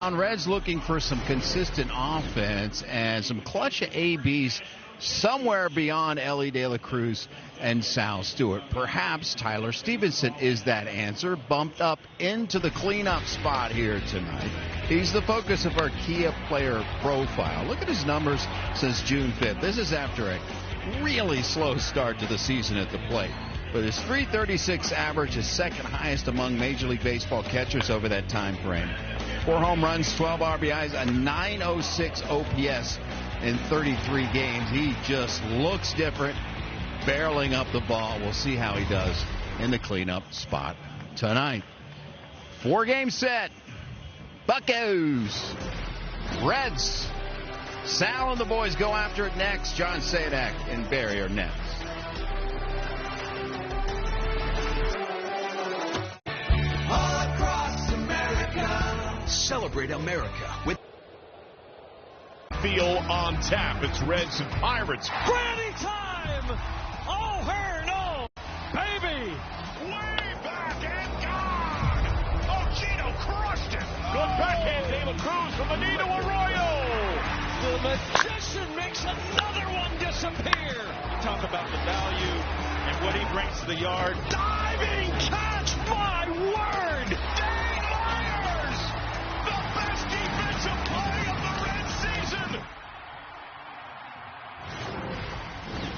Reds looking for some consistent offense and some clutch ABs somewhere beyond Ellie De La Cruz and Sal Stewart. Perhaps Tyler Stevenson is that answer, bumped up into the cleanup spot here tonight. He's the focus of our Kia player profile. Look at his numbers since June 5th. This is after a really slow start to the season at the plate. But his .336 average is second highest among Major League Baseball catchers over that time frame. 4 home runs, 12 RBIs, a .906 OPS in 33 games. He just looks different, barreling up the ball. We'll see how he does in the cleanup spot tonight. 4-game set. Buccos. Reds. Sal and the boys go after it next. John Sadak and Barry are next. Celebrate America with Feel on tap. It's Reds and Pirates. Granny time! Oh, her, no! Baby! Way back and gone! Oh, Gino crushed it! Good backhand, De La Cruz from the knee to Arroyo! The magician makes another one disappear! Talk about the value and what he brings to the yard. Diving catch, my word! Dane Myers! The best defensive play of the Reds season!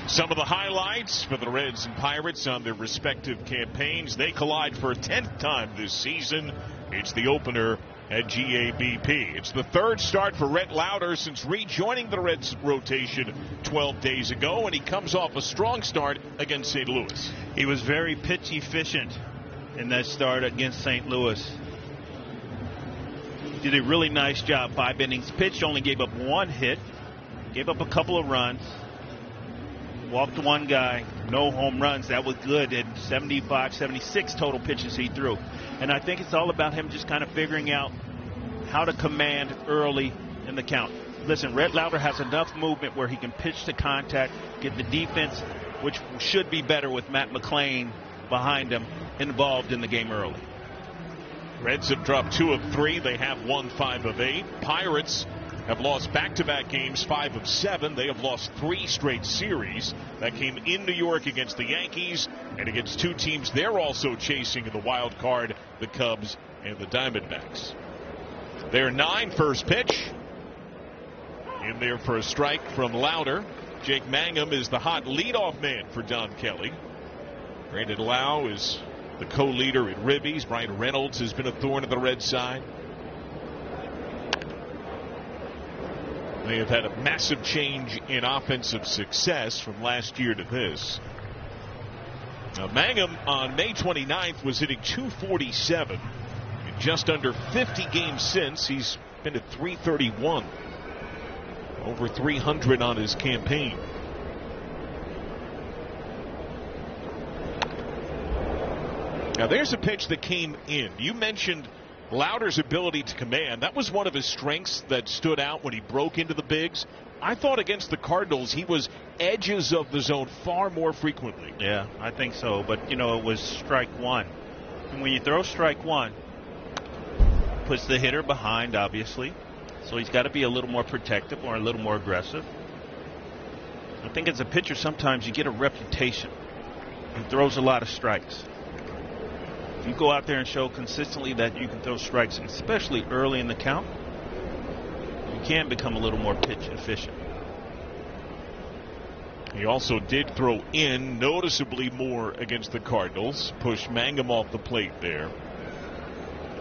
Some of the highlights for the Reds and Pirates on their respective campaigns. They collide for a 10th time this season. It's the opener at GABP. It's the third start for Rhett Lauder since rejoining the Reds rotation 12 days ago, and he comes off a strong start against St. Louis. He was very pitch efficient in that start against St. Louis. Did a really nice job. 5 innings pitched, only gave up 1 hit, gave up a couple of runs, walked 1 guy, no home runs. That was good. And 75, 76 total pitches he threw. And I think it's all about him just kind of figuring out how to command early in the count. Listen, Rhett Lauder has enough movement where he can pitch to contact, get the defense, which should be better with Matt McLain behind him, involved in the game early. Reds have dropped 2 of 3. They have won 5 of 8. Pirates have lost back-to-back games, 5 of 7. They have lost 3 straight series. That came in New York against the Yankees and against 2 teams they're also chasing in the wild card, the Cubs and the Diamondbacks. Their 9 first pitch. In there for a strike from Lauder. Jake Mangum is the hot leadoff man for Don Kelly. Brandon Lau is the co-leader at ribbies. Brian Reynolds has been a thorn in the Red side. They have had a massive change in offensive success from last year to this. Now, Mangum on May 29th was hitting .247. In just under 50 games since, he's been at .331. Over 300 on his campaign. Now, there's a pitch that came in. You mentioned Lauder's ability to command. That was one of his strengths that stood out when he broke into the bigs. I thought against the Cardinals he was edges of the zone far more frequently. Yeah, I think so. But, you know, it was strike 1. And when you throw strike 1, puts the hitter behind, obviously. So he's got to be a little more protective or a little more aggressive. I think as a pitcher, sometimes you get a reputation and throws a lot of strikes. If you go out there and show consistently that you can throw strikes, especially early in the count, you can become a little more pitch efficient. He also did throw in noticeably more against the Cardinals, pushed Mangum off the plate there.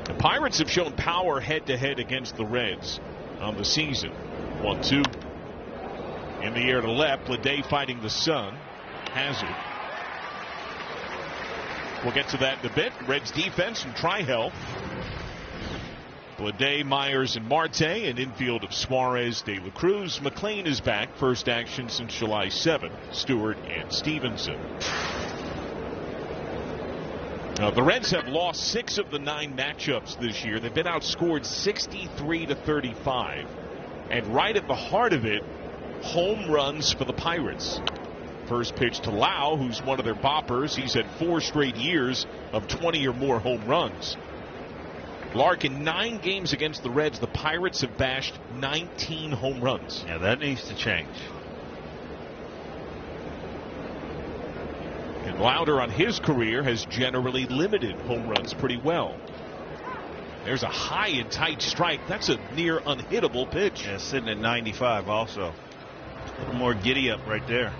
The Pirates have shown power head-to-head against the Reds on the season. 1-2. In the air to left, Leday fighting the sun. Has it. We'll get to that in a bit. Reds defense from Tri-Health. Leday, Myers, and Marte. An infield of Suarez, De La Cruz. McLain is back. First action since July 7th. Stewart and Stevenson. Now, the Reds have lost 6 of the 9 matchups this year. They've been outscored 63-35. And right at the heart of it, home runs for the Pirates. First pitch to Lau, who's one of their boppers. He's had 4 straight years of 20 or more home runs. Lark, in 9 games against the Reds, the Pirates have bashed 19 home runs. Yeah, that needs to change. And Lauder on his career has generally limited home runs pretty well. There's a high and tight strike. That's a near unhittable pitch. Yeah, sitting at 95 also. A little more giddy up right there.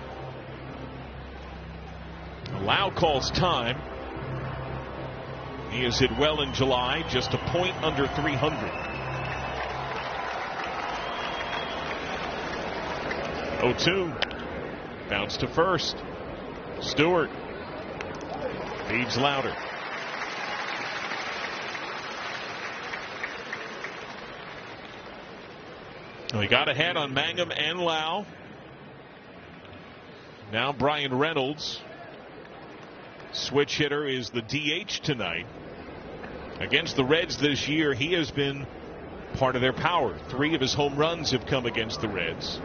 Lau calls time. He has hit well in July, just a point under 300. 0-2. Bounce to first. Stewart feeds Lauder. He got ahead on Mangum and Lau. Now Brian Reynolds. Switch hitter is the DH tonight. Against the Reds this year, he has been part of their power. 3 of his home runs have come against the Reds.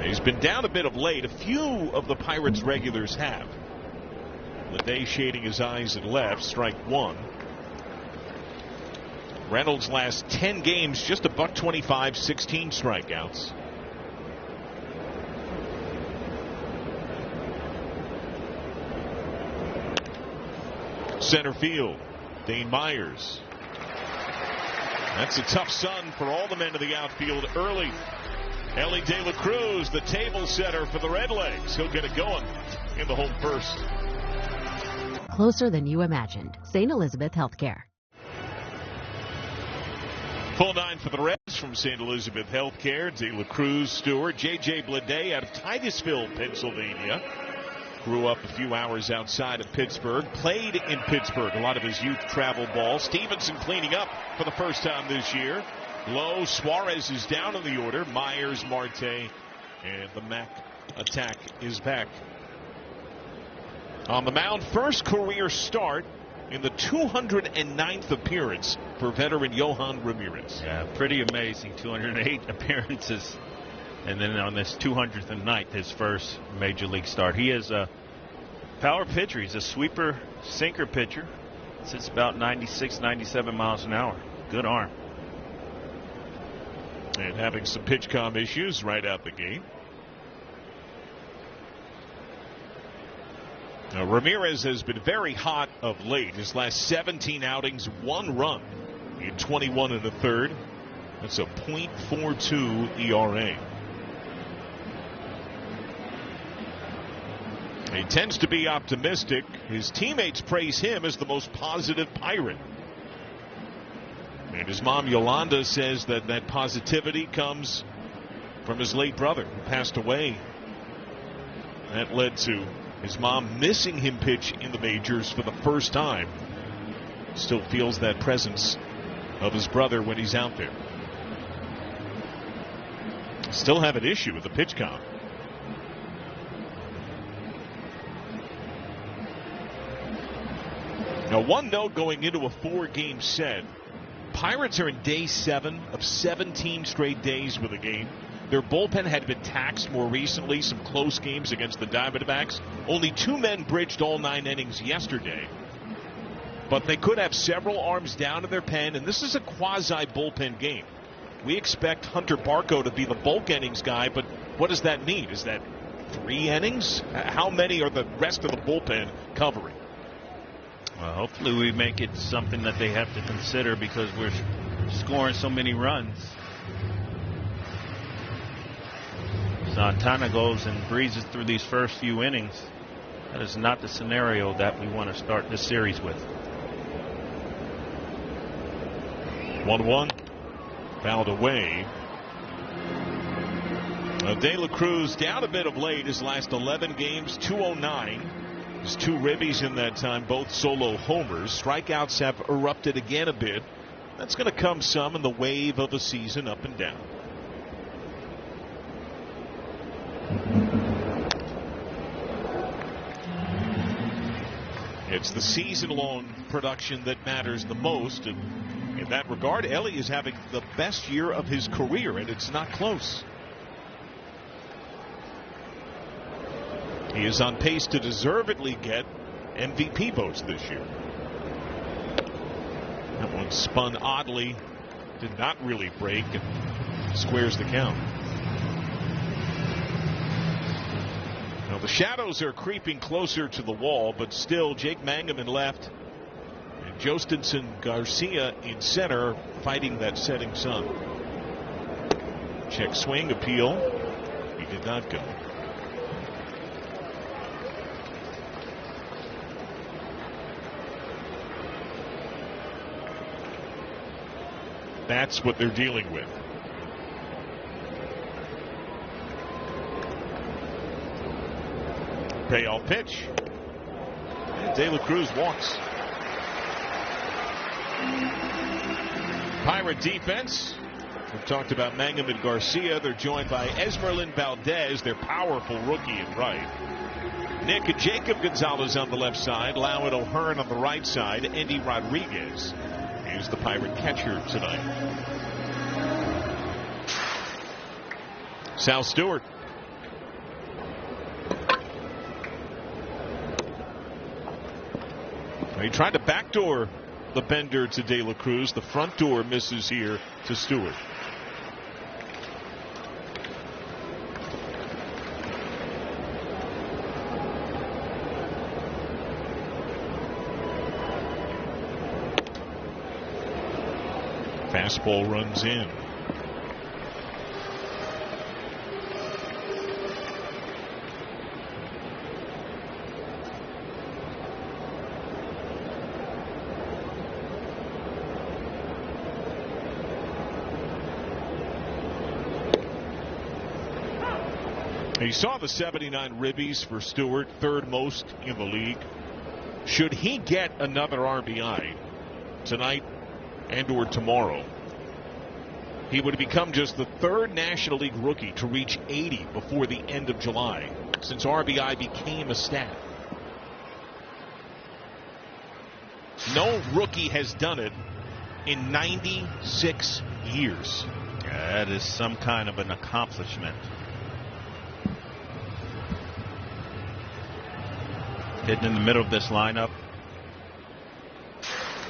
He's been down a bit of late. A few of the Pirates regulars have. Leday shading his eyes at left, strike 1. Reynolds' last 10 games, just a $125, 16 strikeouts. Center field, Dane Myers. That's a tough sun for all the men of the outfield early. Ellie De La Cruz, the table setter for the Redlegs. He'll get it going in the home first. Closer than you imagined. St. Elizabeth Healthcare. Full 9 for the Reds from St. Elizabeth Healthcare. De La Cruz, Stewart, J.J. Bleday out of Titusville, Pennsylvania. Grew up a few hours outside of Pittsburgh. Played in Pittsburgh. A lot of his youth travel ball. Stevenson cleaning up for the first time this year. Low, Suarez is down in the order. Myers, Marte, and the Mac attack is back. On the mound, first career start in the 209th appearance for veteran Yohan Ramirez. Yeah, pretty amazing. 208 appearances. And then on this 209th, his first major league start. He is a power pitcher. He's a sweeper, sinker pitcher. Sits about 96, 97 miles an hour. Good arm. And having some pitch comm issues right out the gate. Now, Ramirez has been very hot of late. His last 17 outings, 1 run in 21 1/3. That's a .42 ERA. He tends to be optimistic. His teammates praise him as the most positive Pirate. And his mom, Yolanda, says that that positivity comes from his late brother, who passed away. That led to his mom missing him pitch in the majors for the first time. Still feels that presence of his brother when he's out there. Still have an issue with the pitch count. Now, one note going into a 4-game set. Pirates are in day 7 of 17 straight days with a game. Their bullpen had been taxed more recently, some close games against the Diamondbacks. Only 2 men bridged all 9 innings yesterday. But they could have several arms down in their pen, and this is a quasi-bullpen game. We expect Hunter Barco to be the bulk innings guy, but what does that mean? Is that 3 innings? How many are the rest of the bullpen covering? Well, hopefully we make it something that they have to consider because we're scoring so many runs. Santana goes and breezes through these first few innings. That is not the scenario that we want to start this series with. 1-1. Fouled away. De La Cruz down a bit of late. His last 11 games, 209. His 2 ribbies in that time, both solo homers. Strikeouts have erupted again a bit. That's going to come some in the wave of a season up and down. It's the season-long production that matters the most. And in that regard, Ellie is having the best year of his career, and it's not close. He is on pace to deservedly get MVP votes this year. That one spun oddly, did not really break, and squares the count. Now the shadows are creeping closer to the wall, but still Jake Mangum in left and Jostinson Garcia in center, fighting that setting sun. Check swing appeal. He did not go. That's what they're dealing with. Payoff pitch. And De La Cruz walks. Pirate defense. We've talked about Mangum and Garcia. They're joined by Esmeralyn Valdez, their powerful rookie in right. Nick and Jacob Gonzalez on the left side. Lowell O'Hearn on the right side. Andy Rodriguez is the Pirate catcher tonight. Sal Stewart. He tried to backdoor the bender to De La Cruz. The front door misses here to Stewart. Fastball runs in. He saw the 79 ribbies for Stewart, third most in the league. Should he get another RBI tonight and or tomorrow, he would become just the third National League rookie to reach 80 before the end of July, since RBI became a stat. No rookie has done it in 96 years. That is some kind of an accomplishment. Hitting in the middle of this lineup,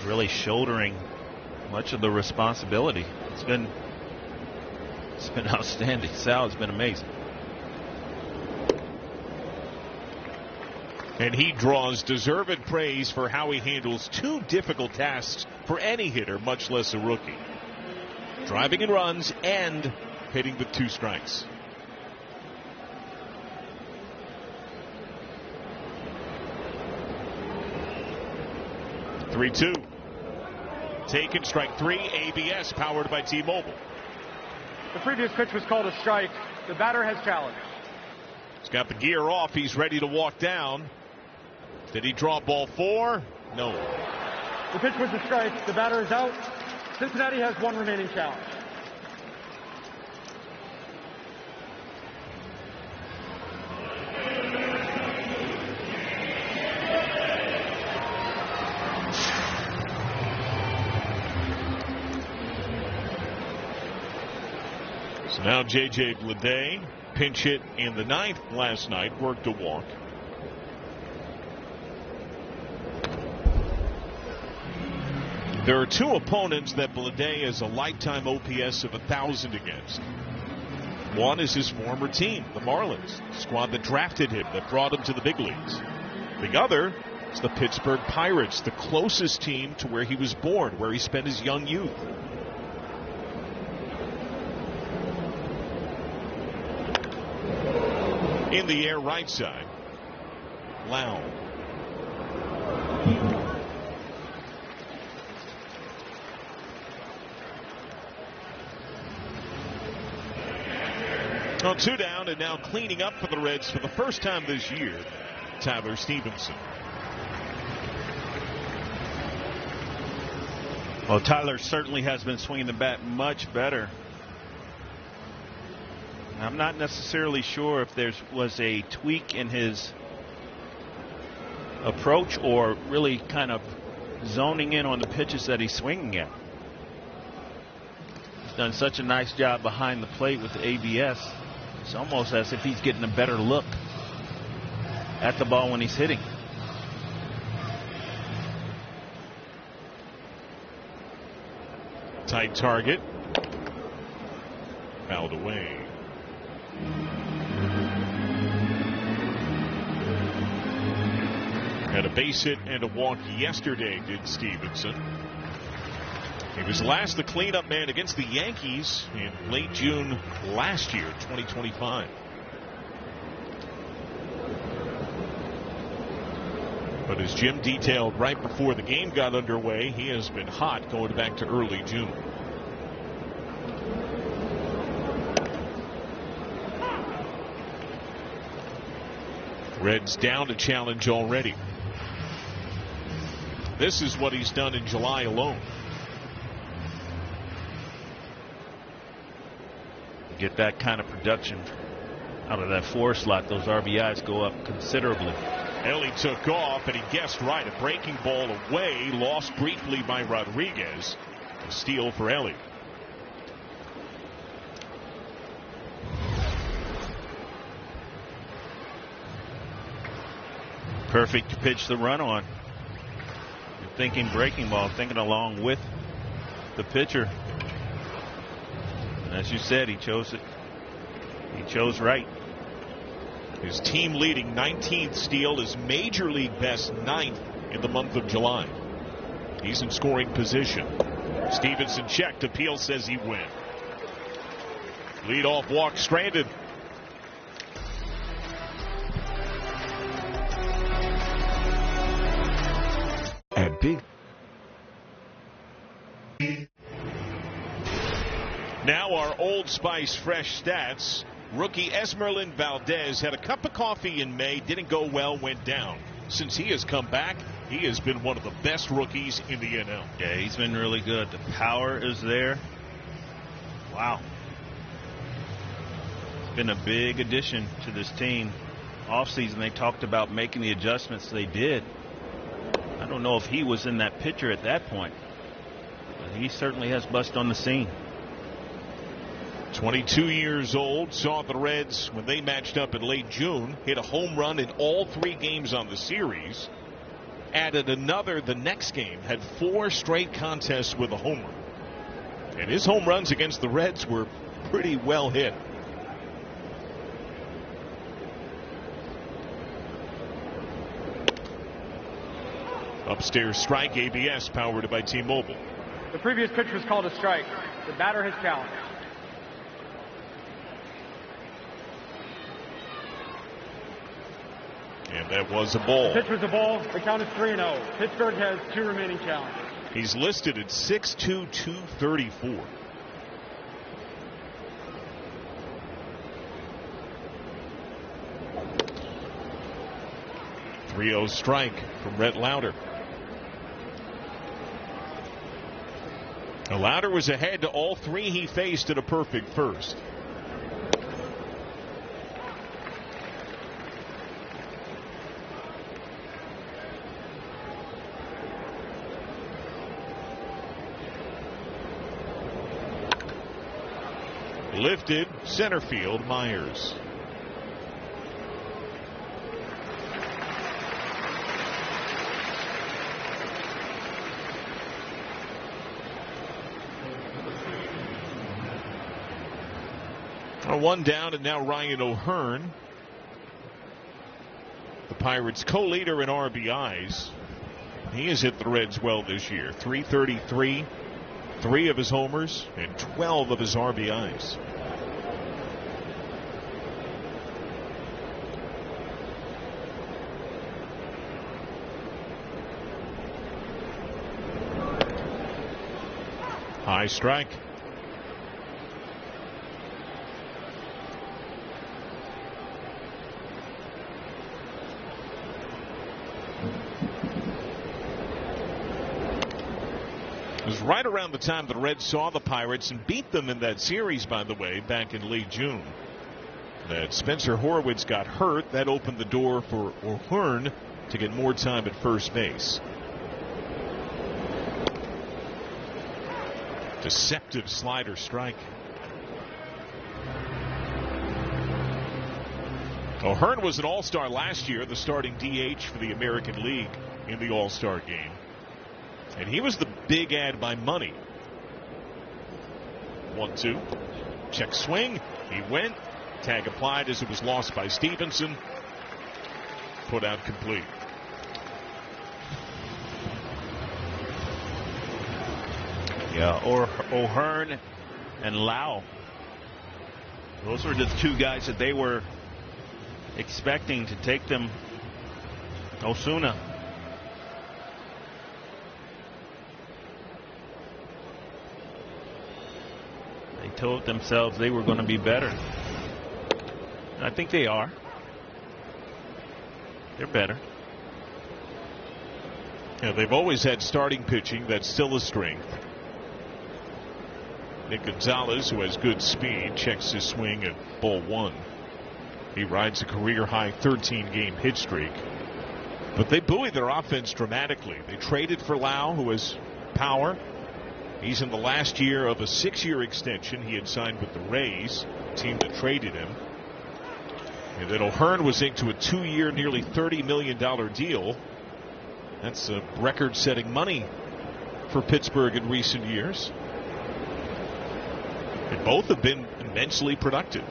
really shouldering much of the responsibility. It's been outstanding. Sal has been amazing. And he draws deserved praise for how he handles two difficult tasks for any hitter, much less a rookie. Driving in runs and hitting with two strikes. Three-two. Taken, strike three. ABS powered by T-Mobile. The previous pitch was called a strike. The batter has challenged. He's got the gear off. He's ready to walk down. Did he draw ball four? No. The pitch was a strike. The batter is out. Cincinnati has one remaining challenge. So now J.J. Bleday, pinch hit in the ninth last night, worked a walk. There are two opponents that Bleday has a lifetime OPS of 1,000 against. One is his former team, the Marlins, the squad that drafted him, that brought him to the big leagues. The other is the Pittsburgh Pirates, the closest team to where he was born, where he spent his young youth. In the air, right side. Lau. Well, two down, and now cleaning up for the Reds for the first time this year, Tyler Stevenson. Well, Tyler certainly has been swinging the bat much better. I'm not necessarily sure if there was a tweak in his approach or really kind of zoning in on the pitches that he's swinging at. He's done such a nice job behind the plate with the ABS. It's almost as if he's getting a better look at the ball when he's hitting. Tight target. Fouled away. Had a base hit and a walk yesterday, did Stevenson. He was last the cleanup man against the Yankees in late June last year, 2025. But as Jim detailed right before the game got underway, he has been hot going back to early June. Reds down to challenge already. This is what he's done in July alone. Get that kind of production out of that 4 slot, those RBIs go up considerably. Ellie took off, and he guessed right. A breaking ball away, lost briefly by Rodriguez. A steal for Ellie. Perfect pitch to run on. You're thinking breaking ball, thinking along with the pitcher. And as you said, he chose it. He chose right. His team leading 19th steal, is major league best 9th in the month of July. He's in scoring position. Stevenson checked. Appeal says he win. Leadoff walk stranded. At Big. Now our Old Spice fresh stats. Rookie Esmeralyn Valdez had a cup of coffee in May, didn't go well, went down. Since he has come back, he has been one of the best rookies in the NL. Yeah, he's been really good. The power is there. Wow. It's been a big addition to this team. Offseason, they talked about making the adjustments they did. I don't know if he was in that picture at that point, but he certainly has busted on the scene. 22 years old, saw the Reds when they matched up in late June, hit a home run in all 3 games on the series, added another the next game, had 4 straight contests with a home run. And his home runs against the Reds were pretty well hit. Upstairs strike, ABS, powered by T-Mobile. The previous pitch was called a strike. The batter has challenged. And that was a ball. The pitch was a ball. The count is 3-0. Pittsburgh has 2 remaining challenges. He's listed at 6'2", 234. .30 strike from Rhett Lauder. Now, Lauder was ahead to all 3 he faced at a perfect first. Lifted, center field, Myers. One down, and now Ryan O'Hearn, the Pirates' co-leader in RBIs. He has hit the Reds well this year. 333, 3 of his homers, and 12 of his RBIs. High strike. It was right around the time the Reds saw the Pirates and beat them in that series, by the way, back in late June, that Spencer Horwitz got hurt. That opened the door for O'Hearn to get more time at first base. Deceptive slider strike. O'Hearn was an all-star last year, the starting DH for the American League in the all-star game. And he was the big ad by money. 1-2. Check swing. He went. Tag applied as it was lost by Stevenson. Put out complete. Yeah, or O'Hearn and Lau. Those were the two guys that they were expecting to take them. Osuna. They told themselves they were going to be better. And I think they are. They're better. Yeah, they've always had starting pitching. That's still a strength. Nick Gonzalez, who has good speed, checks his swing at ball 1. He rides a career-high 13-game hit streak. But they buoy their offense dramatically. They traded for Lau, who has power. He's in the last year of a 6-year extension. He had signed with the Rays, team that traded him. And then O'Hearn was into a 2-year, nearly $30 million deal. That's record-setting money for Pittsburgh in recent years. And both have been immensely productive.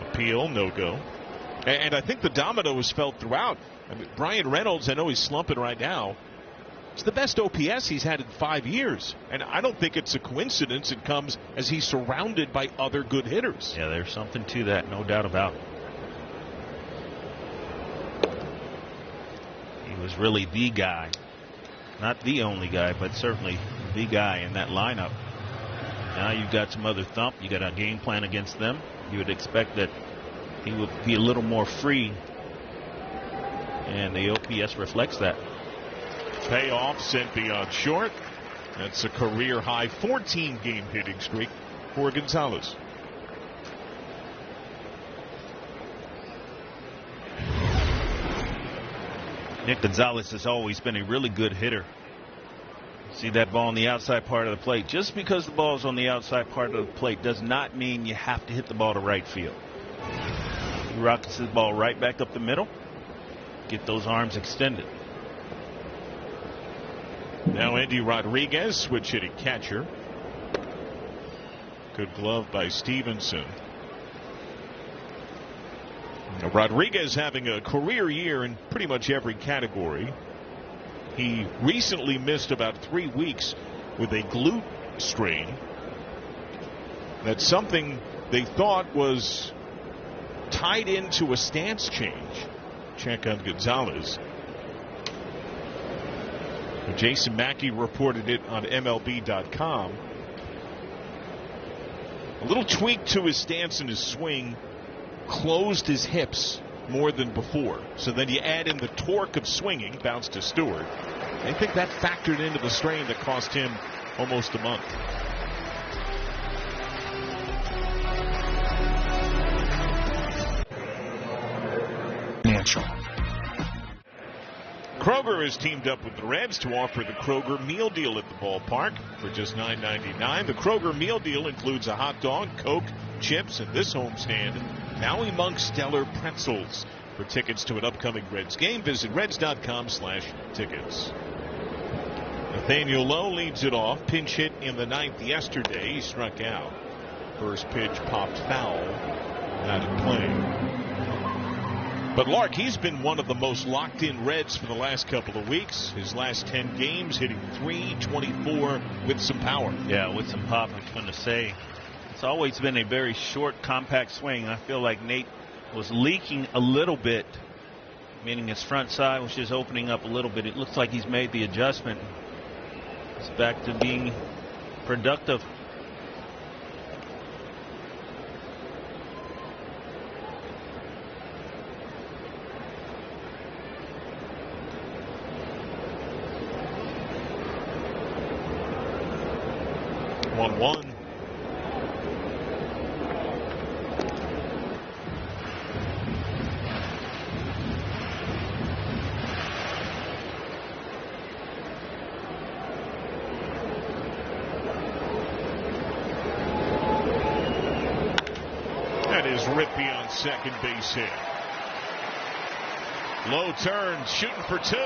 Appeal, no go. And I think the domino was felt throughout. I mean, Brian Reynolds, I know he's slumping right now. It's the best OPS he's had in 5 years. And I don't think it's a coincidence. It comes as he's surrounded by other good hitters. Yeah, there's something to that, no doubt about it. He was really the guy. Not the only guy, but certainly the guy in that lineup. Now you've got some other thump. You got a game plan against them. You would expect that he would be a little more free. And the OPS reflects that. Payoff sent beyond short. That's a career high 14-game hitting streak for Gonzalez. Nick Gonzalez has always been a really good hitter. See that ball on the outside part of the plate. Just because the ball is on the outside part of the plate does not mean you have to hit the ball to right field. He rockets the ball right back up the middle. Get those arms extended. Now Andy Rodriguez, switch hitting catcher. Good glove by Stevenson. Now Rodriguez having a career year in pretty much every category. He recently missed about 3 weeks with a glute strain. That's something they thought was tied into a stance change. Check on Gonzalez. Jason Mackey reported it on MLB.com. A little tweak to his stance and his swing closed his hips more than before. So then you add in the torque of swinging, bounce to Stewart. I think that factored into the strain that cost him almost a month. Financial. Kroger has teamed up with the Reds to offer the Kroger Meal Deal at the ballpark for just $9.99. The Kroger Meal Deal includes a hot dog, Coke, chips, and this homestand, Maui Monk Stellar Pretzels. For tickets to an upcoming Reds game, visit reds.com/tickets. Nathaniel Lowe leads it off. Pinch hit in the 9th yesterday. He struck out. First pitch popped foul. Not in play. But Lark, he's been one of the most locked-in Reds for the last couple of weeks. His last 10 games hitting .324 with some power. Yeah, with some pop, I was going to say. It's always been a very short, compact swing. I feel like Nate was leaking a little bit, meaning his front side was just opening up a little bit. It looks like he's made the adjustment. It's back to being productive. One. That is ripped beyond second base hit. Low turn, shooting for two.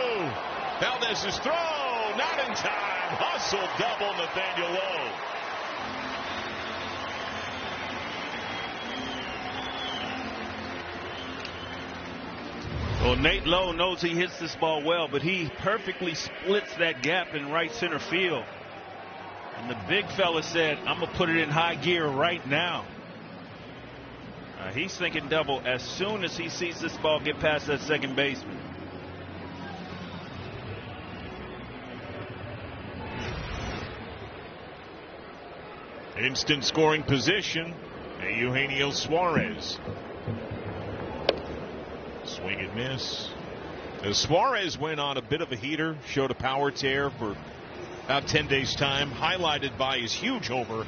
Valdez is thrown. not in time. Hustle double, Nathaniel Lowe. Well, Nate Lowe knows he hits this ball well, but he perfectly splits that gap in right center field. And the big fella said, I'm going to put it in high gear right now. He's thinking double as soon as he sees this ball get past that second baseman. Instant scoring position. Eugenio Suarez. Swing and miss. As Suarez went on a bit of a heater, showed a power tear for about 10 days' time, highlighted by his huge homer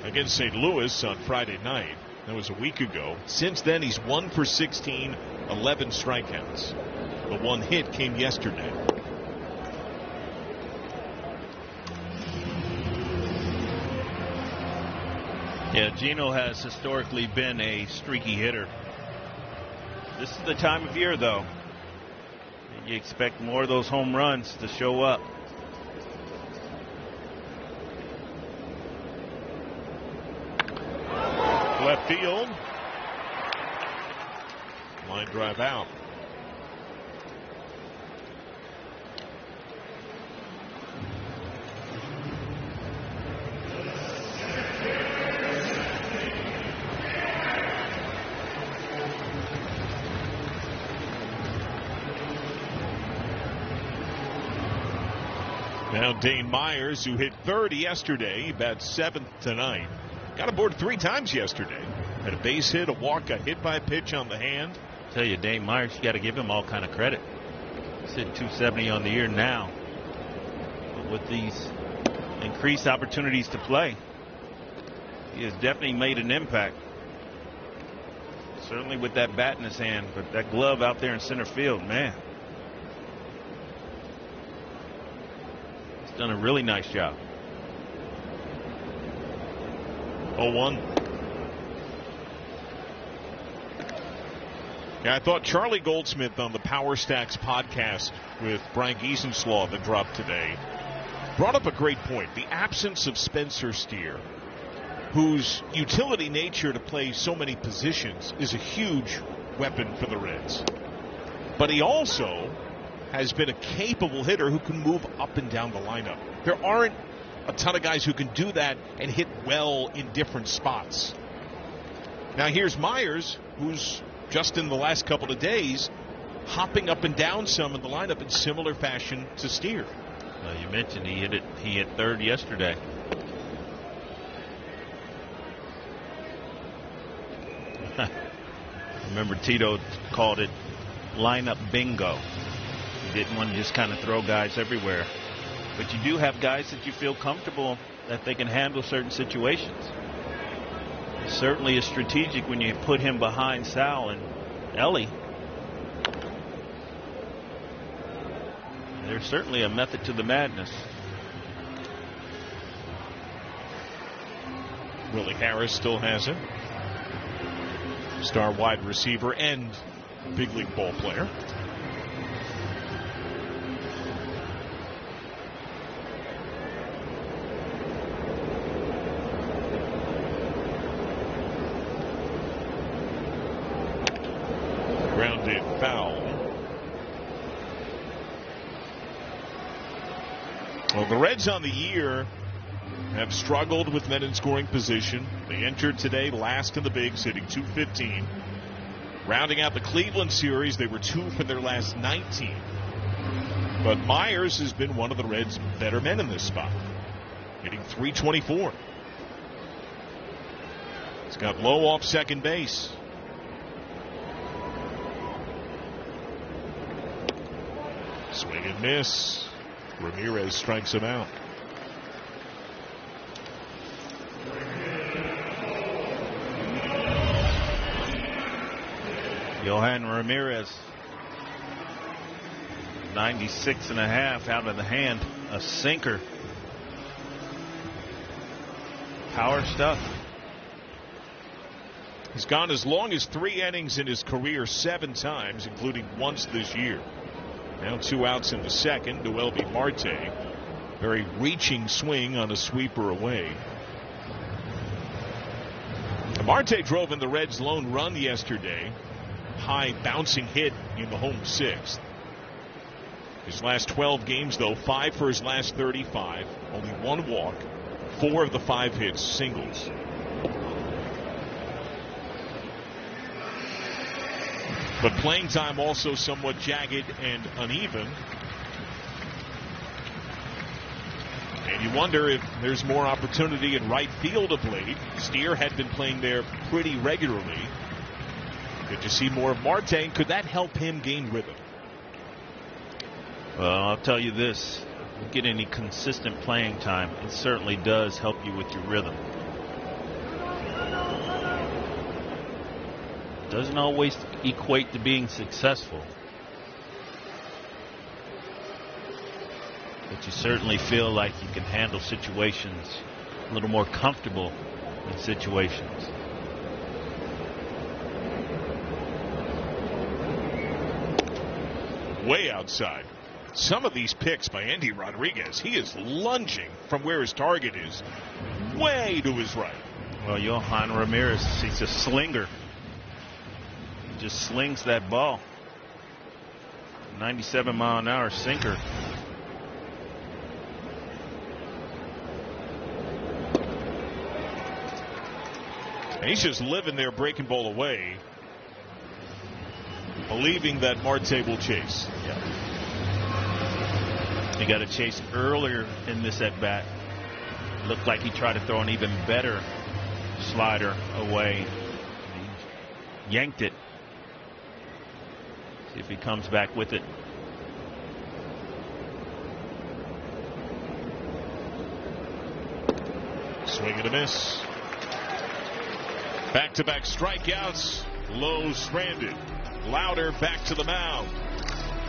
against St. Louis on Friday night. That was a week ago. Since then, he's 1 for 16, 11 strikeouts. The one hit came yesterday. Yeah, Gino has historically been a streaky hitter. This is the time of year, though. You expect more of those home runs to show up. Left field. Line drive out. Now Dane Myers, who hit third yesterday, he bats seventh tonight. Got aboard 3 times yesterday. Had a base hit, a walk, got hit by a pitch on the hand. I tell you, Dane Myers, you got to give him all kind of credit. He's hitting 270 on the year now. But with these increased opportunities to play, he has definitely made an impact. Certainly with that bat in his hand, but that glove out there in center field, man. He's done a really nice job. 0-1. Yeah, I thought Charlie Goldsmith on the Power Stacks podcast with Brian Giesenslaw that dropped today brought up a great point. The absence of Spencer Steer, whose utility nature to play so many positions is a huge weapon for the Reds. But he also has been a capable hitter who can move up and down the lineup. There aren't a ton of guys who can do that and hit well in different spots. Now here's Myers, who's just in the last couple of days hopping up and down some in the lineup in similar fashion to Steer. You mentioned he hit third yesterday. Remember, Tito called it lineup bingo. He didn't want to just kind of throw guys everywhere. But you do have guys that you feel comfortable that they can handle certain situations. It certainly is strategic when you put him behind Sal and Ellie. There's certainly a method to the madness. Willie Harris still has it. Star wide receiver and big league ball player. Grounded foul. Well, the Reds on the year have struggled with men in scoring position. They entered today last in the bigs, hitting .215. Rounding out the Cleveland series, they were 2 for their last 19. But Myers has been one of the Reds' better men in this spot, hitting .324. He's got Lowe off second base. Swing and miss. Ramirez strikes him out. Johan Ramirez, 96.5 out of the hand, a sinker. Power stuff. He's gone as long as 3 innings in his career 7 times, including once this year. Now 2 outs in the second. Noelvi Marte Very reaching swing on a sweeper away. Marte drove in the Reds' lone run yesterday. High bouncing hit in the home sixth. His last 12 games, though, 5 for his last 35. Only 1 walk. 4 of the 5 hits singles. But playing time also somewhat jagged and uneven. And you wonder if there's more opportunity in right field of late. Steer had been playing there pretty regularly. Did you see more of Marte? Could that help him gain rhythm? Well, I'll tell you this. You get any consistent playing time, it certainly does help you with your rhythm. Doesn't always equate to being successful. But you certainly feel like you can handle situations a little more comfortable in situations. Way outside. Some of these picks by Andy Rodriguez, he is lunging from where his target is way to his right. Well, Johan Ramirez, he's a slinger. He just slings that ball. 97-mile-an-hour sinker. And he's just living there, breaking ball away, believing that Marte will chase. Yeah. He got a chase earlier in this at bat. Looked like he tried to throw an even better slider away. He yanked it. See if he comes back with it. Swing and a miss. Back-to-back strikeouts. Lowe stranded. Louder back to the mound.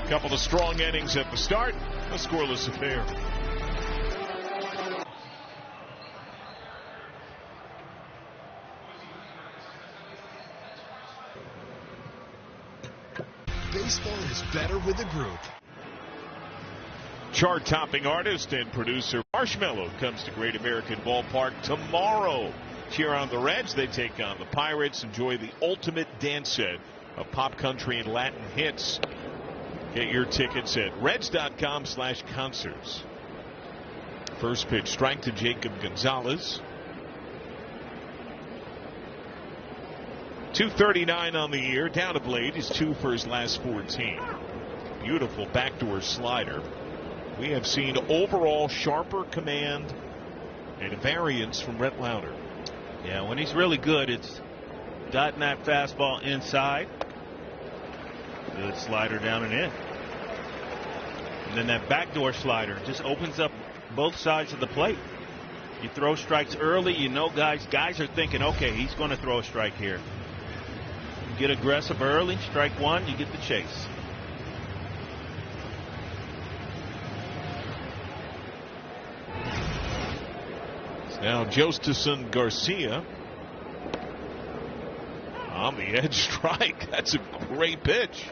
Couple of strong innings at the start. A scoreless affair. Baseball is better with a group. Chart-topping artist and producer Marshmello comes to Great American Ballpark tomorrow. Cheer on the Reds. They take on the Pirates. Enjoy the ultimate dance set of pop country and Latin hits. Get your tickets at reds.com/concerts. First pitch strike to Jacob Gonzalez. 239 on the year. Down a blade. He's 2 for his last 14. Beautiful backdoor slider. We have seen overall sharper command and variance from Rhett Lauder. Yeah, when he's really good, it's dotting that fastball inside. Good slider down and in. And then that backdoor slider just opens up both sides of the plate. You throw strikes early, you know guys are thinking, okay, he's going to throw a strike here. You get aggressive early, strike one, you get the chase. Now Jostison Garcia on the edge strike. That's a great pitch.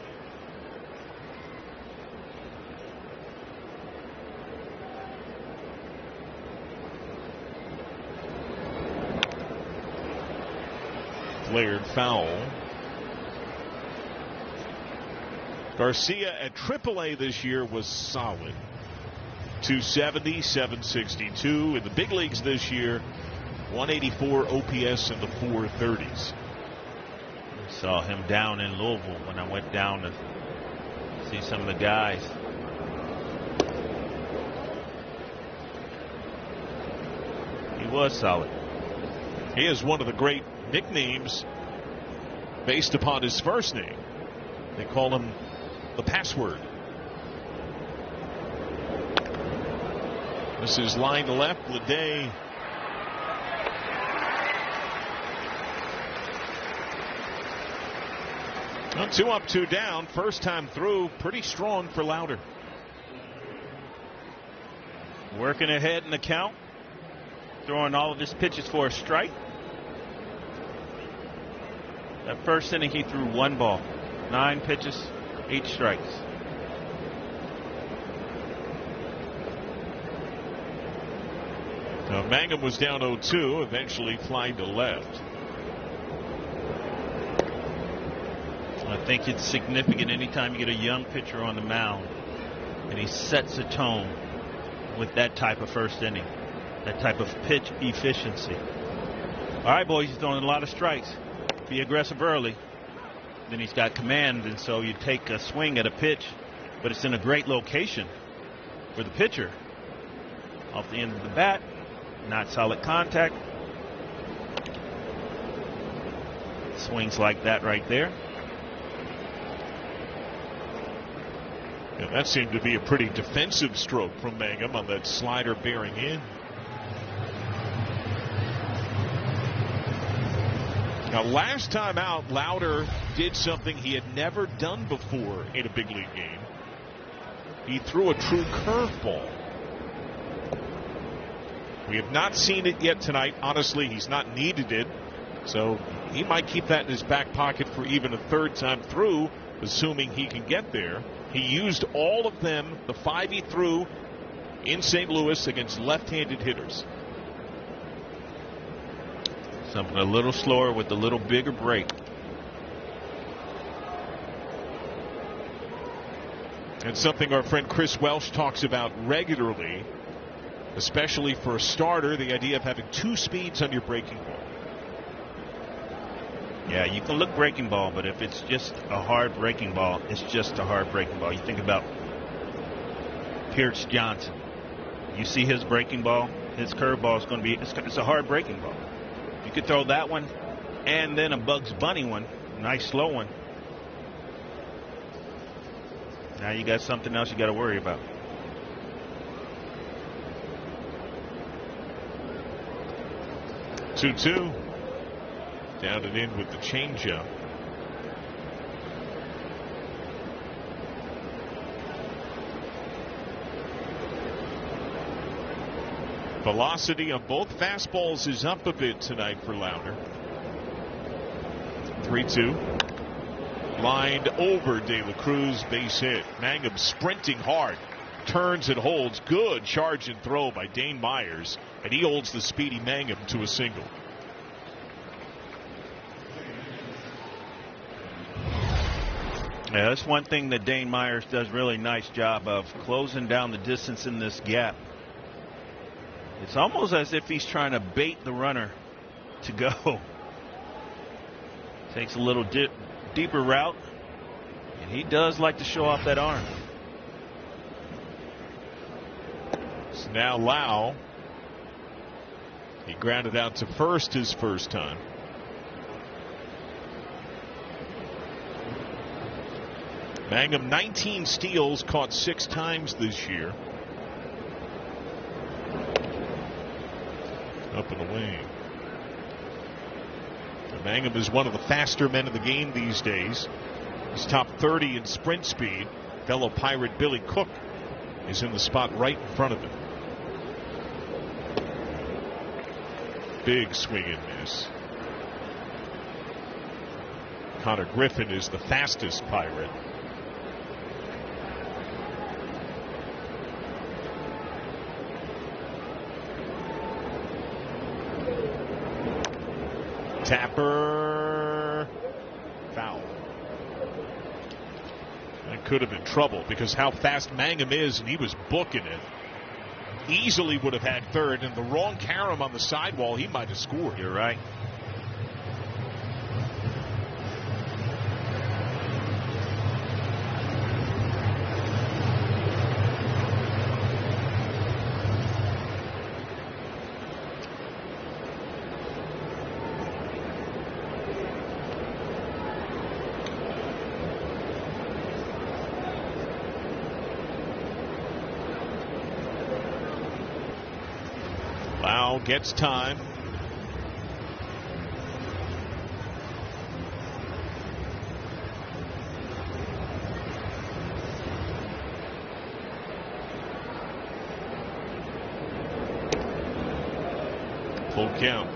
Flared foul. Garcia at AAA this year was solid. 270, 762. In the big leagues this year, 184 OPS in the 430s. Saw him down in Louisville when I went down to see some of the guys. He was solid. He is one of the great nicknames based upon his first name. They call him the Password. This is line to left. Leday. Well, 2 up, 2 down. First time through. Pretty strong for Lauder. Working ahead in the count. Throwing all of his pitches for a strike. That first inning he threw 1 ball. 9 pitches, 8 strikes. Now, Mangum was down 0-2, eventually flying to left. I think it's significant anytime you get a young pitcher on the mound and he sets a tone with that type of first inning, that type of pitch efficiency. All right, boys, he's throwing a lot of strikes. Be aggressive early. Then he's got command, and so you take a swing at a pitch, but it's in a great location for the pitcher. Off the end of the bat, not solid contact. Swings like that right there. Yeah, that seemed to be a pretty defensive stroke from Mangum on that slider bearing in. Now, last time out, Lauder did something he had never done before in a big league game. He threw a true curveball. We have not seen it yet tonight. Honestly, he's not needed it. So he might keep that in his back pocket for even a third time through, assuming he can get there. He used all of them, the 5 he threw in St. Louis against left-handed hitters. Something a little slower with a little bigger break. And something our friend Chris Welsh talks about regularly, especially for a starter, the idea of having 2 speeds on your breaking ball. Yeah, you can look breaking ball, but if it's just a hard breaking ball, it's just a hard breaking ball. You think about Pierce Johnson. You see his breaking ball, his curveball is going to be, it's a hard breaking ball. You could throw that one and then a Bugs Bunny one, nice slow one. Now you got something else you got to worry about. Two. Down and in with the changeup. Velocity on both fastballs is up a bit tonight for Lauder. 3-2. Lined over De La Cruz, base hit. Mangum sprinting hard. Turns and holds. Good charge and throw by Dane Myers. And he holds the speedy Mangum to a single. Yeah, that's one thing that Dane Myers does really nice job of, closing down the distance in this gap. It's almost as if he's trying to bait the runner to go. Takes a little deeper route, and he does like to show off that arm. So now Lau. He grounded out to first his first time. Mangum 19 steals, caught 6 times this year. Up and away. And Mangum is one of the faster men of the game these days. He's top 30 in sprint speed. Fellow Pirate Billy Cook is in the spot right in front of him. Big swing and miss. Connor Griffin is the fastest Pirate. Tapper, foul. That could have been trouble because how fast Mangum is, and he was booking it. Easily would have had third, and the wrong carom on the sidewall, he might have scored. You're right. Lau gets time. Full count.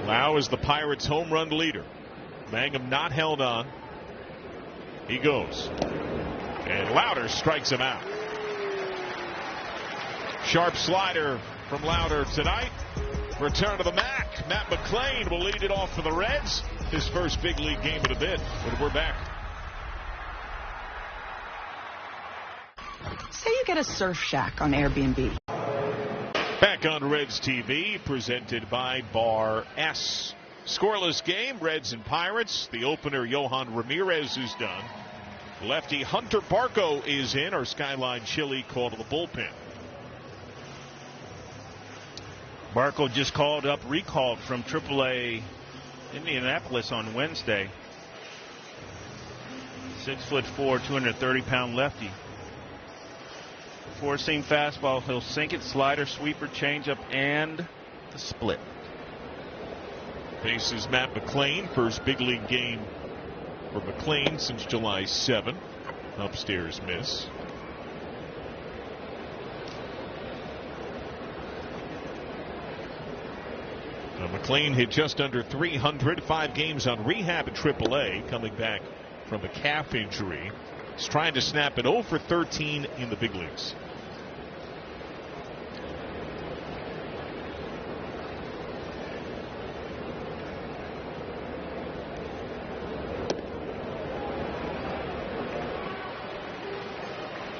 Lau is the Pirates' home run leader. Mangum not held on. He goes. And Lauder strikes him out. Sharp slider from Lauder tonight. Return to the MAC. Matt McLain will lead it off for the Reds. His first big league game of the bid. But we're back. Say you get a surf shack on Airbnb. Back on Reds TV, presented by Bar S. Scoreless game, Reds and Pirates. The opener, Johan Ramirez, is done. Lefty Hunter Barco is in. Our Skyline Chili called to the bullpen. Barco just recalled from AAA Indianapolis on Wednesday. 6'4", 230-pound lefty. Four-seam fastball. He'll sink it, slider, sweeper, changeup, and the split. Faces Matt McLain. First big league game for McLain since July 7. Upstairs miss. McLain hit just under 300, 5 games on rehab at AAA, coming back from a calf injury. He's trying to snap it 0 for 13 in the big leagues.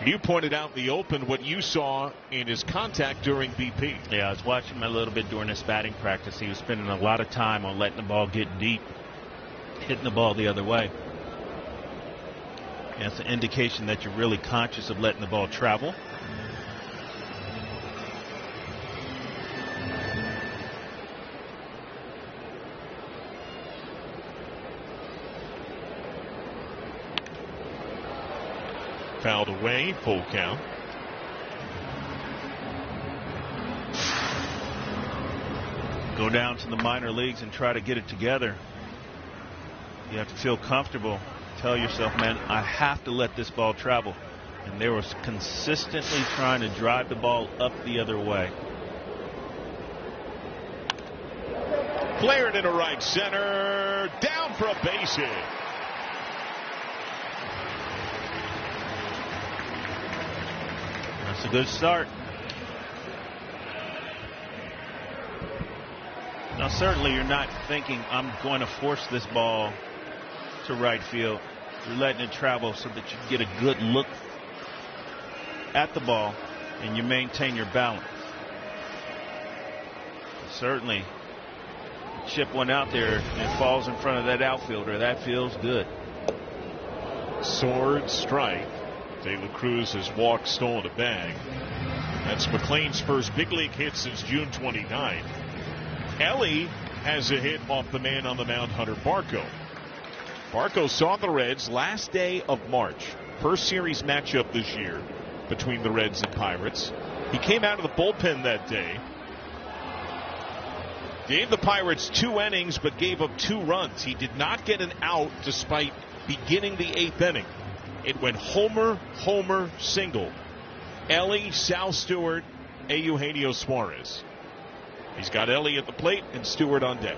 You pointed out in the open what you saw in his contact during BP. Yeah, I was watching him a little bit during his batting practice. He was spending a lot of time on letting the ball get deep, hitting the ball the other way. And it's an indication that you're really conscious of letting the ball travel. Fouled away, full count. Go down to the minor leagues and try to get it together. You have to feel comfortable. Tell yourself, man, I have to let this ball travel. And they were consistently trying to drive the ball up the other way. Flared into right center. Down for a base hit. That's a good start. Now, certainly you're not thinking, I'm going to force this ball to right field. You're letting it travel so that you get a good look at the ball and you maintain your balance. Certainly, chip one out there and it falls in front of that outfielder. That feels good. Sword strike. De La Cruz has walked, stolen a bag. That's McLain's first big league hit since June 29th. Ellie has a hit off the man on the mound, Hunter Barco. Barco saw the Reds last day of March. First series matchup this year between the Reds and Pirates. He came out of the bullpen that day. Gave the Pirates 2 innings but gave up 2 runs. He did not get an out despite beginning the 8th inning. It went homer, homer, single. Ellie, Sal Stewart, Eugenio Suarez. He's got Ellie at the plate and Stewart on deck.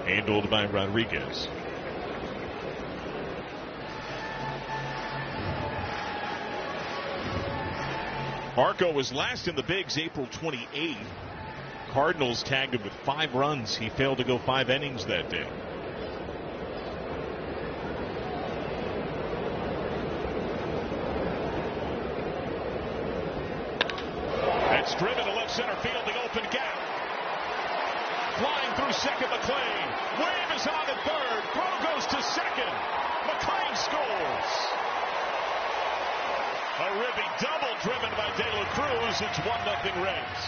Handled by Rodriguez. Barco was last in the bigs April 28th. Cardinals tagged him with 5 runs. He failed to go 5 innings that day. That's driven to left center field, the open gap. Flying through second, McLain. Wave is on at third. Throw goes to second. McLain scores. A Ribby double driven by De La Cruz. It's 1-0 Reds.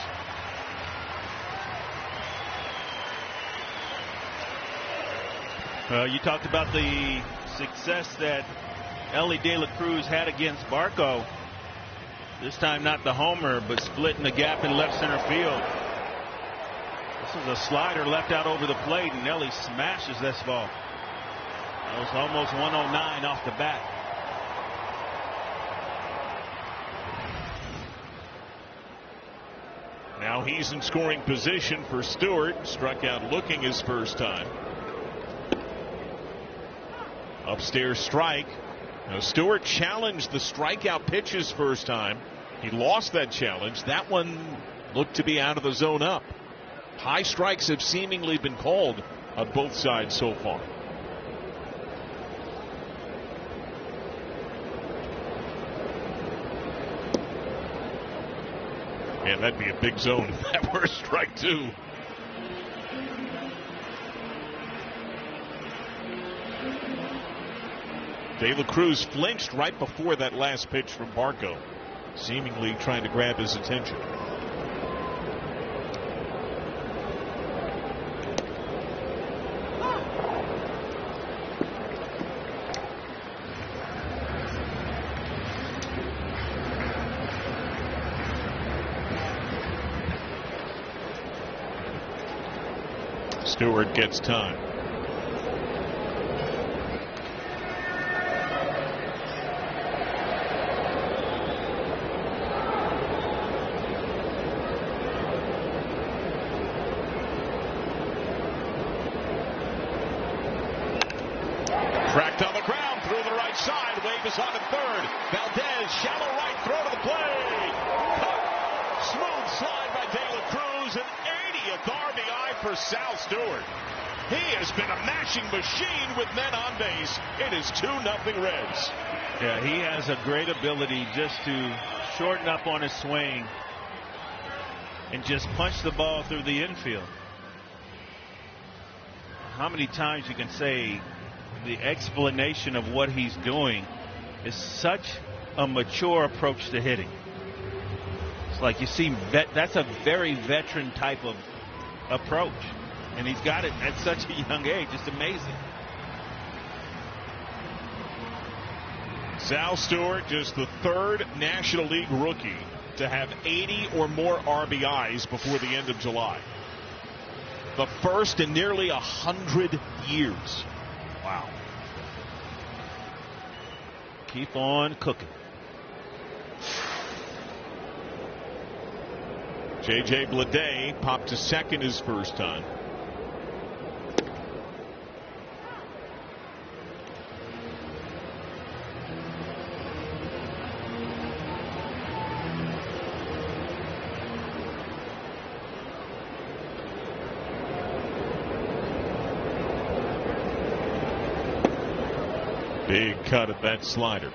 You talked about the success that Ellie De La Cruz had against Barco. This time not the homer, but splitting the gap in left center field. This is a slider left out over the plate, and Ellie smashes this ball. That was almost 109 off the bat. Now he's in scoring position for Stewart. Struck out looking his first time. Upstairs strike. Now Stewart challenged the strikeout pitch his first time. He lost that challenge. That one looked to be out of the zone up. High strikes have seemingly been called on both sides so far. Man, that'd be a big zone if that were strike two. De La Cruz flinched right before that last pitch from Barco, seemingly trying to grab his attention. Stewart gets time. Cracked on the ground, through the right side. Wave is on at third. Valdez, shallow right, throw to the plate. Cut. Smooth slide by De La Cruz, an 80th RBI for Sal Stewart. He has been a mashing machine with men on base. It is 2-0 Reds. Yeah, he has a great ability just to shorten up on his swing and just punch the ball through the infield. How many times you can say the explanation of what he's doing is such a mature approach to hitting. It's like you see, that's a very veteran type of approach. And he's got it at such a young age. It's amazing. Sal Stewart, just the third National League rookie to have 80 or more RBIs before the end of July. The first in nearly 100 years. Wow. Keep on cooking. J.J. Bleday popped to second his first time. Big cut at that slider.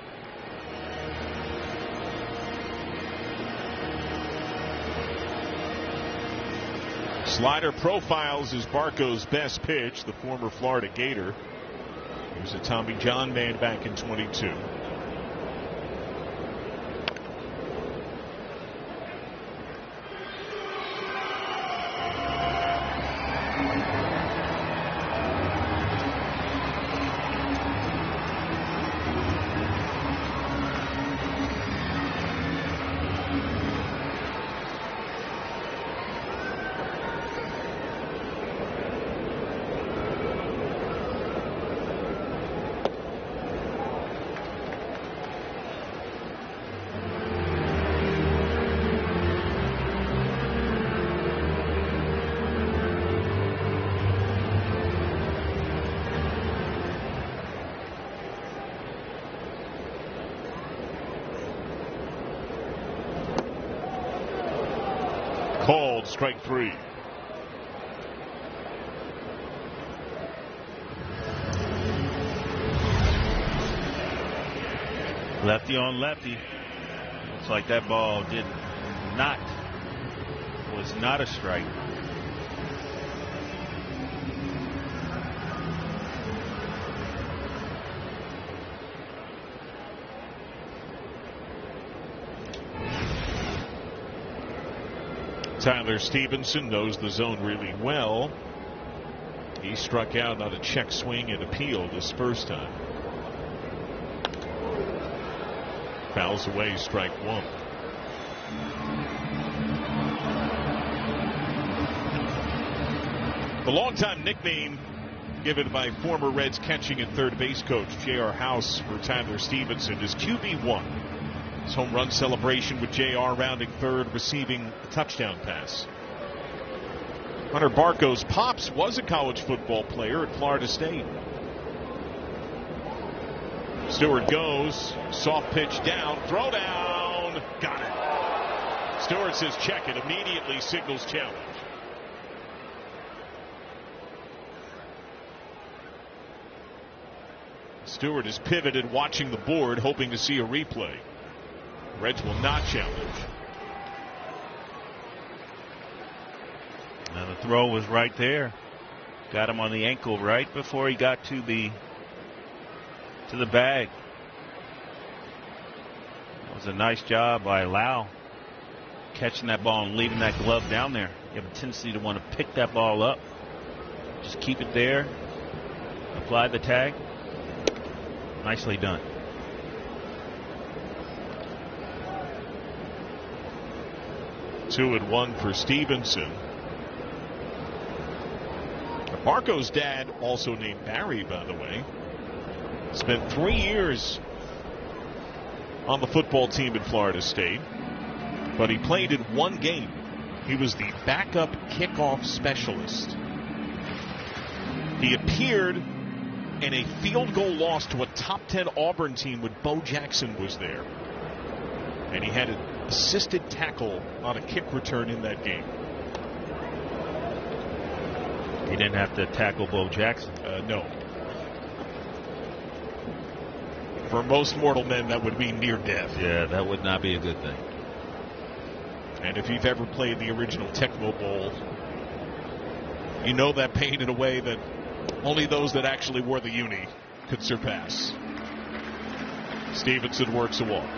Slider profiles is Barco's best pitch, the former Florida Gator. He was a Tommy John man back in 22. Called strike three. Lefty on lefty. Looks like that ball was not a strike. Tyler Stevenson knows the zone really well. He struck out on a check swing and appeal this first time. Fouls away, strike one. The longtime nickname given by former Reds catching and third base coach J.R. House for Tyler Stevenson is QB1. His home run celebration with JR rounding third, receiving a touchdown pass. Hunter Barco's pops was a college football player at Florida State. Stewart goes, soft pitch down, throw down, got it. Stewart says check it, immediately signals challenge. Stewart is pivoted, watching the board, hoping to see a replay. Reds will not challenge. Now the throw was right there. Got him on the ankle right before he got to the bag. That was a nice job by Lau catching that ball and leaving that glove down there. You have a tendency to want to pick that ball up. Just keep it there. Apply the tag. Nicely done. Two and one for Stevenson. Barco's dad, also named Barry, by the way, spent 3 years on the football team at Florida State, but he played in one game. He was the backup kickoff specialist. He appeared in a field goal loss to a top 10 Auburn team when Bo Jackson was there. And he had an assisted tackle on a kick return in that game. He didn't have to tackle Bo Jackson. No. For most mortal men, that would be near death. Yeah, that would not be a good thing. And if you've ever played the original Tecmo Bowl, you know that pain in a way that only those that actually wore the uni could surpass. Stevenson works a walk.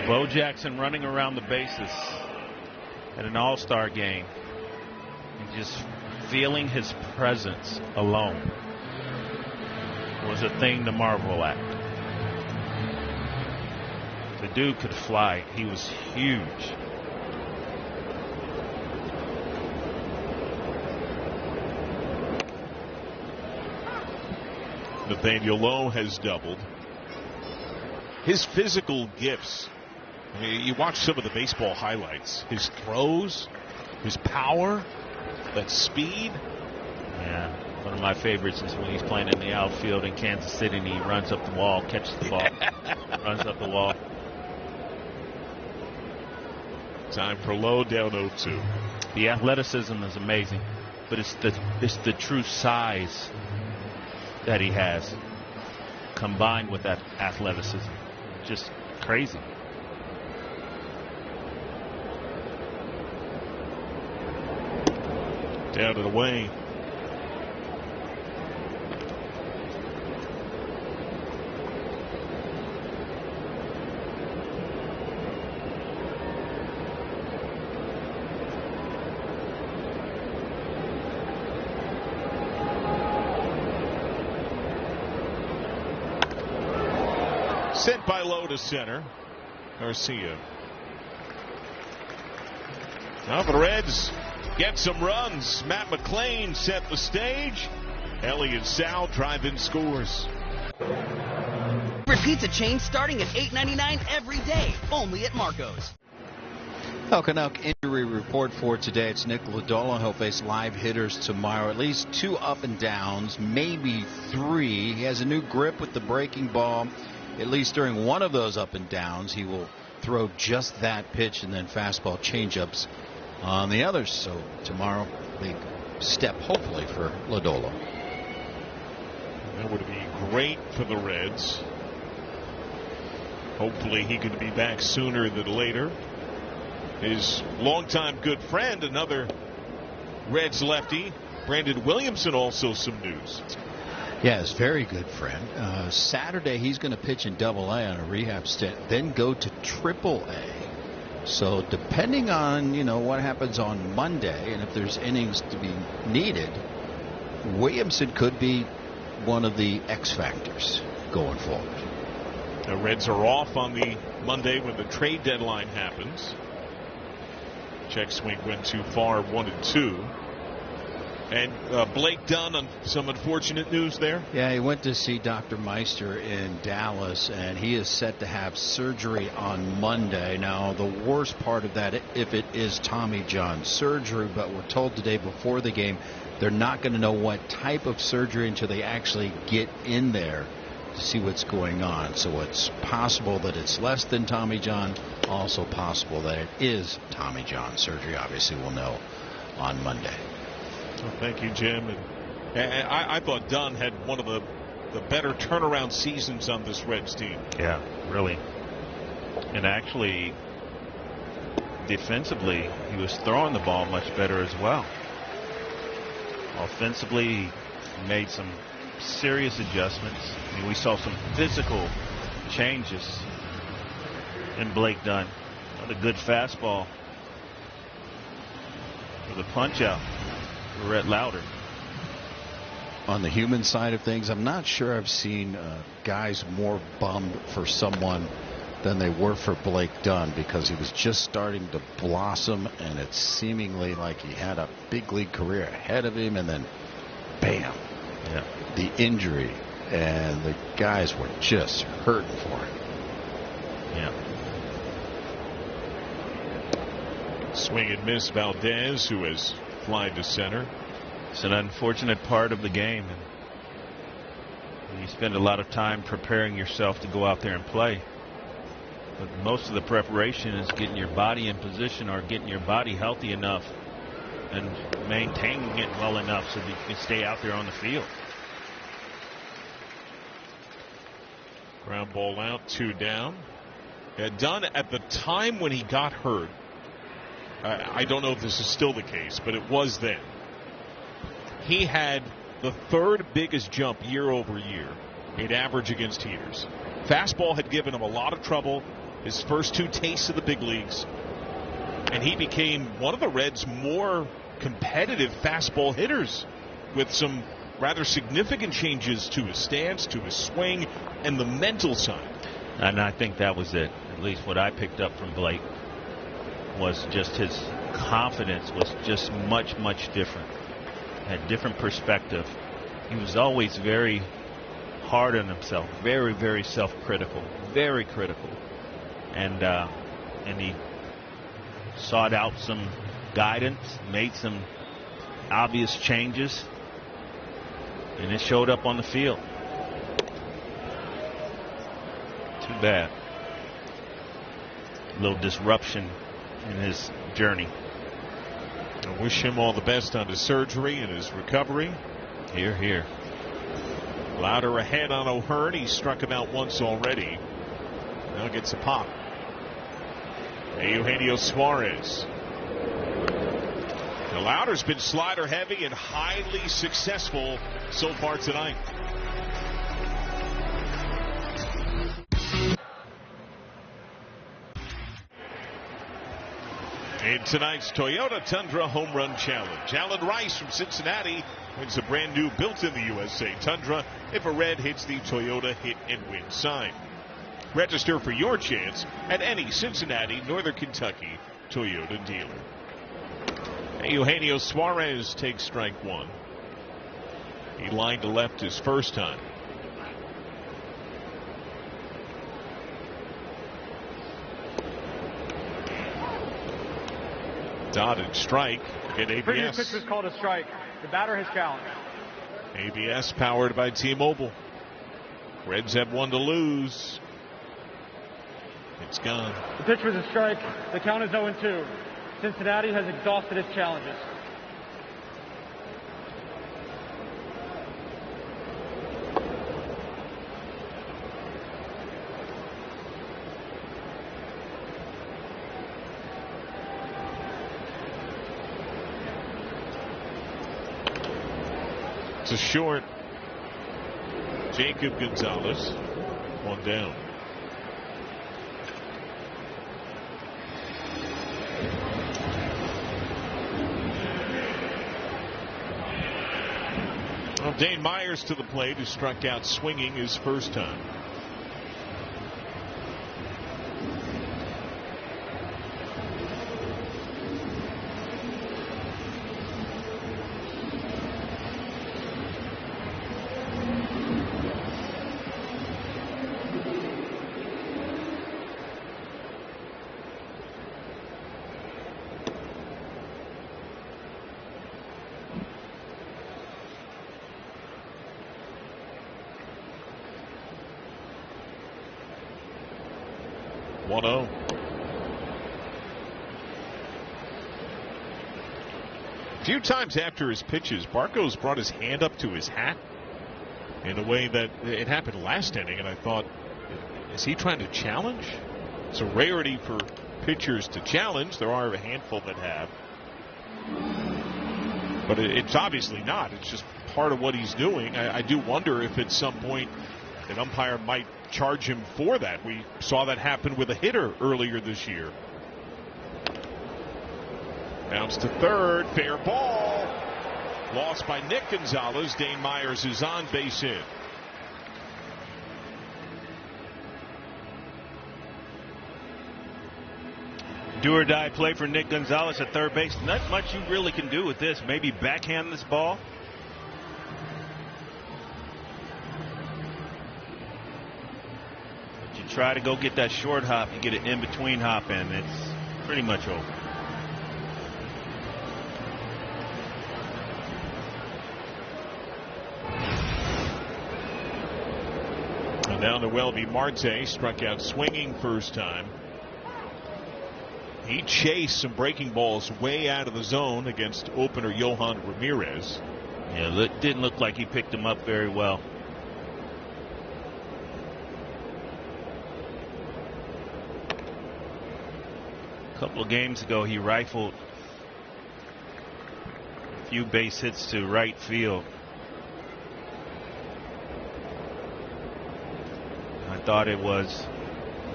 Bo Jackson running around the bases at an all-star game and just feeling his presence alone was a thing to marvel at. The dude could fly. He was huge. Nathaniel Lowe has doubled. His physical gifts, I mean, you watch some of the baseball highlights, his throws, his power, that speed. Yeah, one of my favorites is when he's playing in the outfield in Kansas City and he runs up the wall, catches the ball, runs up the wall. Time for Lowe, down 0-2. The athleticism is amazing, but it's the true size that he has combined with that athleticism. Just crazy. Down and away. Sent by Lowe to center. Garcia. Now the Reds get some runs. Matt McClain set the stage. Elliott Sal drive-in scores. Pizza chain starting at $8.99 every day, only at Marco's. Well, Canuck injury report for today. It's Nick Lodolo. He'll face live hitters tomorrow. At least 2 up and downs, maybe 3. He has a new grip with the breaking ball. At least during one of those up and downs, he will throw just that pitch and then fastball changeups on the others. So tomorrow, big step hopefully for Lodolo. That would be great for the Reds. Hopefully he could be back sooner than later. His longtime good friend, another Reds lefty, Brandon Williamson, also some news. Yeah, his very good friend. Saturday he's going to pitch in Double-A on a rehab stint, then go to Triple-A. So depending on, what happens on Monday and if there's innings to be needed, Williamson could be one of the X factors going forward. The Reds are off on the Monday when the trade deadline happens. Check swing went too far, 1-2. And Blake Dunn on some unfortunate news there. Yeah, he went to see Dr. Meister in Dallas, and he is set to have surgery on Monday. Now, the worst part of that, if it is Tommy John surgery, but we're told today before the game they're not going to know what type of surgery until they actually get in there to see what's going on. So it's possible that it's less than Tommy John, also possible that it is Tommy John surgery. Obviously, we'll know on Monday. Well, thank you, Jim. And I thought Dunn had one of the better turnaround seasons on this Reds team. Yeah, really. And actually, defensively, he was throwing the ball much better as well. Offensively, he made some serious adjustments. I mean, we saw some physical changes in Blake Dunn. Another good fastball for the punch out. Rhett Lauder. On the human side of things, I'm not sure I've seen guys more bummed for someone than they were for Blake Dunn, because he was just starting to blossom, and it's seemingly like he had a big league career ahead of him, and then bam, the injury, and the guys were just hurting for him. Yeah. Swing and miss Valdez, who has fly to center. It's an unfortunate part of the game, and you spend a lot of time preparing yourself to go out there and play, but most of the preparation is getting your body in position, or getting your body healthy enough and maintaining it well enough so that you can stay out there on the field. Ground ball out, 2 down. Dunn, at the time when he got hurt, I don't know if this is still the case, but it was then, he had the 3rd biggest jump year over year in average against heaters. Fastball had given him a lot of trouble his first 2 tastes of the big leagues, and he became one of the Reds' more competitive fastball hitters, with some rather significant changes to his stance, to his swing, and the mental side. And I think that was it. At least what I picked up from Blake was just his confidence was just much different. Had different perspective. He was always very hard on himself, very self-critical, very critical, and he sought out some guidance, made some obvious changes, and it showed up on the field. Too bad. A little disruption in his journey. I wish him all the best on his surgery and his recovery. Here. Lauder ahead on O'Hearn. He struck him out once already. Now gets a pop. Eugenio Suarez. Now Lauder's been slider heavy and highly successful so far tonight. In tonight's Toyota Tundra Home Run Challenge, Alan Rice from Cincinnati wins a brand new built-in-the-USA Tundra if a red hits the Toyota Hit and Win sign. Register for your chance at any Cincinnati, Northern Kentucky Toyota dealer. Eugenio Suarez takes strike 1. He lined to left his first time. Dotted strike at ABS. Previous pitch was called a strike. The batter has challenged. ABS powered by T-Mobile. Reds have 1 to lose. It's gone. The pitch was a strike. The count is 0-2. Cincinnati has exhausted its challenges. It's a short. Jacob Gonzalez, 1 down. Well, Dane Myers to the plate, who struck out swinging his first time. 1-0. A few times after his pitches, Barco's brought his hand up to his hat in a way that it happened last inning, and I thought, is he trying to challenge? It's a rarity for pitchers to challenge. There are a handful that have. But it's obviously not. It's just part of what he's doing. I do wonder if at some point an umpire might charge him for that. We saw that happen with a hitter earlier this year. Bounce to third. Fair ball. Lost by Nick Gonzalez. Dane Myers is on, base hit. Do or die play for Nick Gonzalez at third base. Not much you really can do with this. Maybe backhand this ball. But you try to go get that short hop. You get an in-between hop in. It's pretty much over. And down to Welby Marte. Struck out swinging first time. He chased some breaking balls way out of the zone against opener Yohan Ramirez. Yeah, it didn't look like he picked him up very well. A couple of games ago, he rifled a few base hits to right field. I thought it was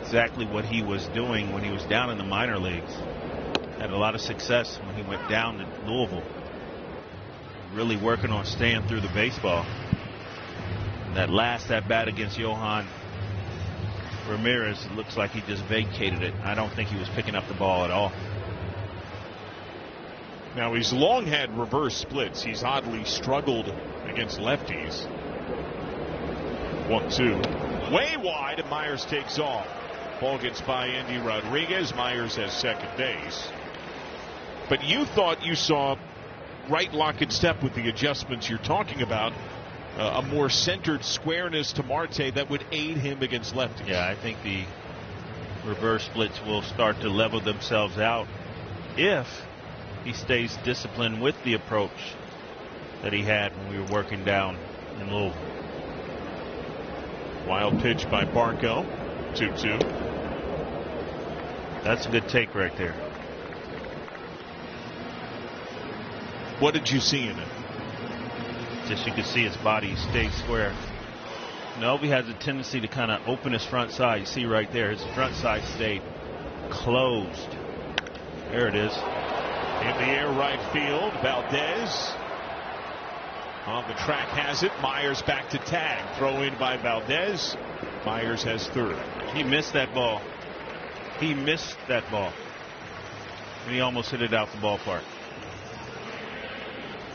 exactly what he was doing when he was down in the minor leagues. Had a lot of success when he went down to Louisville. Really working on staying through the baseball. And that last at bat against Yohan Ramirez, it looks like he just vacated it. I don't think he was picking up the ball at all. Now he's long had reverse splits. He's oddly struggled against lefties. 1-2. Way wide, and Myers takes off. Ball gets by Andy Rodriguez. Myers has second base. But you thought you saw right lock and step with the adjustments you're talking about. A more centered squareness to Marte that would aid him against lefties. Yeah, I think the reverse splits will start to level themselves out if he stays disciplined with the approach that he had when we were working down in Louisville. Wild pitch by Barco. 2-2. That's a good take right there. What did you see in it? Just you can see his body stay square. Nelby has a tendency to kind of open his front side. You see right there, his front side stayed closed. There it is. In the air right field, Valdez. On the track has it. Myers back to tag. Throw in by Valdez. Myers has third. He missed that ball. He missed that ball. And he almost hit it out the ballpark.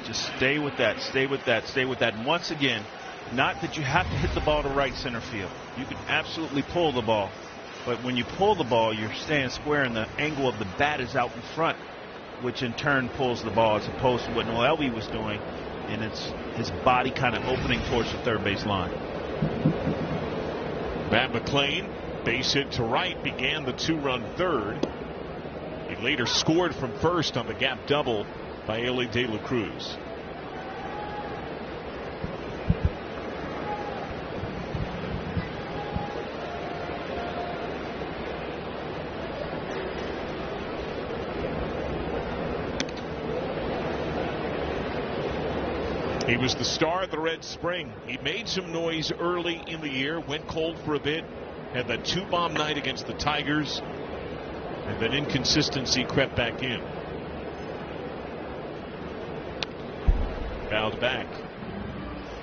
Just stay with that, stay with that, stay with that. And once again, not that you have to hit the ball to right center field. You can absolutely pull the ball. But when you pull the ball, you're staying square and the angle of the bat is out in front, which in turn pulls the ball as opposed to what Noelvi was doing. And it's his body kind of opening towards the third base line. Matt McLean, base hit to right, began the two-run third. He later scored from first on the gap double by Ellie De La Cruz. He was the star of the Reds spring. He made some noise early in the year, went cold for a bit, had that two-bomb night against the Tigers, and then inconsistency crept back in. Fouled back.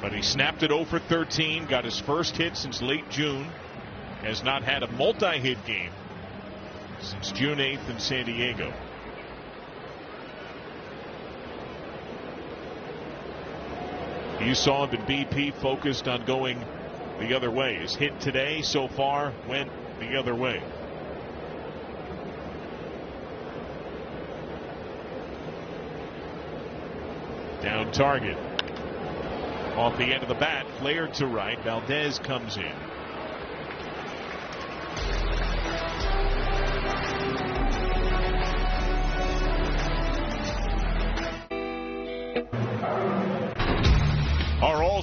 But he snapped it 0 for 13, got his first hit since late June, has not had a multi-hit game since June 8th in San Diego. You saw him in BP focused on going the other way. His hit today so far went the other way. Down target. Off the end of the bat, flared to right. Valdez comes in.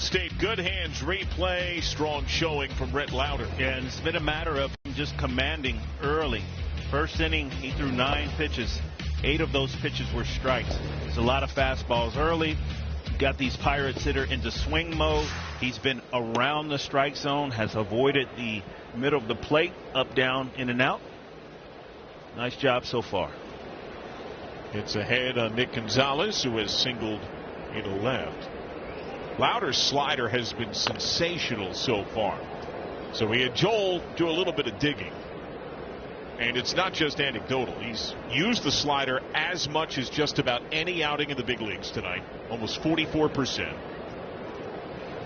State, good hands, replay, strong showing from Rhett Lauder. Yeah, and it's been a matter of him just commanding early. First inning, he threw 9 pitches. 8 of those pitches were strikes. There's a lot of fastballs early. Got these Pirates hitter into swing mode. He's been around the strike zone, has avoided the middle of the plate, up, down, in and out. Nice job so far. It's ahead on Nick Gonzalez, who has singled into left. Lauder's slider has been sensational so far. So we had Joel do a little bit of digging. And it's not just anecdotal. He's used the slider as much as just about any outing in the big leagues tonight, almost 44%.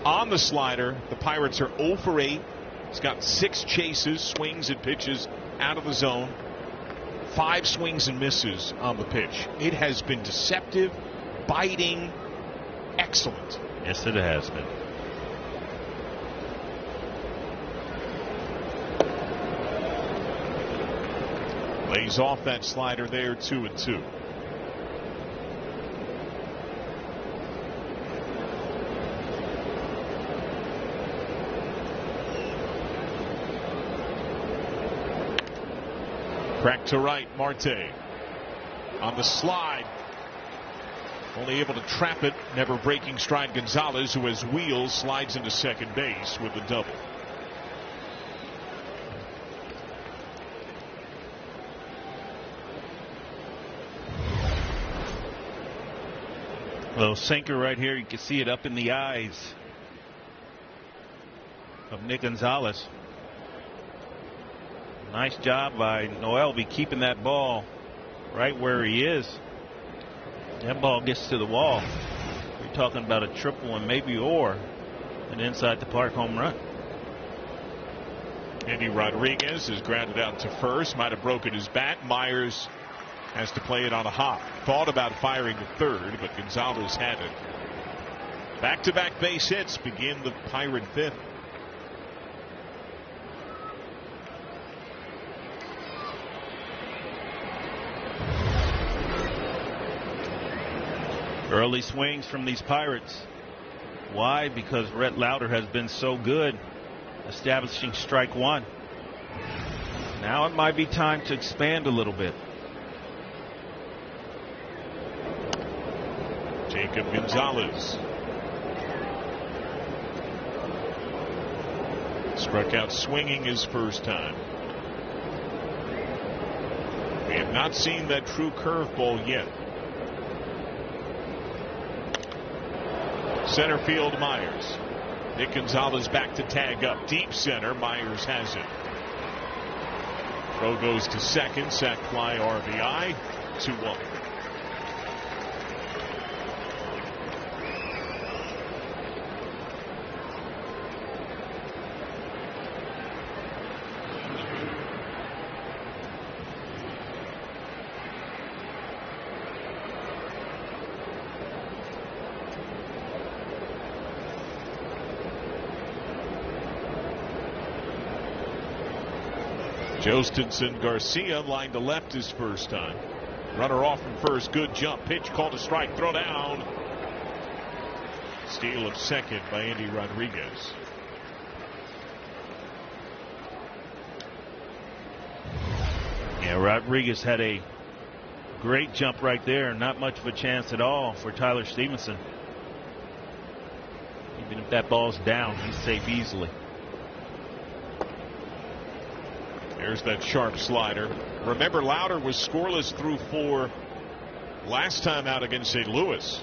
On the slider, the Pirates are 0 for 8. He's got 6 chases, swings and pitches out of the zone. 5 swings and misses on the pitch. It has been deceptive, biting, excellent. Yes, it has been. Lays off that slider there, 2-2. Crack to right, Marte on the slide. Only able to trap it, never breaking stride. Gonzalez, who has wheels, slides into second base with the double. Little sinker right here. You can see it up in the eyes of Nick Gonzalez. Nice job by Noelby keeping that ball right where he is. That ball gets to the wall. You're talking about a triple and maybe or an inside the park home run. Andy Rodriguez is grounded out to first. Might have broken his bat. Myers has to play it on a hop. Thought about firing the third, but Gonzalez had it. Back-to-back base hits begin the Pirate fifth. Early swings from these Pirates. Why? Because Rhett Lauder has been so good establishing strike one. Now it might be time to expand a little bit. Jacob Gonzalez struck out swinging his first time. We have not seen that true curveball yet. Center field, Myers. Nick Gonzalez back to tag up. Deep center, Myers has it. Throw goes to second. Sac fly, RBI. 2-1. Jostinson Garcia lined to left his first time. Runner off from first. Good jump. Pitch called a strike. Throw down. Steal of second by Andy Rodriguez. Yeah, Rodriguez had a great jump right there. Not much of a chance at all for Tyler Stevenson. Even if that ball's down, he's safe easily. There's that sharp slider. Remember, Lauder was scoreless through 4 last time out against St. Louis.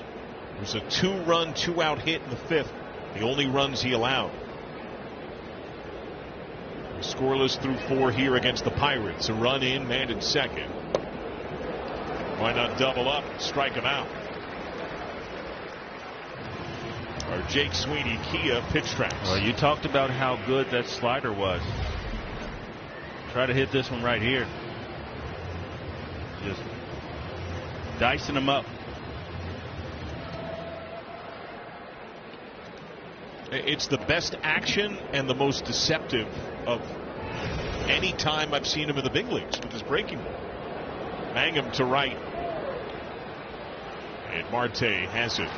It was a 2-run, 2-out hit in the 5th. The only runs he allowed. Scoreless through 4 here against the Pirates. A run in, man in second. Why not double up and strike him out? Our Jake Sweeney Kia pitch tracks. Well, you talked about how good that slider was. Try to hit this one right here. Just dicing him up. It's the best action and the most deceptive of any time I've seen him in the big leagues with his breaking ball. Mangum to right. And Marte has it.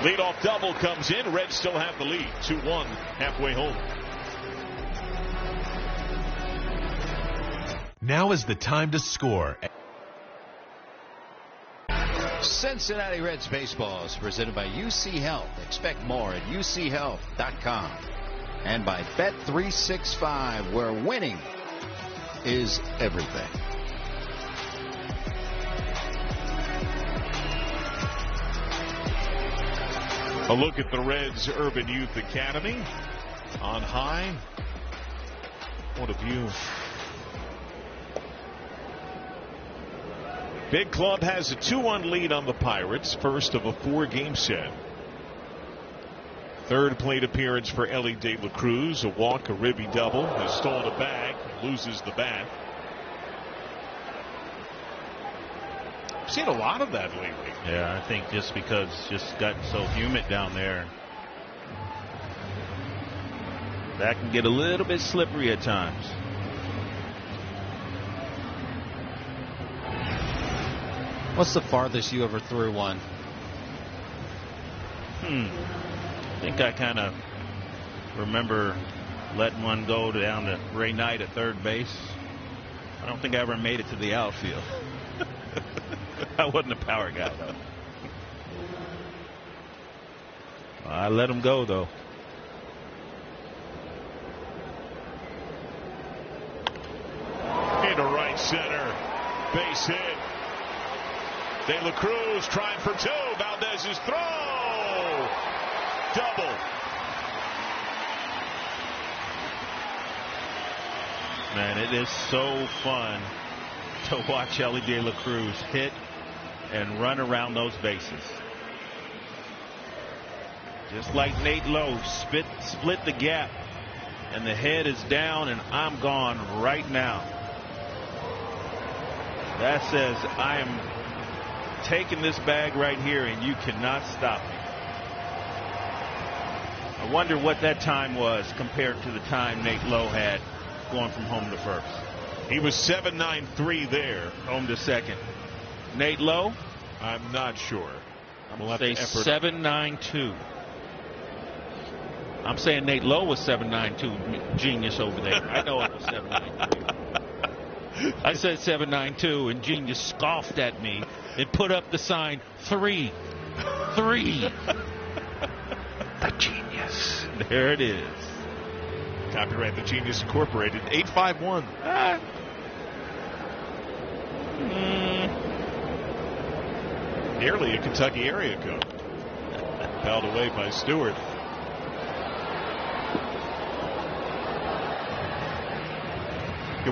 Leadoff double comes in. Reds still have the lead. 2-1 halfway home. Now is the time to score. Cincinnati Reds baseball is presented by UC Health. Expect more at uchealth.com. And by Bet365, where winning is everything. A look at the Reds Urban Youth Academy on high. What a view. Big Club has a 2-1 lead on the Pirates, first of a 4-game set. Third plate appearance for Ellie De La Cruz. A walk, a ribby double. Has stolen a bag, loses the bat. Seen a lot of that lately. Yeah, I think just because it's just gotten so humid down there, that can get a little bit slippery at times. What's the farthest you ever threw one? I think I kind of remember letting one go down to Ray Knight at third base. I don't think I ever made it to the outfield. I wasn't a power guy, though. I let him go, though. Into right center. Base hit. De La Cruz trying for two. Valdez's throw. Double. Man, it is so fun to watch Ellie De La Cruz hit and run around those bases. Just like Nate Lowe split the gap, and the head is down, and I'm gone right now. That says I am taking this bag right here, and you cannot stop me. I wonder what that time was compared to the time Nate Lowe had going from home to first. He was 7.93 there. Home to second. Nate Lowe? I'm not sure. I'm going to say 7.92. I'm saying Nate Lowe was 7.92. Genius over there. I know it was 7.92. I said 7.92, and Genius scoffed at me and put up the sign 3. The Genius. There it is. Copyright The Genius Incorporated. 851. Nearly a Kentucky area code. Held away by Stewart.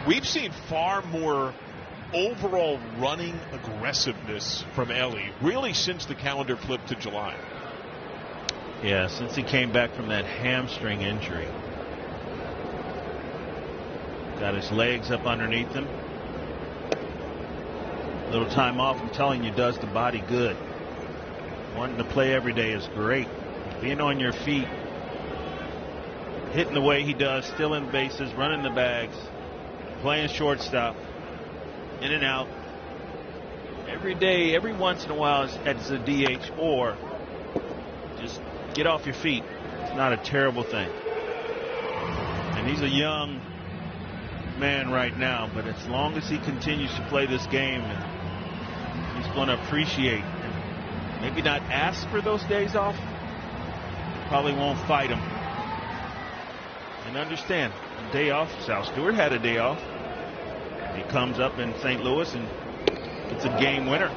We've seen far more overall running aggressiveness from Ellie really since the calendar flipped to July. Yeah, since he came back from that hamstring injury. Got his legs up underneath him. A little time off, I'm telling you, does the body good. Wanting to play every day is great. Being on your feet, hitting the way he does, stealing bases, running the bags, playing shortstop, in and out. Every day, every once in a while as a DH, or just get off your feet. It's not a terrible thing. And he's a young man right now, but as long as he continues to play this game, he's going to appreciate and maybe not ask for those days off. Probably won't fight them. And understand, a day off, Sal Stewart had a day off. He comes up in St. Louis and it's a game winner.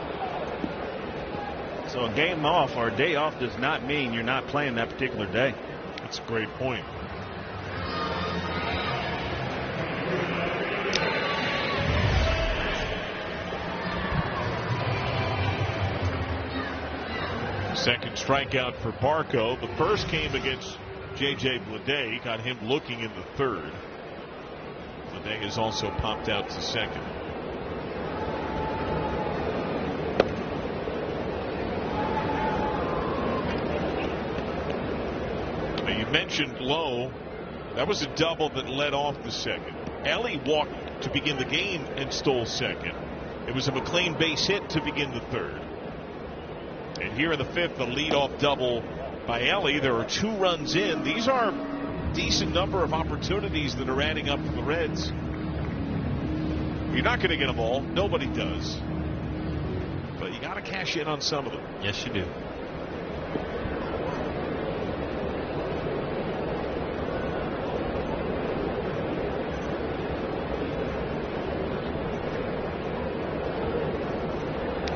So a game off or a day off does not mean you're not playing that particular day. That's a great point. Second strikeout for Barco. The first came against J.J. Bleday. Got him looking in the third. Bleday has also popped out to second. Now you mentioned Lowe. That was a double that led off the second. Ellie walked to begin the game and stole second. It was a McLean base hit to begin the third. And here in the fifth, the leadoff double by Ellie. There are 2 runs in. These are a decent number of opportunities that are adding up for the Reds. You're not going to get them all. Nobody does. But you got to cash in on some of them. Yes, you do.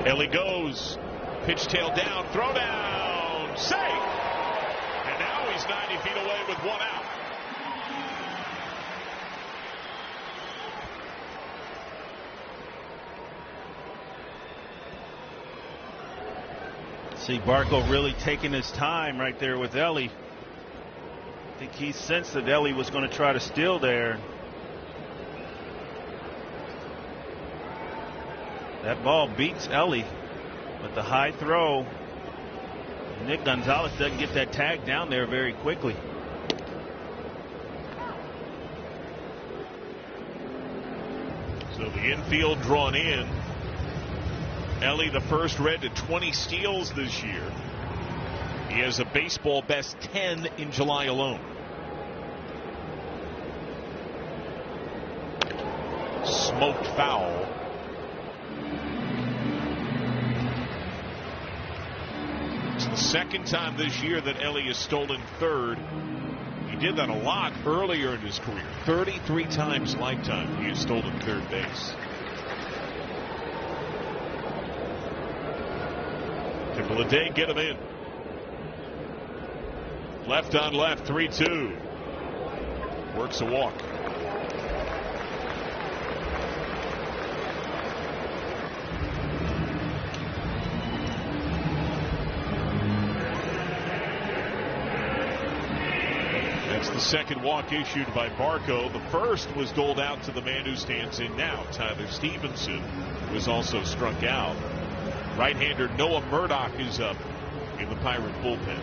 Ellie goes. Pitch tail down. Throw down. Safe. And now he's 90 feet away with 1 out. See Barco really taking his time right there with Ellie. I think he sensed that Ellie was going to try to steal there. That ball beats Ellie, but the high throw, Nick Gonzalez doesn't get that tag down there very quickly. So the infield drawn in. Ellie, the first Red to 20 steals this year. He has a baseball best 10 in July alone. Smoked foul. It's the second time this year that Ellie has stolen third. He did that a lot earlier in his career. 33 times lifetime he has stolen third base. Couple a day, get him in. Left on left, 3-2. Works a walk. That's the second walk issued by Barco. The first was doled out to the man who stands in now, Tyler Stevenson, who was also struck out. Right-hander Noah Murdoch is up in the Pirate bullpen.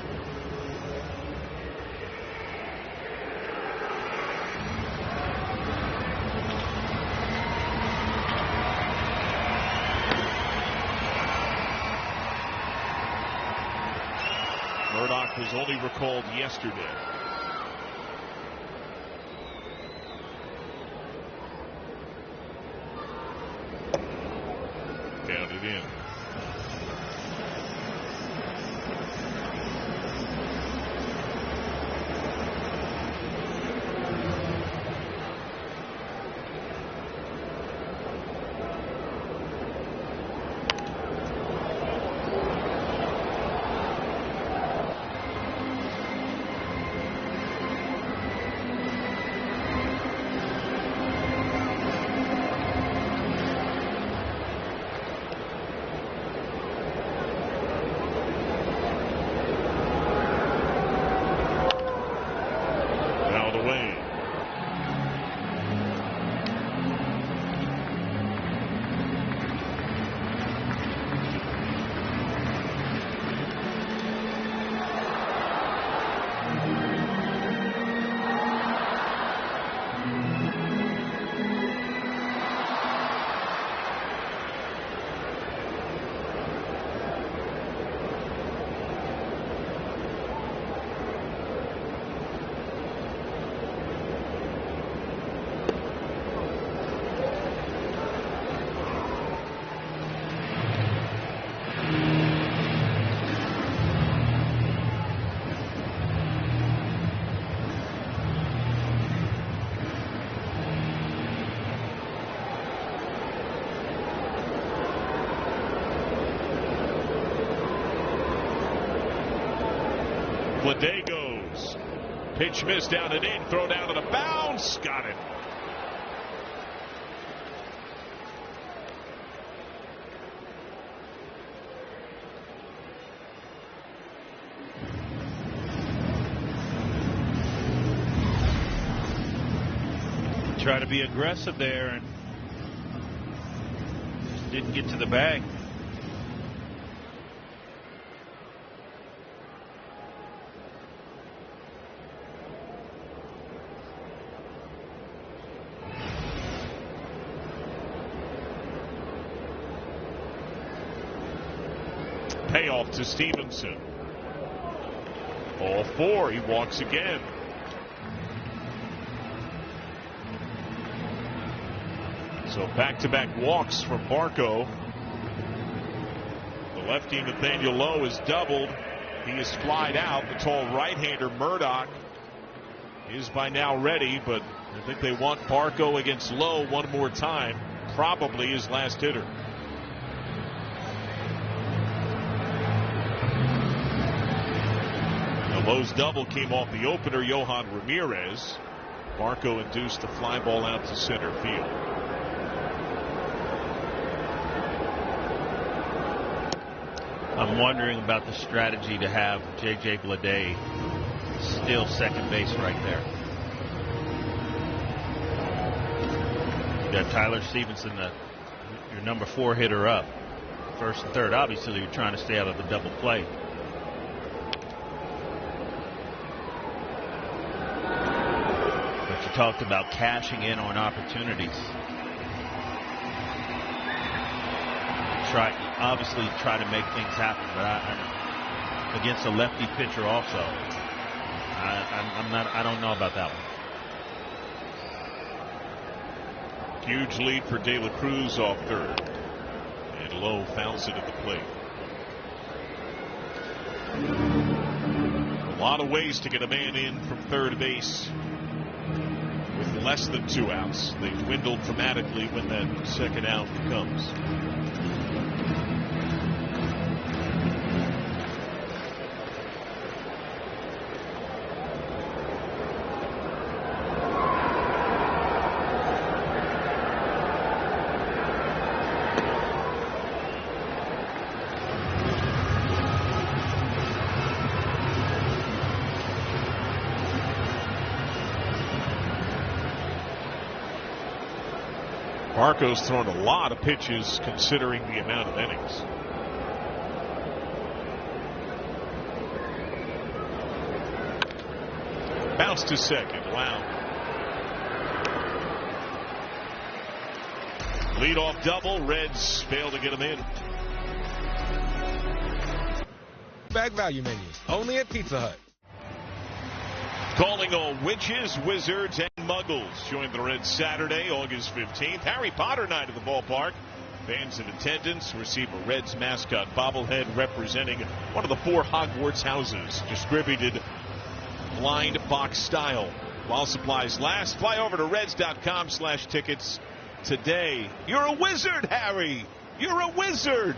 Murdoch was only recalled yesterday. Counted in. Day goes. Pitch missed down and in. Throw down to the bounce. Got it. Try to be aggressive there and just didn't get to the bag. Payoff to Stevenson. Ball 4. He walks again. So back-to-back walks from Barco. The lefty Nathaniel Lowe is doubled. He is flied out. The tall right-hander Murdoch is by now ready, but I think they want Barco against Lowe one more time. Probably his last hitter. The Lowe's double came off the opener, Johan Ramirez. Barco induced the fly ball out to center field. I'm wondering about the strategy to have J.J. Bleday still second base right there. You got Tyler Stevenson, your number 4 hitter up. First and third. Obviously, you're trying to stay out of the double play. But you talked about cashing in on opportunities. Obviously try to make things happen, but I against a lefty pitcher also, I don't know about that one. Huge lead for De La Cruz off third, and Lowe fouls it at the plate. A lot of ways to get a man in from third base with less than 2 outs. They dwindled dramatically when that second out comes. Barco's thrown a lot of pitches considering the amount of innings. Bounce to second. Wow. Leadoff double. Reds fail to get him in. Back value menu. Only at Pizza Hut. Calling all witches, wizards, and muggles. Join the Reds Saturday, August 15th. Harry Potter night at the ballpark. Fans in attendance receive a Reds mascot bobblehead representing one of the 4 Hogwarts houses. Distributed blind box style. While supplies last, fly over to Reds.com/tickets today. You're a wizard, Harry. You're a wizard.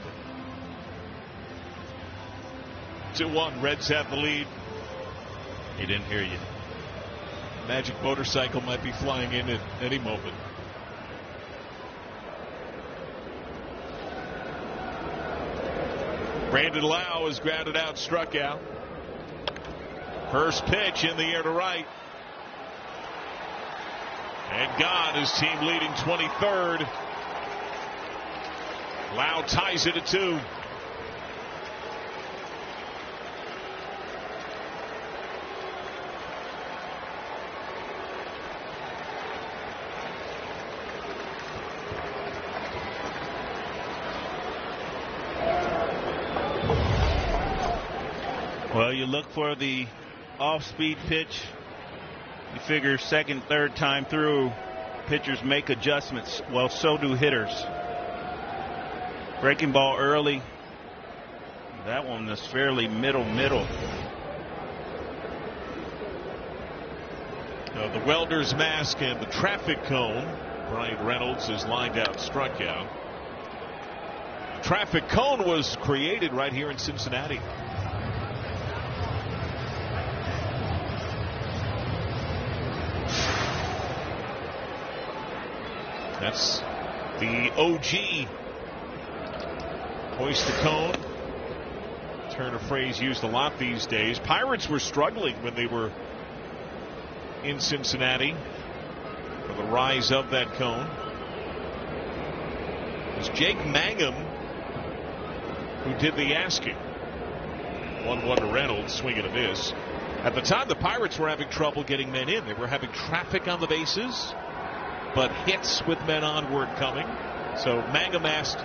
2-1. Reds have the lead. He didn't hear you. Magic motorcycle might be flying in at any moment. Brandon Lau is grounded out, struck out. First pitch in the air to right. And gone. His team leading 23rd. Lau ties it at 2. Well, you look for the off-speed pitch. You figure second, third time through, pitchers make adjustments. Well, so do hitters. Breaking ball early. That one is fairly middle. The welder's mask and the traffic cone. Brian Reynolds is lined out, struck out. The traffic cone was created right here in Cincinnati. That's the OG. Hoist the cone. Turn of phrase used a lot these days. Pirates were struggling when they were in Cincinnati for the rise of that cone. It was Jake Mangum who did the asking. 1-1 to Reynolds, swing and a miss. At the time, the Pirates were having trouble getting men in. They were having traffic on the bases, but hits with men on weren't coming. So Mangum asked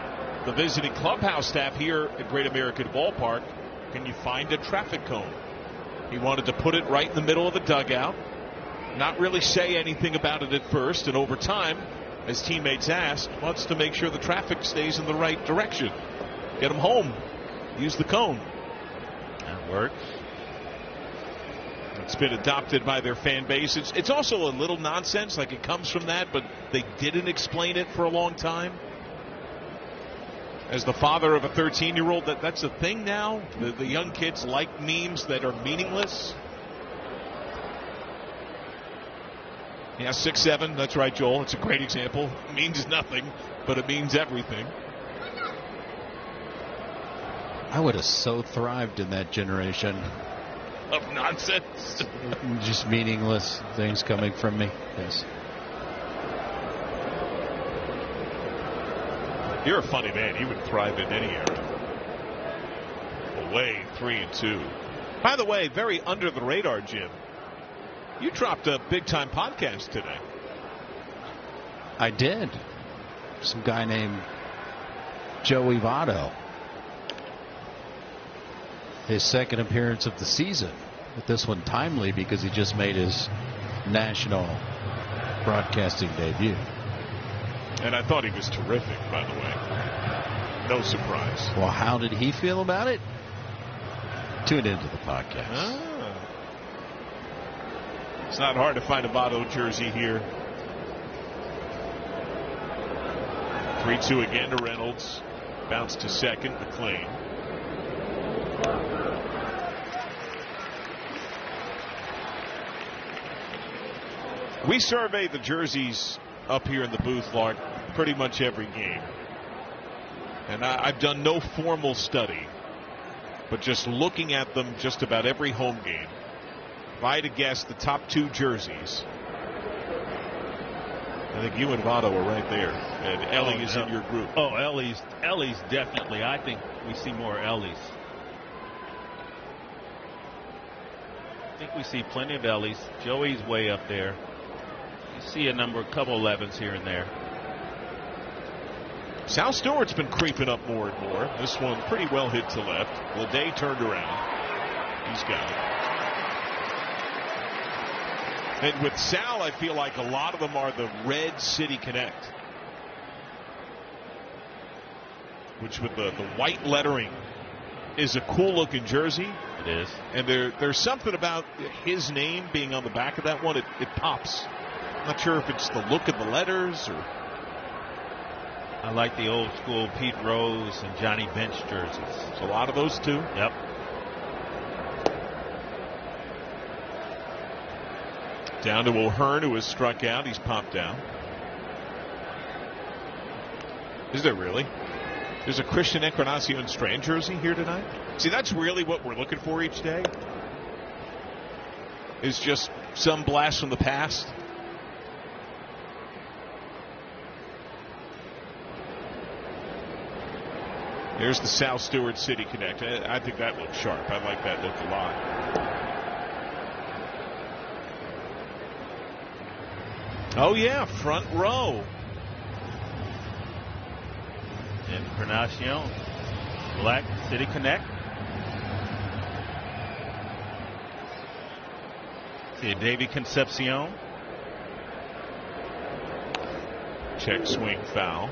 the visiting clubhouse staff here at Great American Ballpark, can you find a traffic cone? He wanted to put it right in the middle of the dugout, not really say anything about it at first, and over time, as teammates asked, wants to make sure the traffic stays in the right direction. Get them home. Use the cone. That works. It's been adopted by their fan base. It's also a little nonsense, like it comes from that, but they didn't explain it for a long time. As the father of a 13-year-old, that's a thing now. The young kids like memes that are meaningless. Yeah, 6'7", that's right, Joel. It's a great example. It means nothing, but it means everything. I would have so thrived in that generation. Of nonsense. Just meaningless things coming from me. Yes. You're a funny man. You would thrive in any era. Away 3-2. By the way, very under the radar, Jim. You dropped a big time podcast today. I did. Some guy named Joey Votto. His second appearance of the season. But this one timely because he just made his national broadcasting debut. And I thought he was terrific, by the way. No surprise. Well, how did he feel about it? Tune into the podcast. Ah. It's not hard to find a Votto jersey here. 3-2 again to Reynolds. Bounce to second, McLean. We survey the jerseys up here in the booth, Lark, pretty much every game. And I've done no formal study, but just looking at them just about every home game. If I had to guess the top two jerseys, I think you and Votto are right there. And Ellie is in your group. Oh, Ellie's definitely. I think we see more Ellies. I think we see plenty of Ellies. Joey's way up there. You see a couple 11s here and there. Sal Stewart's been creeping up more and more. This one pretty well hit to left. Leday turned around. He's got it. And with Sal, I feel like a lot of them are the Red City Connect, which with the white lettering is a cool looking jersey. It is. And there's something about his name being on the back of that one. It pops. I'm not sure if it's the look of the letters or. I like the old school Pete Rose and Johnny Bench jerseys. There's a lot of those too. Yep. Down to O'Hearn, who has struck out. He's popped out. Is there really? There's a Christian Encarnacion Strand jersey here tonight. See, that's really what we're looking for each day. Is just some blast from the past. There's the Sal Stewart City Connect. I think that looks sharp. I like that look a lot. Oh, yeah, front row. Encarnacion, Black City Connect. See a Davy Concepcion. Check swing foul.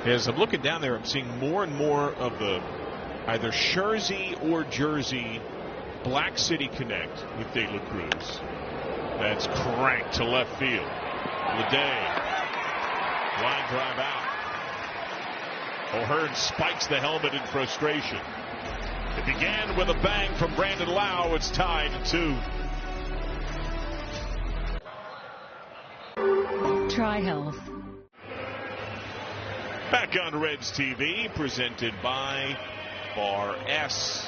As I'm looking down there, I'm seeing more and more of the either Jersey or Jersey Black City Connect with De La Cruz. That's cranked to left field. Leday. Line drive out. O'Hearn spikes the helmet in frustration. It began with a bang from Brandon Lau. It's tied at 2. Tri-Health. Back on Reds TV, presented by Bar S.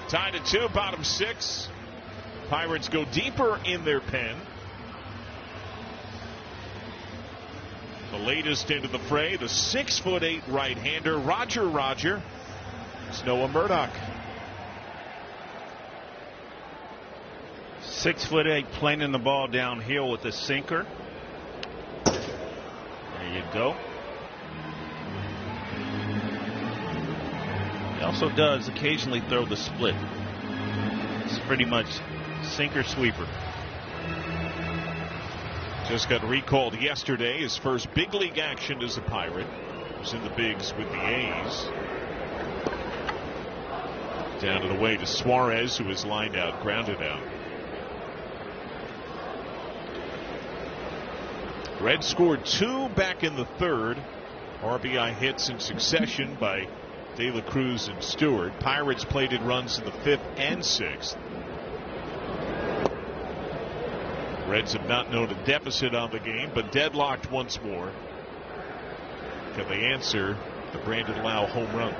Tied at 2, bottom 6. Pirates go deeper in their pen. The latest into the fray, the 6'8" right-hander, Roger. It's Noah Murdock. 6'8", planing the ball downhill with a sinker. There you go. He also does occasionally throw the split. It's pretty much sinker sweeper. Just got recalled yesterday. His first big league action as a Pirate. Was in the bigs with the A's. Down and away to Suarez, who is lined out, grounded out. Reds scored 2 back in the third. RBI hits in succession by De La Cruz and Stewart. Pirates plated runs in the 5th and 6th. Reds have not known a deficit on the game, but deadlocked once more. Can they answer the Brandon Lau home run?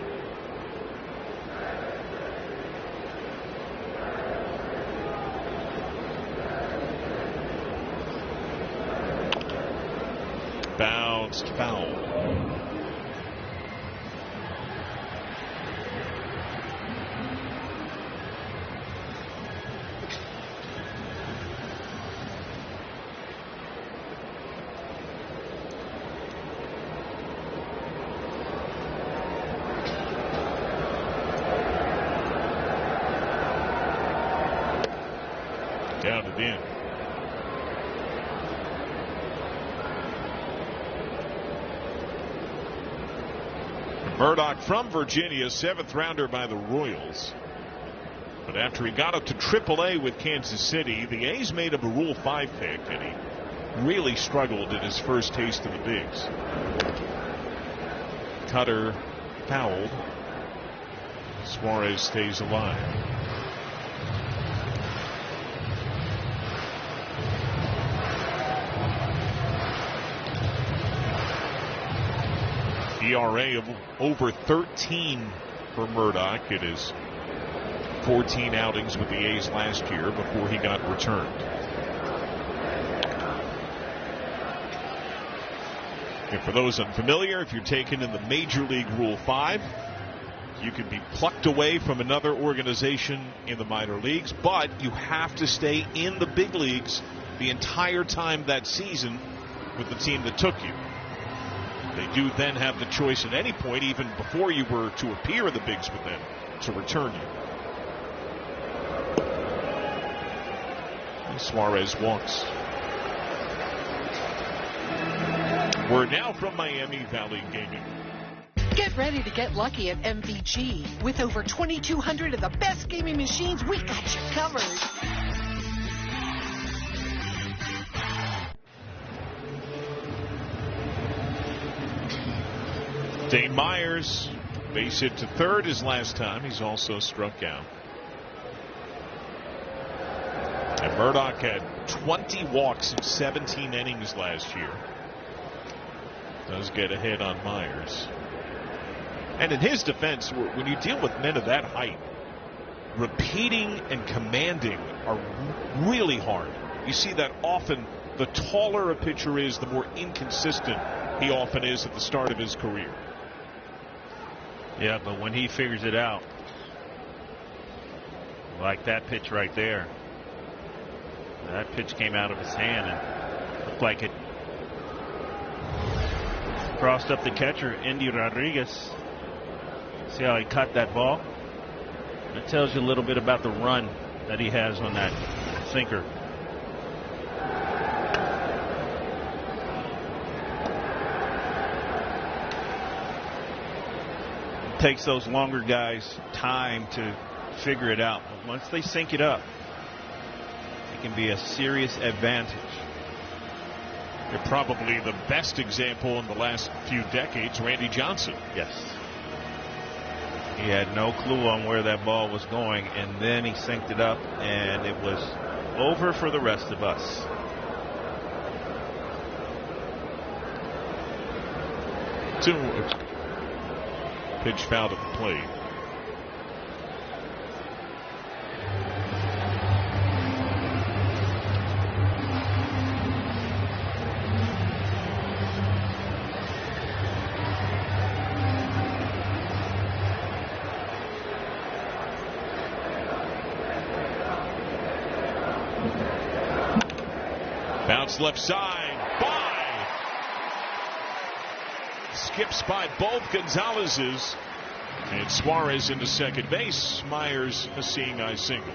Bounced foul. Down and in. Murdock from Virginia, 7th rounder by the Royals. But after he got up to AAA with Kansas City, the A's made him a Rule 5 pick, and he really struggled in his first taste of the bigs. Cutter fouled. Suarez stays alive. ERA of over 13 for Murdock. It is 14 outings with the A's last year before he got returned. And for those unfamiliar, if you're taken in the Major League Rule 5, you can be plucked away from another organization in the minor leagues, but you have to stay in the big leagues the entire time that season with the team that took you. They do then have the choice at any point, even before you were to appear in the bigs with them, to return you. And Suarez walks. We're now from Miami Valley Gaming. Get ready to get lucky at MVG. With over 2,200 of the best gaming machines, we got you covered. Dane Myers, base hit to third his last time. He's also struck out. And Murdock had 20 walks in 17 innings last year. Does get ahead on Myers. And in his defense, when you deal with men of that height, repeating and commanding are really hard. You see that often. The taller a pitcher is, the more inconsistent he often is at the start of his career. Yeah, but when he figures it out, like that pitch right there, that pitch came out of his hand and looked like it crossed up the catcher, Indy Rodriguez. See how he cut that ball? That tells you a little bit about the run that he has on that sinker. Takes those longer guys time to figure it out, but once they sync it up, it can be a serious advantage. They're probably the best example in the last few decades, Randy Johnson. Yes. He had no clue on where that ball was going, and then he synced it up, and it was over for the rest of us. Pitch foul at the plate. Bounce left side. By. Skips by both Gonzalez's. And Suarez into second base. Myers a seeing eye single.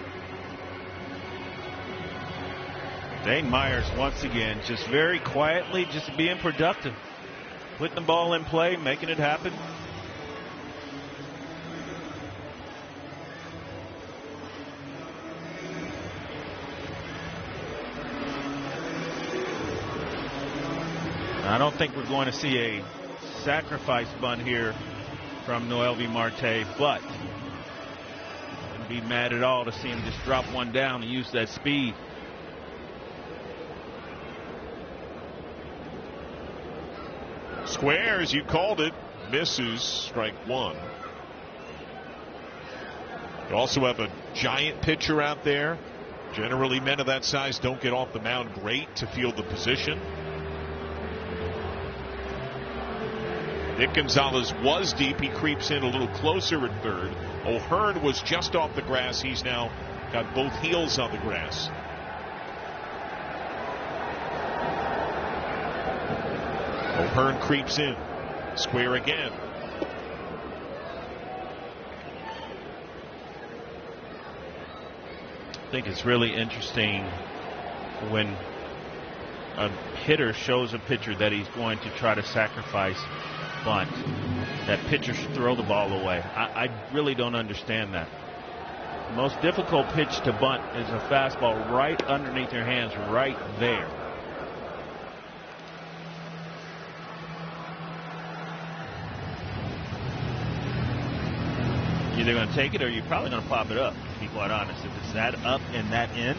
Dane Myers once again just very quietly just being productive. Putting the ball in play, making it happen. I don't think we're going to see a sacrifice bunt here from Noelvi Marte, but I wouldn't be mad at all to see him just drop one down and use that speed. Squares, you called it. Misses. Strike one. You also have a giant pitcher out there. Generally, men of that size don't get off the mound great to field the position. Nick Gonzalez was deep. He creeps in a little closer at third. O'Hearn was just off the grass. He's now got both heels on the grass. O'Hearn creeps in. Square again. I think it's really interesting when a hitter shows a pitcher that he's going to try to sacrifice bunt. That pitcher should throw the ball away. I really don't understand that. The most difficult pitch to bunt is a fastball right underneath your hands, right there. You're either going to take it or you're probably going to pop it up, to be quite honest. If it's that up and that in.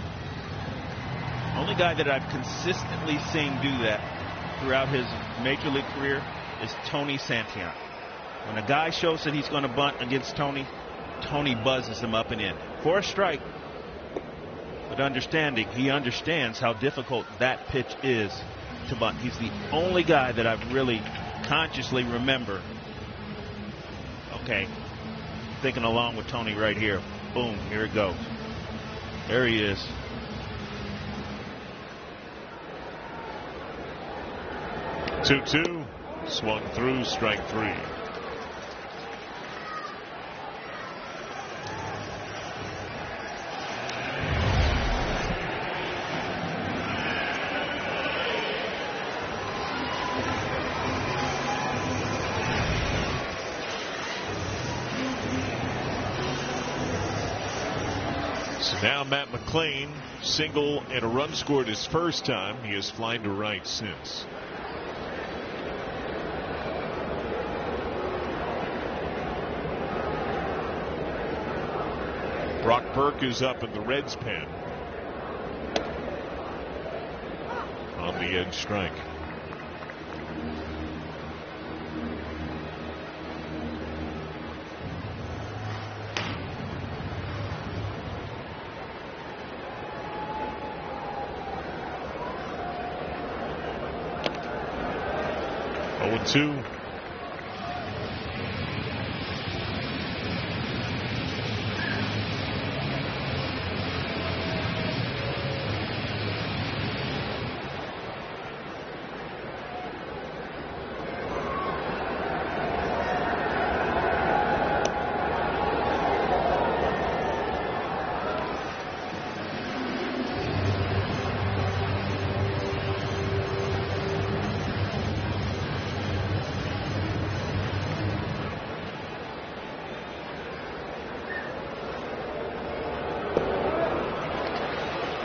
Only guy that I've consistently seen do that throughout his major league career is Tony Santillan. When a guy shows that he's going to bunt against Tony, Tony buzzes him up and in for a strike. But he understands how difficult that pitch is to bunt. He's the only guy that I've really consciously remember. Okay, thinking along with Tony right here. Boom, here it goes. There he is. Two. Swung through, strike three. So now Matt McLean, single and a run scored his first time. He has flied to right since. Brock Burke is up in the Reds pen. On the edge strike. Oh, 2.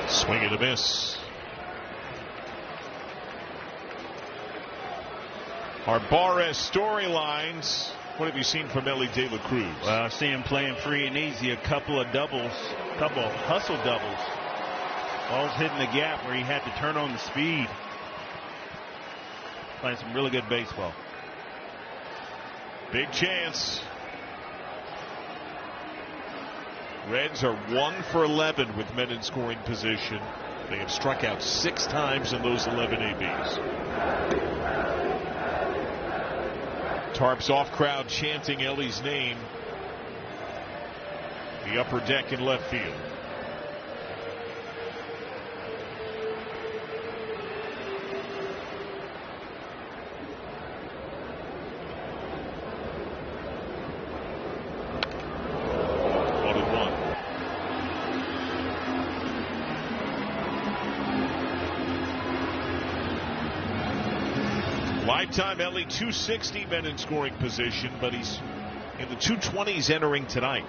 Swing and a miss. Our Barres storylines. What have you seen from Ellie De La Cruz? Well, I see him playing free and easy. A couple of doubles, couple of hustle doubles. Ball's hitting the gap where he had to turn on the speed. Playing some really good baseball. Big chance. Reds are 1 for 11 with men in scoring position. They have struck out 6 times in those 11 ABs. Tarp's off crowd chanting Ellie's name. The upper deck in left field. Five-time LA 260 men in scoring position, but he's in the 220s entering tonight.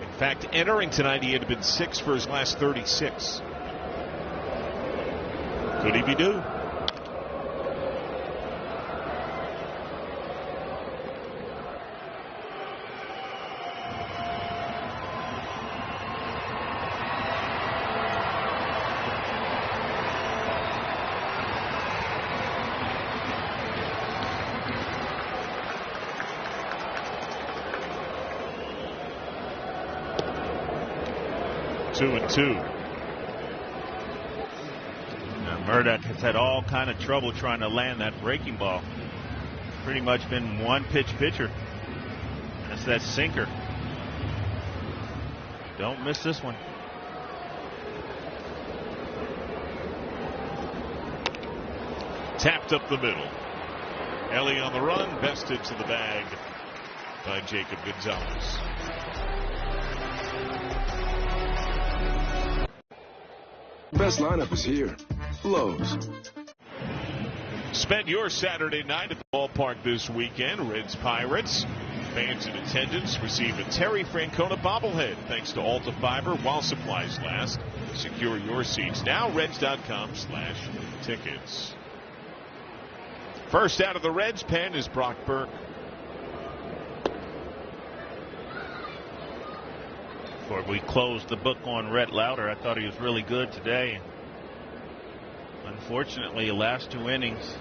In fact, entering tonight, he had been 6 for his last 36. Could he be due? Two and two. Now, Murdoch has had all kind of trouble trying to land that breaking ball. Pretty much been one pitcher. That's that sinker. Don't miss this one. Tapped up the middle. Ellie on the run, bested to the bag by Jacob Gonzalez. Best lineup is here. Lowe's. Spend your Saturday night at the ballpark this weekend. Reds Pirates. Fans in attendance receive a Terry Francona bobblehead thanks to Alta Fiber while supplies last. Secure your seats now. Reds.com/tickets. First out of the Reds pen is Brock Burke. Before we closed the book on Rhett Lauder, I thought he was really good today. Unfortunately, the last 2 innings,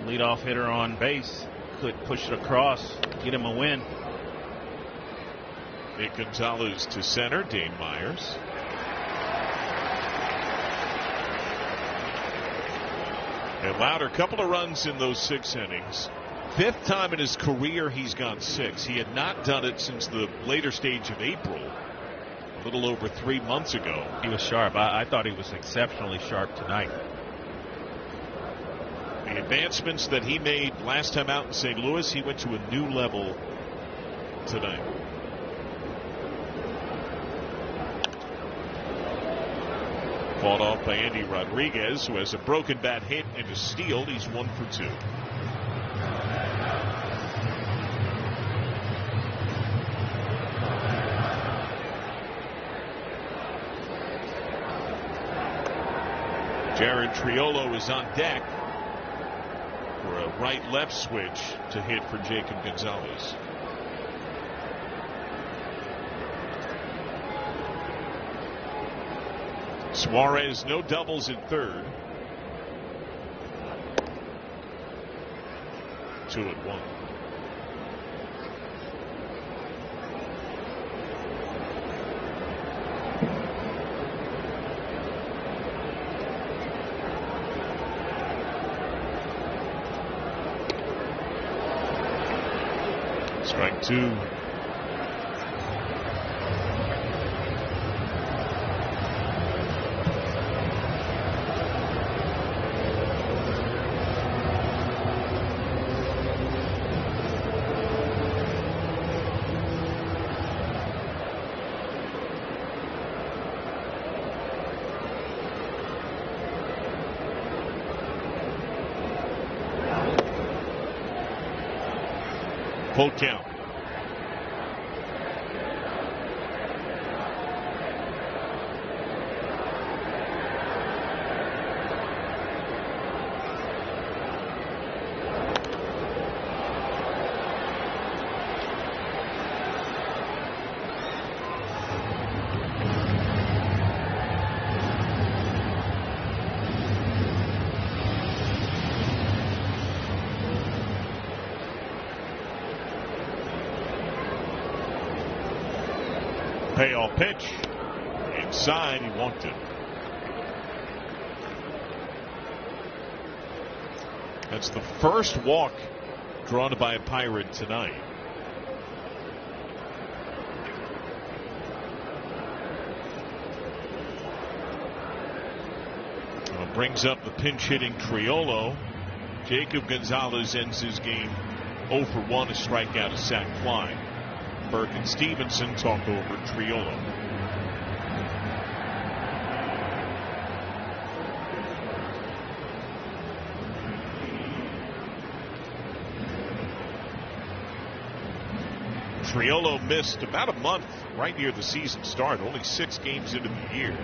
leadoff hitter on base could push it across, get him a win. Nick Gonzalez to center, Dane Myers. And Lauder, couple of runs in those 6 innings. 5th time in his career he's gone 6. He had not done it since the later stage of April. A little over 3 months ago. He was sharp. I thought he was exceptionally sharp tonight. The advancements that he made last time out in St. Louis, he went to a new level tonight. Fought off by Andy Rodriguez, who has a broken bat hit and a steal. He's 1 for 2. Jared Triolo is on deck for a right-left switch to hit for Jacob Gonzalez. Suarez, no doubles in 3rd. 2-1. Strike 2. Full count. Payoff pitch. Inside, he walked it. That's the first walk drawn by a Pirate tonight. Brings up the pinch hitting Triolo. Jacob Gonzalez ends his game 0 for 1, a strikeout, a sac fly. Burke and Stevenson talk over Triolo. Triolo missed about a month right near the season start, only 6 games into the year.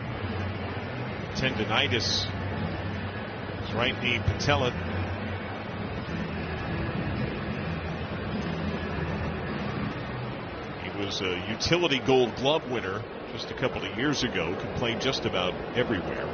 Tendinitis. His right knee patella. He was a utility Gold Glove winner just a couple of years ago. Could play just about everywhere.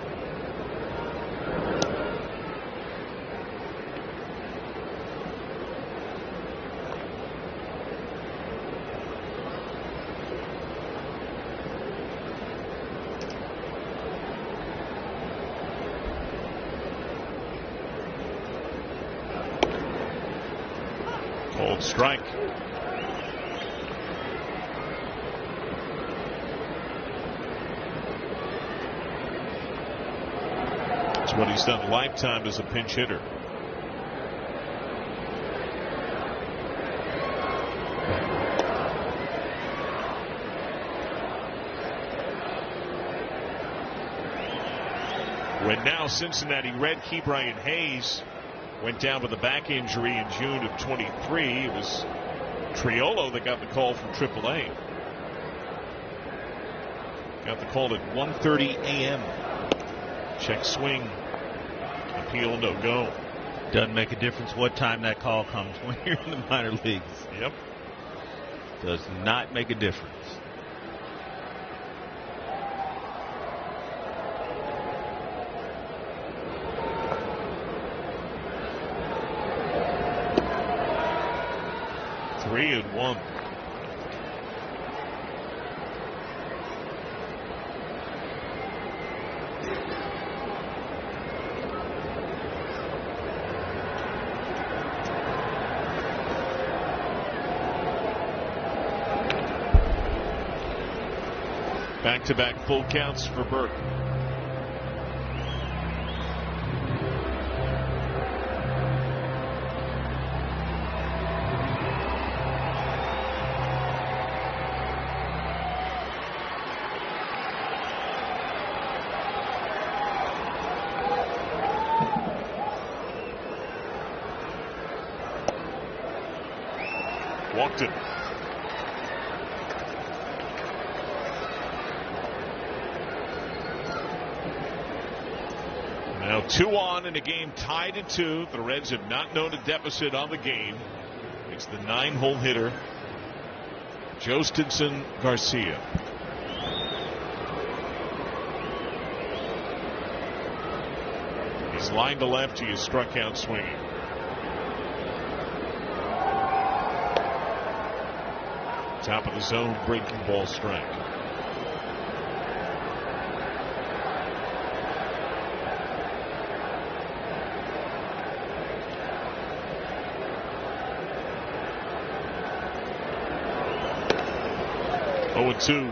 Cold strike. That's what he's done lifetime as a pinch hitter. When now Cincinnati Red key Brian Hayes went down with a back injury in June of 23. It was Triolo that got the call from AAA. Got the call at 1:30 a.m. Check swing. Appeal no go. Doesn't make a difference what time that call comes when you're in the minor leagues. Yep. Does not make a difference. Three and one. Back-to-back full counts for Burke. Walked it. Now 2 on in a game tied at 2. The Reds have not known a deficit on the game. It's the 9-hole hitter, Jostinson Garcia. He's lined to left. He is struck out swinging. Top of the zone, breaking ball strike. Oh, 2.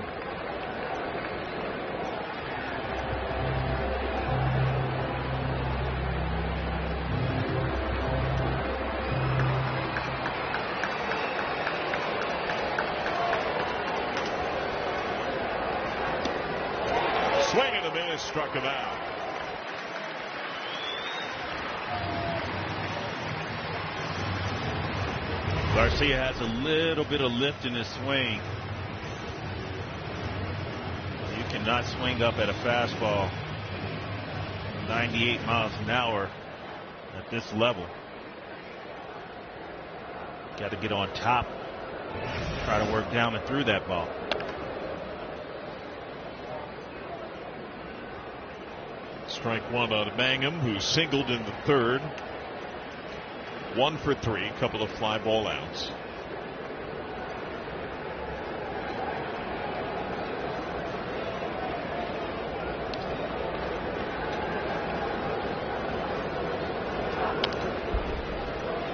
Swing and a miss, struck him out. Garcia has a little bit of lift in his swing. You cannot swing up at a fastball 98 miles an hour at this level. Got to get on top, try to work down and through that ball. Strike 1 on Mangum, who singled in the 3rd. 1 for 3, couple of fly ball outs.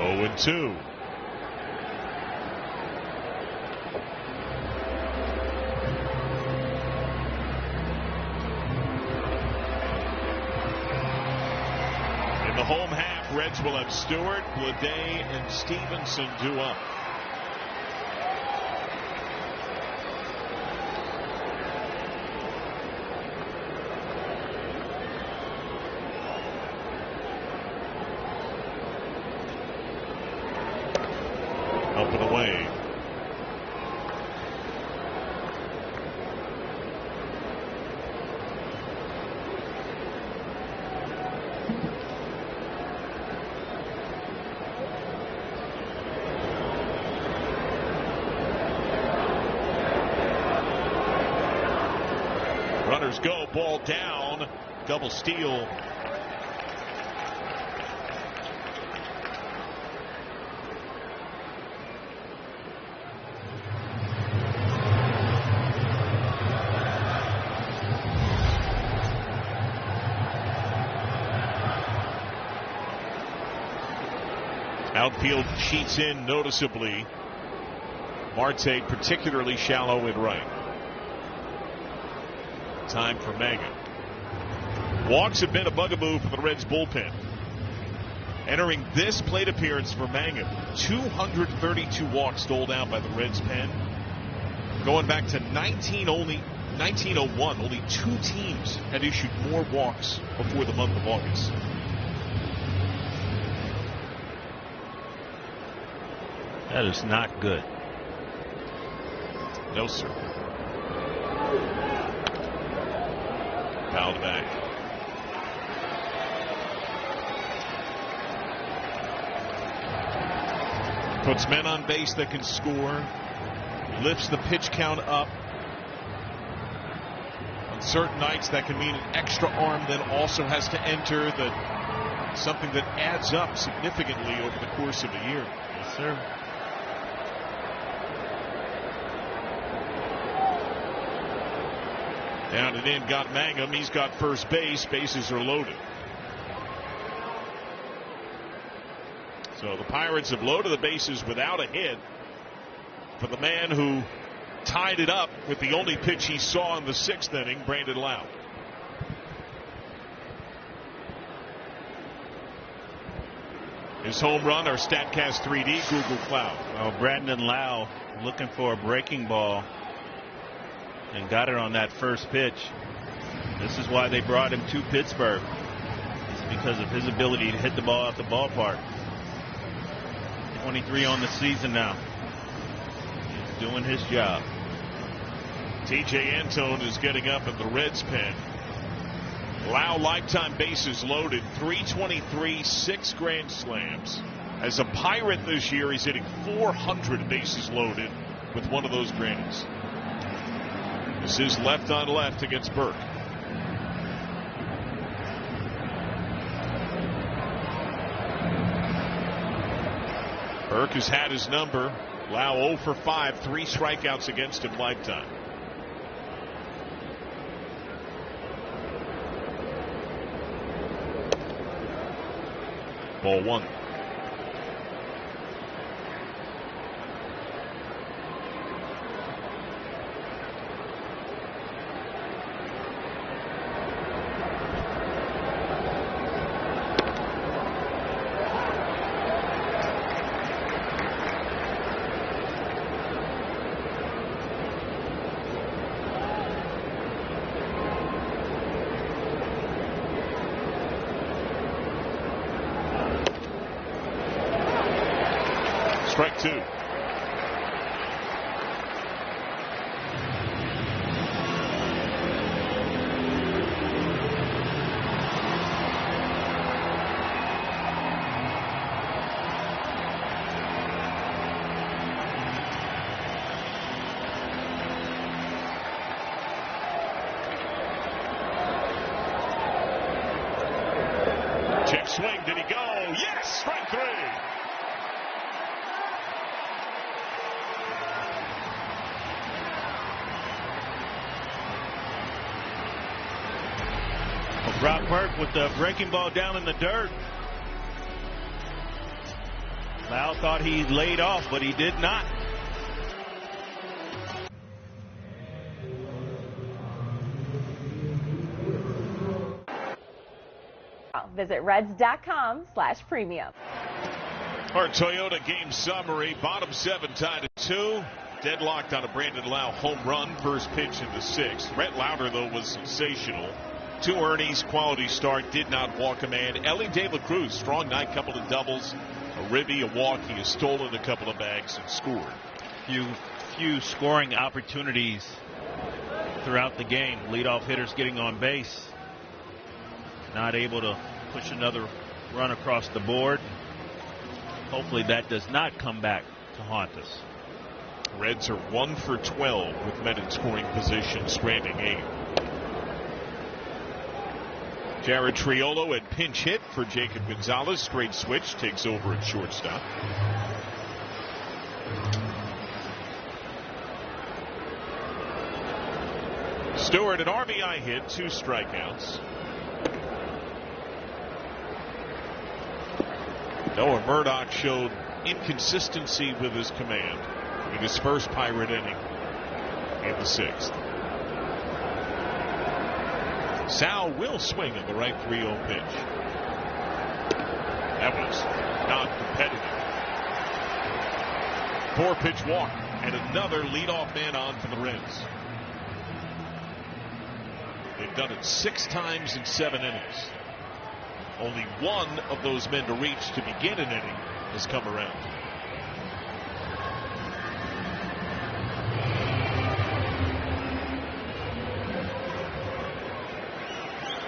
Oh, and 2. In the home half, Reds will have Stewart, Bleday, and Stevenson due up. Up and away. Runners go, ball down, double steal. Outfield cheats in noticeably. Marte particularly shallow in right. Time for Manga. Walks have been a bugaboo for the Reds bullpen. Entering this plate appearance for Manga, 232 walks doled out by the Reds pen. Going back to 1901, only 2 teams had issued more walks before the month of August. That is not good. No, sir. Fouled back. Puts men on base that can score. Lifts the pitch count up. On certain nights, that can mean an extra arm that also has to enter. Something that adds up significantly over the course of a year. Yes, sir. Down and in, got Mangum. He's got first base. Bases are loaded. So the Pirates have loaded the bases without a hit for the man who tied it up with the only pitch he saw in the 6th inning, Brandon Lau. His home run, our StatCast 3D Google Cloud. Well, Brandon Lau looking for a breaking ball and got it on that first pitch. This is why they brought him to Pittsburgh. It's because of his ability to hit the ball out the ballpark. 23 on the season now. He's doing his job. TJ Antone is getting up at the Reds pen. Lau lifetime bases loaded, 323, 6 grand slams. As a Pirate this year, he's hitting 400 bases loaded with one of those grannies. This is left on left against Burke. Burke has had his number. Lau 0 for 5, 3 strikeouts against him lifetime. Ball 1. Strike 2. Check swing. Did he go? Yes. Strike 3. Brock Burke with the breaking ball down in the dirt. Lau thought he laid off, but he did not. Visit Reds.com/premium. Our Toyota game summary. Bottom 7 tied at 2. Deadlocked on a Brandon Lau home run. First pitch in the 6th. Rhett Lauder, though, was sensational. 2 earnings, quality start, did not walk a man. Ellie De La Cruz, strong night, couple of doubles, a ribby, a walk. He has stolen a couple of bags and scored. Few scoring opportunities throughout the game. Leadoff hitters getting on base. Not able to push another run across the board. Hopefully that does not come back to haunt us. Reds are 1 for 12 with men in scoring position, stranding 8. Jared Triolo at pinch hit for Jacob Gonzalez. Straight switch, takes over at shortstop. Stewart an RBI hit, 2 strikeouts. Noah Murdock showed inconsistency with his command in his first Pirate inning in the 6th. Sal will swing at the right 3-0 pitch. That was not competitive. 4-pitch walk and another leadoff man on for the Reds. They've done it 6 times in 7 innings. Only one of those men to reach to begin an inning has come around.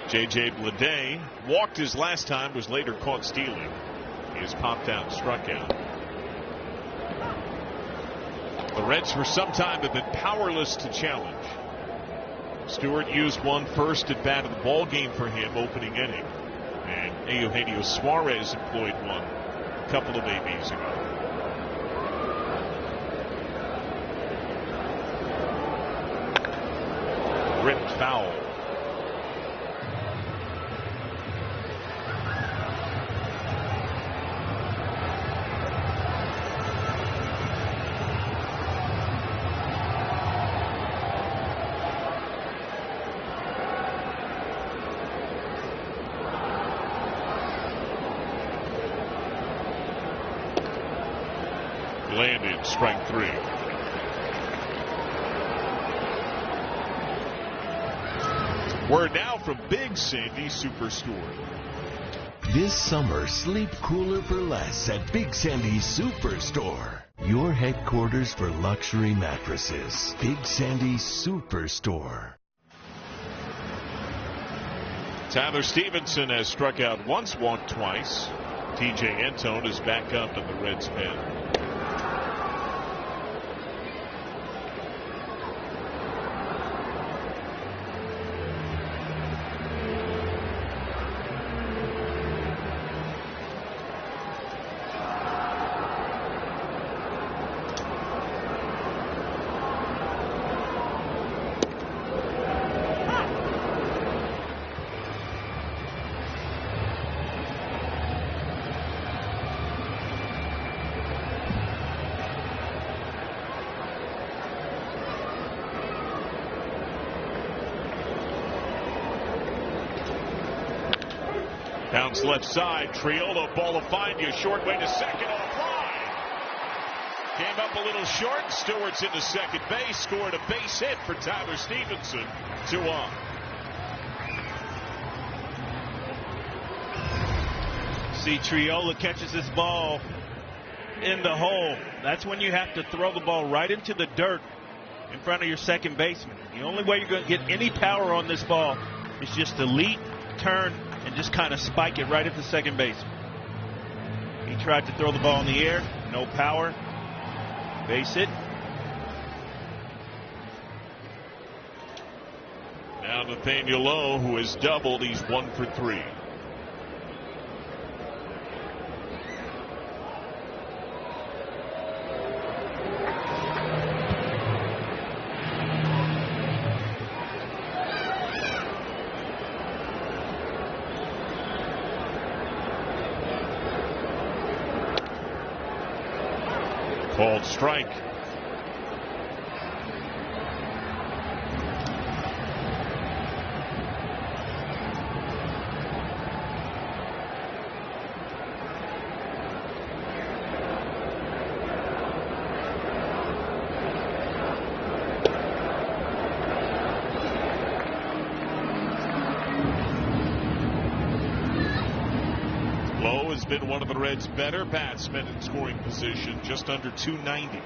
J.J. Bleday walked his last time, was later caught stealing. He has popped out, struck out. The Reds for some time have been powerless to challenge. Stewart used one first at bat of the ball game for him opening inning. And Eugenio Suarez employed one a couple of ABs ago. Ripped foul. Landed, strike 3. Word now from Big Sandy Superstore. This summer, sleep cooler for less at Big Sandy Superstore. Your headquarters for luxury mattresses. Big Sandy Superstore. Tyler Stevenson has struck out once, walked twice. TJ Antone is back up in the Reds pen. Bounce left side. Triolo, ball to find you. Short way to second, offline. Came up a little short. Stewart's into second base. Scored a base hit for Tyler Stevenson. 2 on. See, Triolo catches this ball in the hole. That's when you have to throw the ball right into the dirt in front of your second baseman. The only way you're going to get any power on this ball is just to leap, turn, and just kind of spike it right at the second baseman. He tried to throw the ball in the air, no power, base hit. Now Nathaniel Lowe, who has doubled, he's 1 for 3. Called strike. Lowe has been one of the Reds' better batsmen in scoring position, just under 290.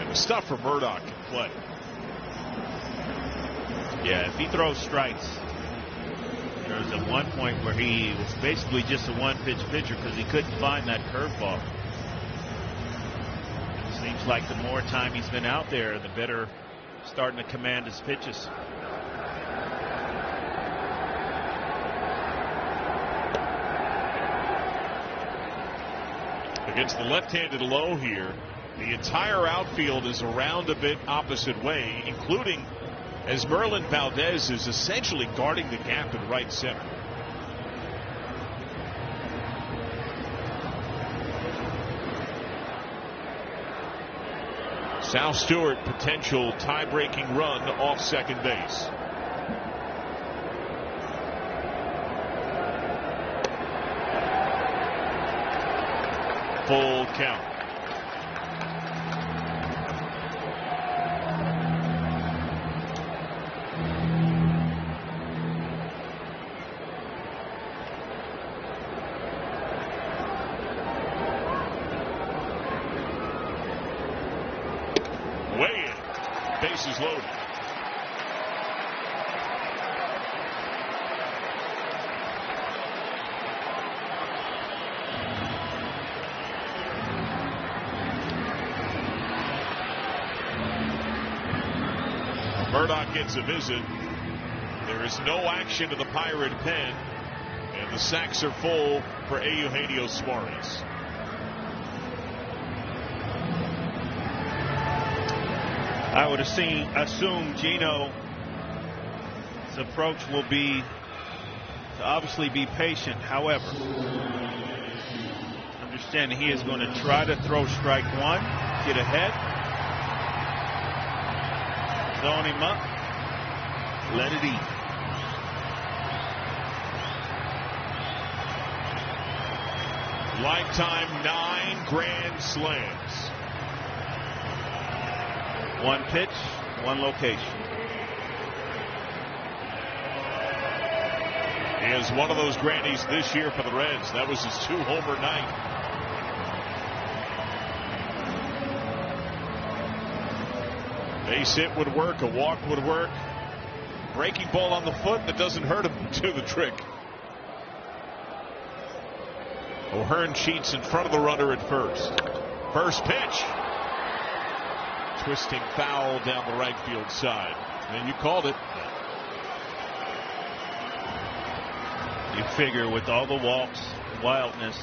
And the stuff for Murdock can play. Yeah, if he throws strikes, there was at one point where he was basically just a one-pitch pitcher because he couldn't find that curveball. seems like the more time he's been out there, the better starting to command his pitches. Against the left-handed low here, the entire outfield is around a bit opposite way, including as Merlin Valdez is essentially guarding the gap in right center. Sal Stewart, potential tie-breaking run off second base. Full count. Way in. Bases loaded. Murdoch gets a visit. There is no action to the Pirate pen, and the sacks are full for Eugenio Suarez. I would assume Gino's approach will be to obviously be patient. However, understanding he is going to try to throw strike one, get ahead, zone him up, let it eat. Lifetime 9 grand slams. One pitch, one location. He has one of those grandies this year for the Reds. That was his 2-homer night. Base hit would work, a walk would work. Breaking ball on the foot that doesn't hurt him do the trick. O'Hearn cheats in front of the runner at first. First pitch. Twisting foul down the right field side. And you called it. You figure with all the walks, wildness,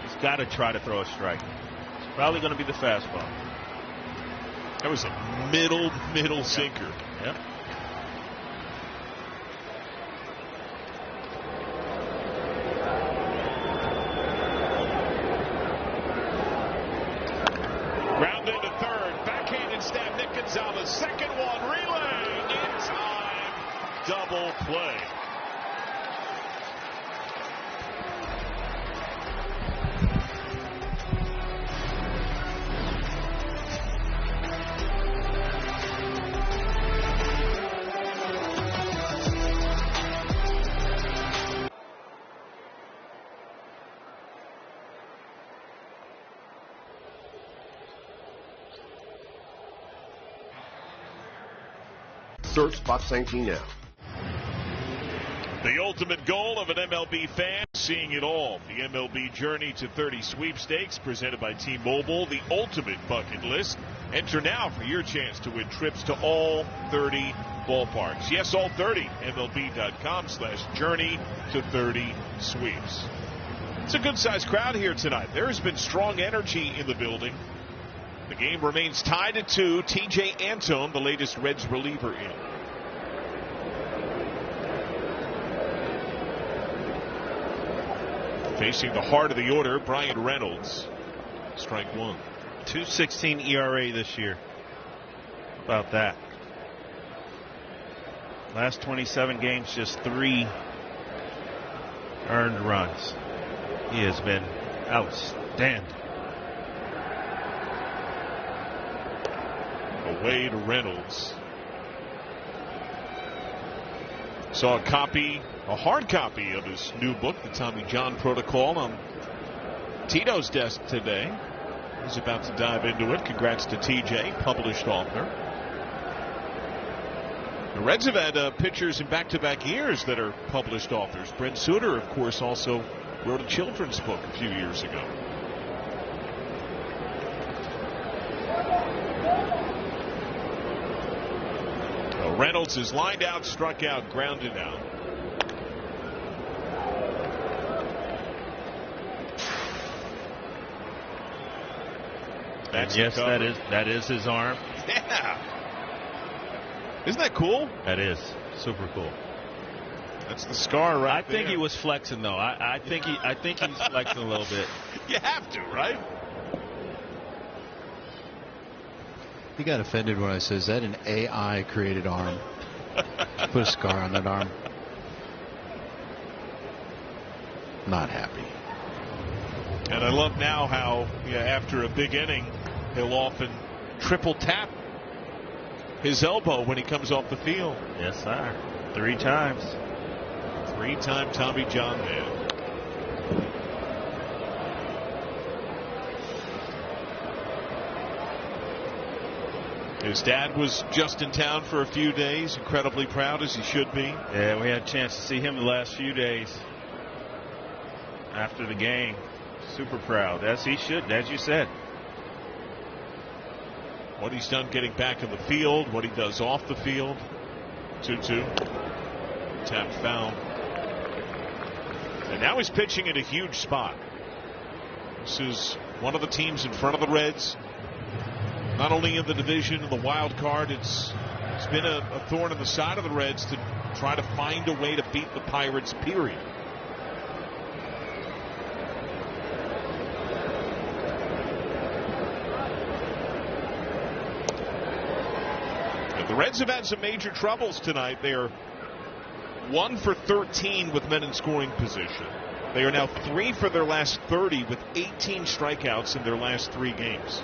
he's got to try to throw a strike. It's probably going to be the fastball. That was a middle sinker. Yep. Ground into third. Backhanded stab. Nick Gonzalez. Second one. Relay. In time. Double play. Search Fox 19 now. The ultimate goal of an MLB fan, seeing it all. The MLB Journey to 30 sweepstakes presented by T-Mobile, the ultimate bucket list. Enter now for your chance to win trips to all 30 ballparks. Yes, all 30. MLB.com/journey to 30 sweeps. It's a good-sized crowd here tonight. There has been strong energy in the building. The game remains tied at 2. TJ Antone, the latest Reds reliever, in. Facing the heart of the order, Brian Reynolds. Strike one. 2.16 ERA this year. How about that? Last 27 games, just 3 earned runs. He has been outstanding. Away to Reynolds. Saw a hard copy of his new book, The Tommy John Protocol, on Tito's desk today. He's about to dive into it. Congrats to TJ, published author. The Reds have had pitchers in back-to-back years that are published authors. Brent Suter, of course, also wrote a children's book a few years ago. Reynolds is lined out, struck out, grounded out. And yes, that is his arm. Yeah. Isn't that cool? That is super cool. That's the scar right there. I think he was flexing though. I think he's flexing a little bit. You have to, right? He got offended when I said, "Is that an AI created arm?" Put a scar on that arm. Not happy. And I love now how after a big inning, he'll often triple tap his elbow when he comes off the field. Yes, sir. 3 times. 3-time Tommy John man. His dad was just in town for a few days, incredibly proud as he should be. Yeah, we had a chance to see him the last few days after the game. Super proud, as he should, as you said. What he's done getting back in the field, what he does off the field. 2-2. Tap foul. And now he's pitching in a huge spot. This is one of the teams in front of the Reds. Not only in the division and the wild card, it's been a thorn in the side of the Reds to try to find a way to beat the Pirates, period. And the Reds have had some major troubles tonight. They are 1 for 13 with men in scoring position. They are now 3 for their last 30 with 18 strikeouts in their last 3 games.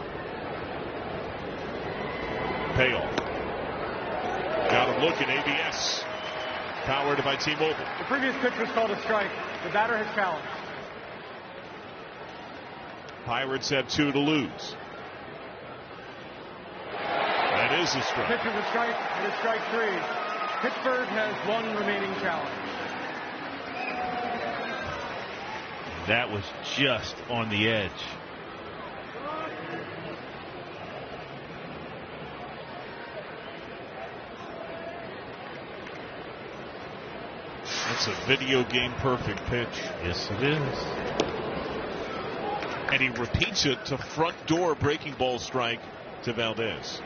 Payoff. Got a look at ABS. Powered by T-Mobile. The previous pitch was called a strike. The batter has challenged. Pirates have 2 to lose. That is a strike. The pitch is a strike. It is strike 3. Pittsburgh has 1 remaining challenge. That was just on the edge. That's a video game perfect pitch. Yes, it is. And he repeats it to front door breaking ball strike to Valdez.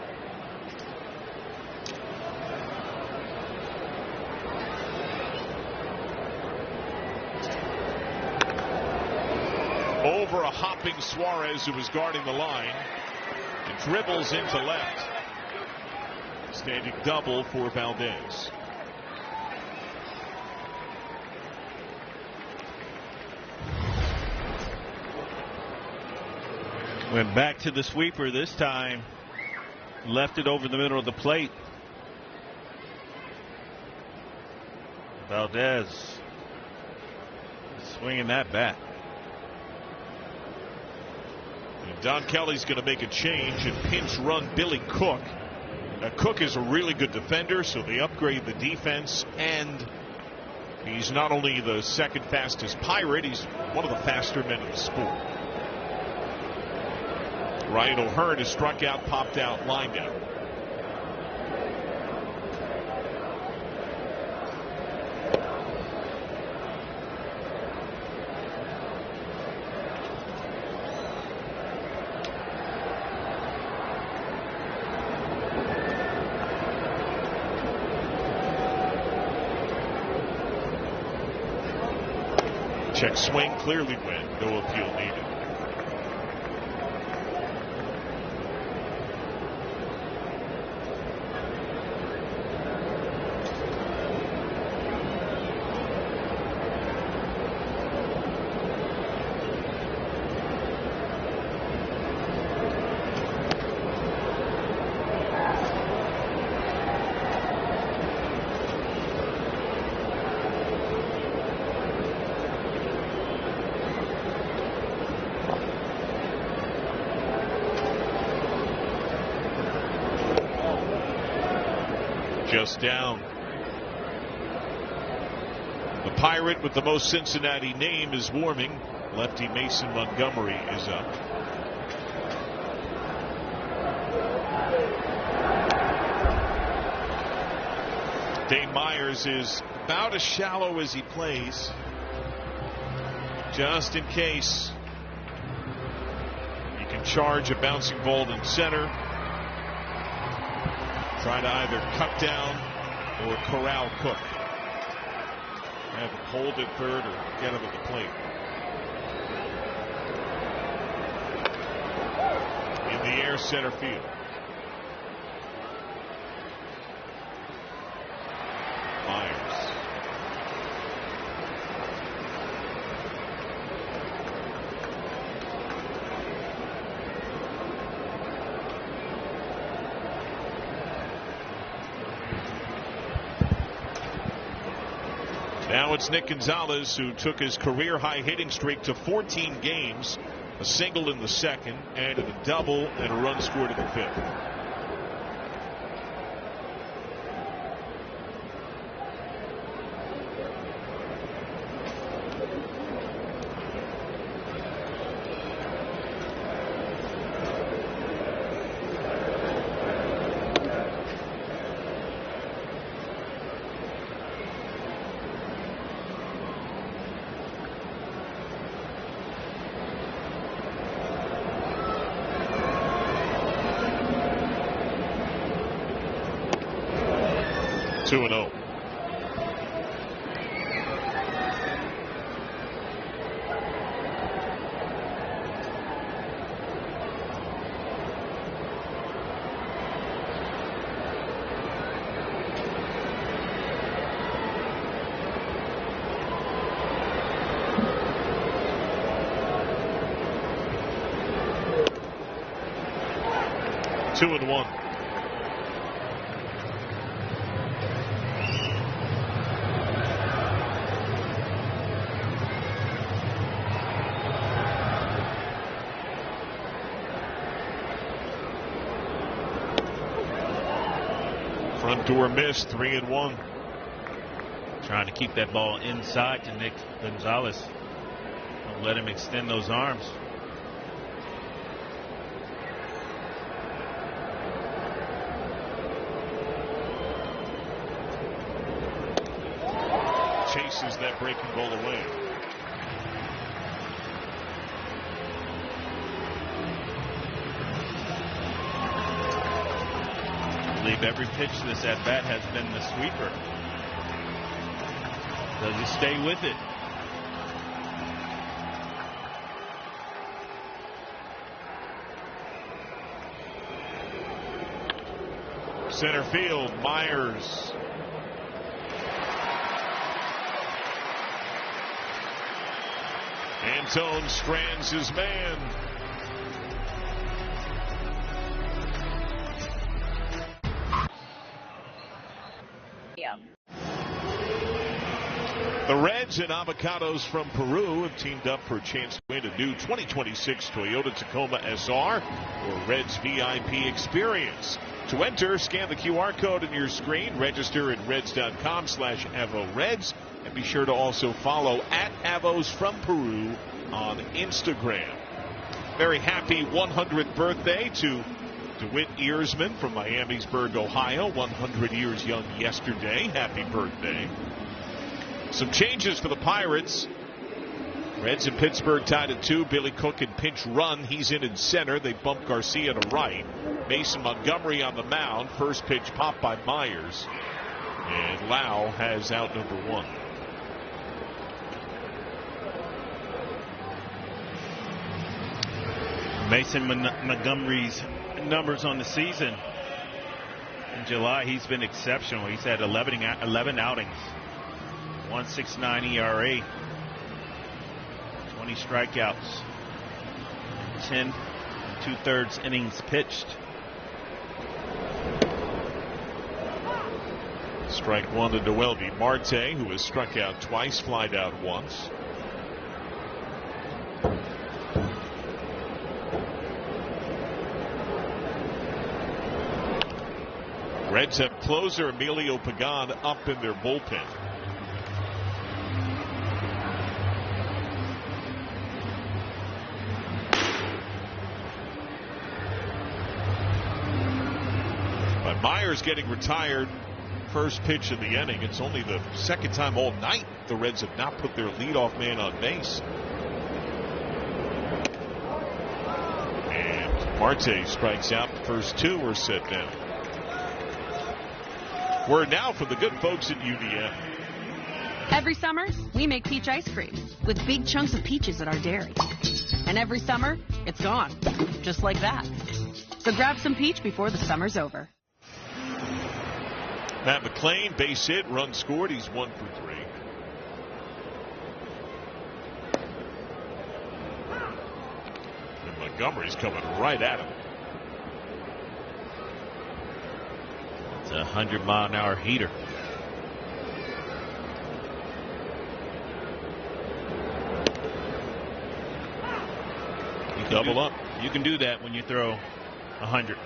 Over a hopping Suarez who was guarding the line and dribbles into left. Standing double for Valdez. Went back to the sweeper this time. Left it over the middle of the plate. Valdez swinging that bat. And Don Kelly's going to make a change and pinch run Billy Cook. Now, Cook is a really good defender, so they upgrade the defense, and he's not only the second fastest Pirate, he's one of the faster men in the sport. Ryan O'Hearn is struck out, popped out, lined out. Check swing, clearly went. No appeal needed. Just down. The Pirate with the most Cincinnati name is warming. Lefty Mason Montgomery is up. Dave Myers is about as shallow as he plays, just in case he can charge a bouncing ball in center, try to either cut down or corral Cook. Have him hold at third or get him at the plate. In the air, center field. Myers. Now it's Nick Gonzalez, who took his career-high hitting streak to 14 games, a single in the second, added a double and a run scored in the fifth. Two and 0. Two and 1. Front door missed, 3 and 1. Trying to keep that ball inside to Nick Gonzalez. Don't let him extend those arms. Chases that breaking ball away. I believe every pitch this at bat has been the sweeper. Does he stay with it? Center field, Myers. Antone strands his man. The Reds and Avocados from Peru have teamed up for a chance to win a new 2026 Toyota Tacoma SR or Reds VIP experience. To enter, scan the QR code on your screen, register at reds.com/AvoReds, and be sure to also follow @Avos from Peru on Instagram. Very happy 100th birthday to DeWitt Earsman from Miamisburg, Ohio. 100 years young yesterday. Happy birthday. Some changes for the Pirates. Reds in Pittsburgh tied at 2. Billy Cook in pinch run. He's in center. They bump Garcia to right. Mason Montgomery on the mound. First pitch popped by Myers. And Lau has out number 1. Mason Montgomery's numbers on the season. In July, he's been exceptional. He's had 11 outings. 1.69 ERA. 20 strikeouts. 10 2/3 innings pitched. Strike 1 to Noelvi Marte, who has struck out twice, flied out once. Reds have closer Emilio Pagan up in their bullpen. But Myers getting retired first pitch of the inning. It's only the second time all night the Reds have not put their leadoff man on base. And Marte strikes out. The first two are set down. Word now for the good folks at UDM. Every summer, we make peach ice cream with big chunks of peaches at our dairy. And every summer, it's gone, just like that. So grab some peach before the summer's over. Matt McClain, base hit, run scored. He's 1 for 3. And Montgomery's coming right at him. It's a 100-mile-an-hour heater. Double up. You can do that when you throw 100.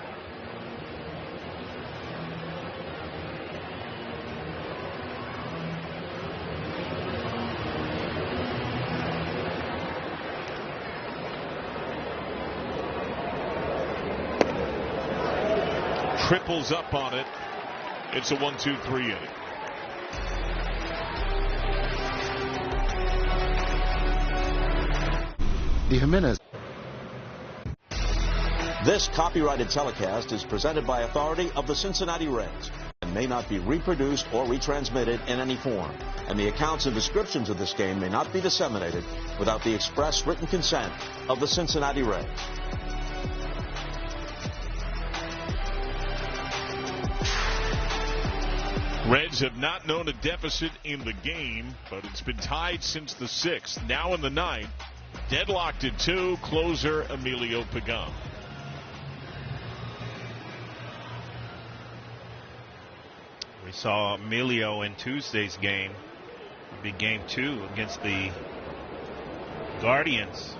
Triples up on it. It's a 1-2-3 inning. The Jimenez. This copyrighted telecast is presented by authority of the Cincinnati Reds and may not be reproduced or retransmitted in any form. And the accounts and descriptions of this game may not be disseminated without the express written consent of the Cincinnati Reds. Reds have not known a deficit in the game, but it's been tied since the 6th. Now in the 9th, deadlocked at 2, closer Emilio Pagan. We saw Emilio in Tuesday's game. It'll be game 2 against the Guardians.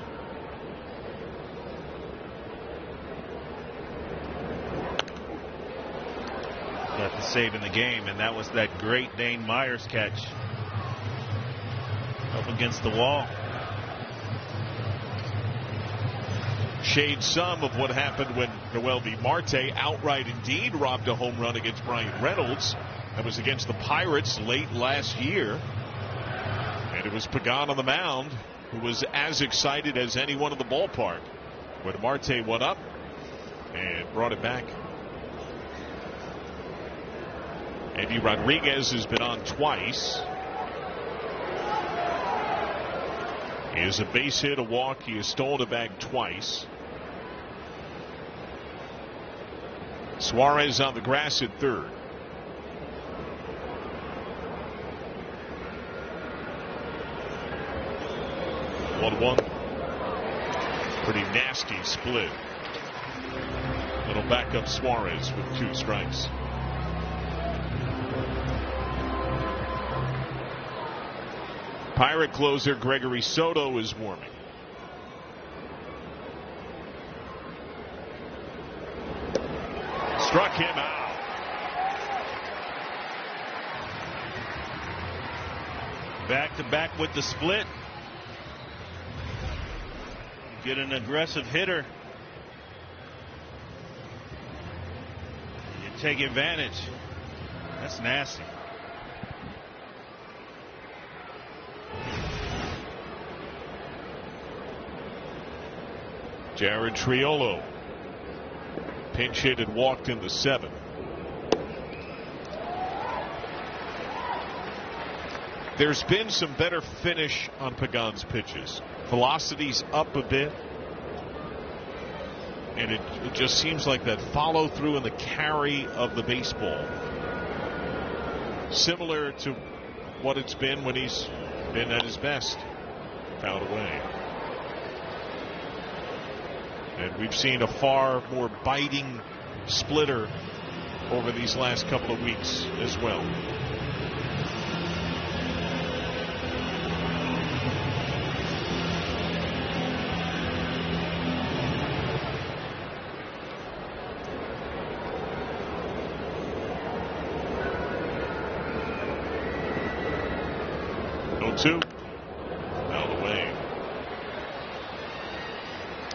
Got the save in the game, and that was that great Dane Myers catch up against the wall. Shade some of what happened when Noelvi Marte outright indeed robbed a home run against Brian Reynolds. That was against the Pirates late last year. And it was Pagan on the mound who was as excited as anyone in the ballpark when Marte went up and brought it back. Andy Rodriguez has been on twice. He has a base hit, a walk. He has stolen a bag twice. Suarez on the grass at third. One. Pretty nasty split. It'll back up Suarez with 2 strikes. Pirate closer Gregory Soto is warming. Struck him out. Back to back with the split. Get an aggressive hitter. You take advantage. That's nasty. Jared Triolo pinch hit and walked in the 7th. There's been some better finish on Pagan's pitches. Velocity's up a bit, and it just seems like that follow through and the carry of the baseball, similar to what it's been when he's been at his best, fouled away. And we've seen a far more biting splitter over these last couple of weeks as well. Two out of the way.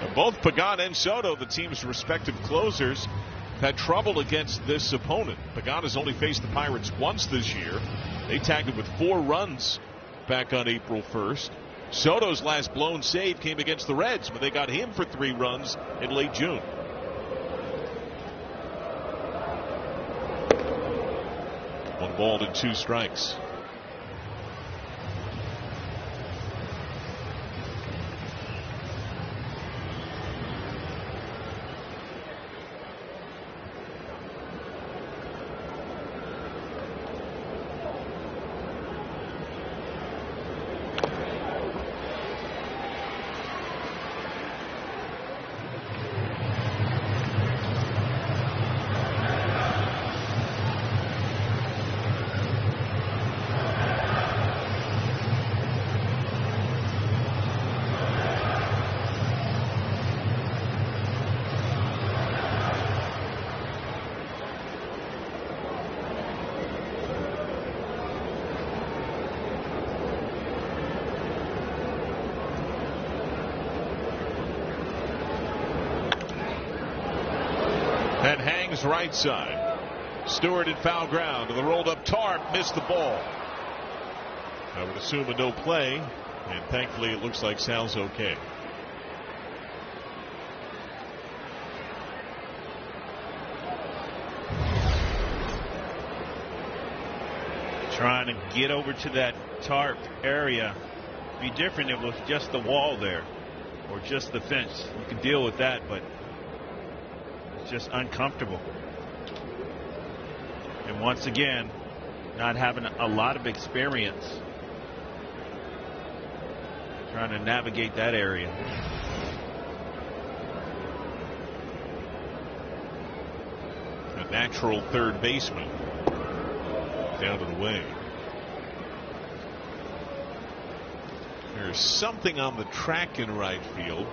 And both Pagan and Soto, the team's respective closers, had trouble against this opponent. Pagano's only faced the Pirates once this year. They tagged him with 4 runs back on April 1st. Soto's last blown save came against the Reds, but they got him for 3 runs in late June. One ball and 2 strikes. And hangs right side. Stewart in foul ground. And the rolled up Tarp missed the ball. I would assume a no play. And thankfully it looks like Sal's okay. Trying to get over to that Tarp area. Be different if it was just the wall there or just the fence. You can deal with that, but just uncomfortable. And once again, not having a lot of experience trying to navigate that area. A natural third baseman down and away. There's something on the track in right field.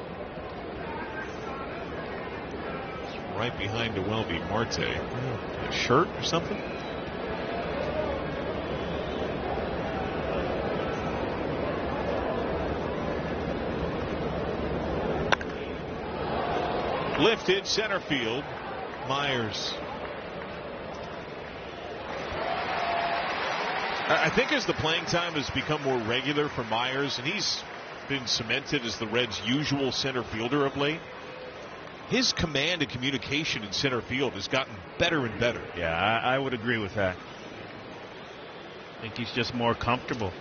Right behind Welby Marte. A shirt or something? Lifted center field. Myers. I think as the playing time has become more regular for Myers, and he's been cemented as the Reds' usual center fielder of late, his command and communication in center field has gotten better and better. Yeah, I would agree with that. I think he's just more comfortable.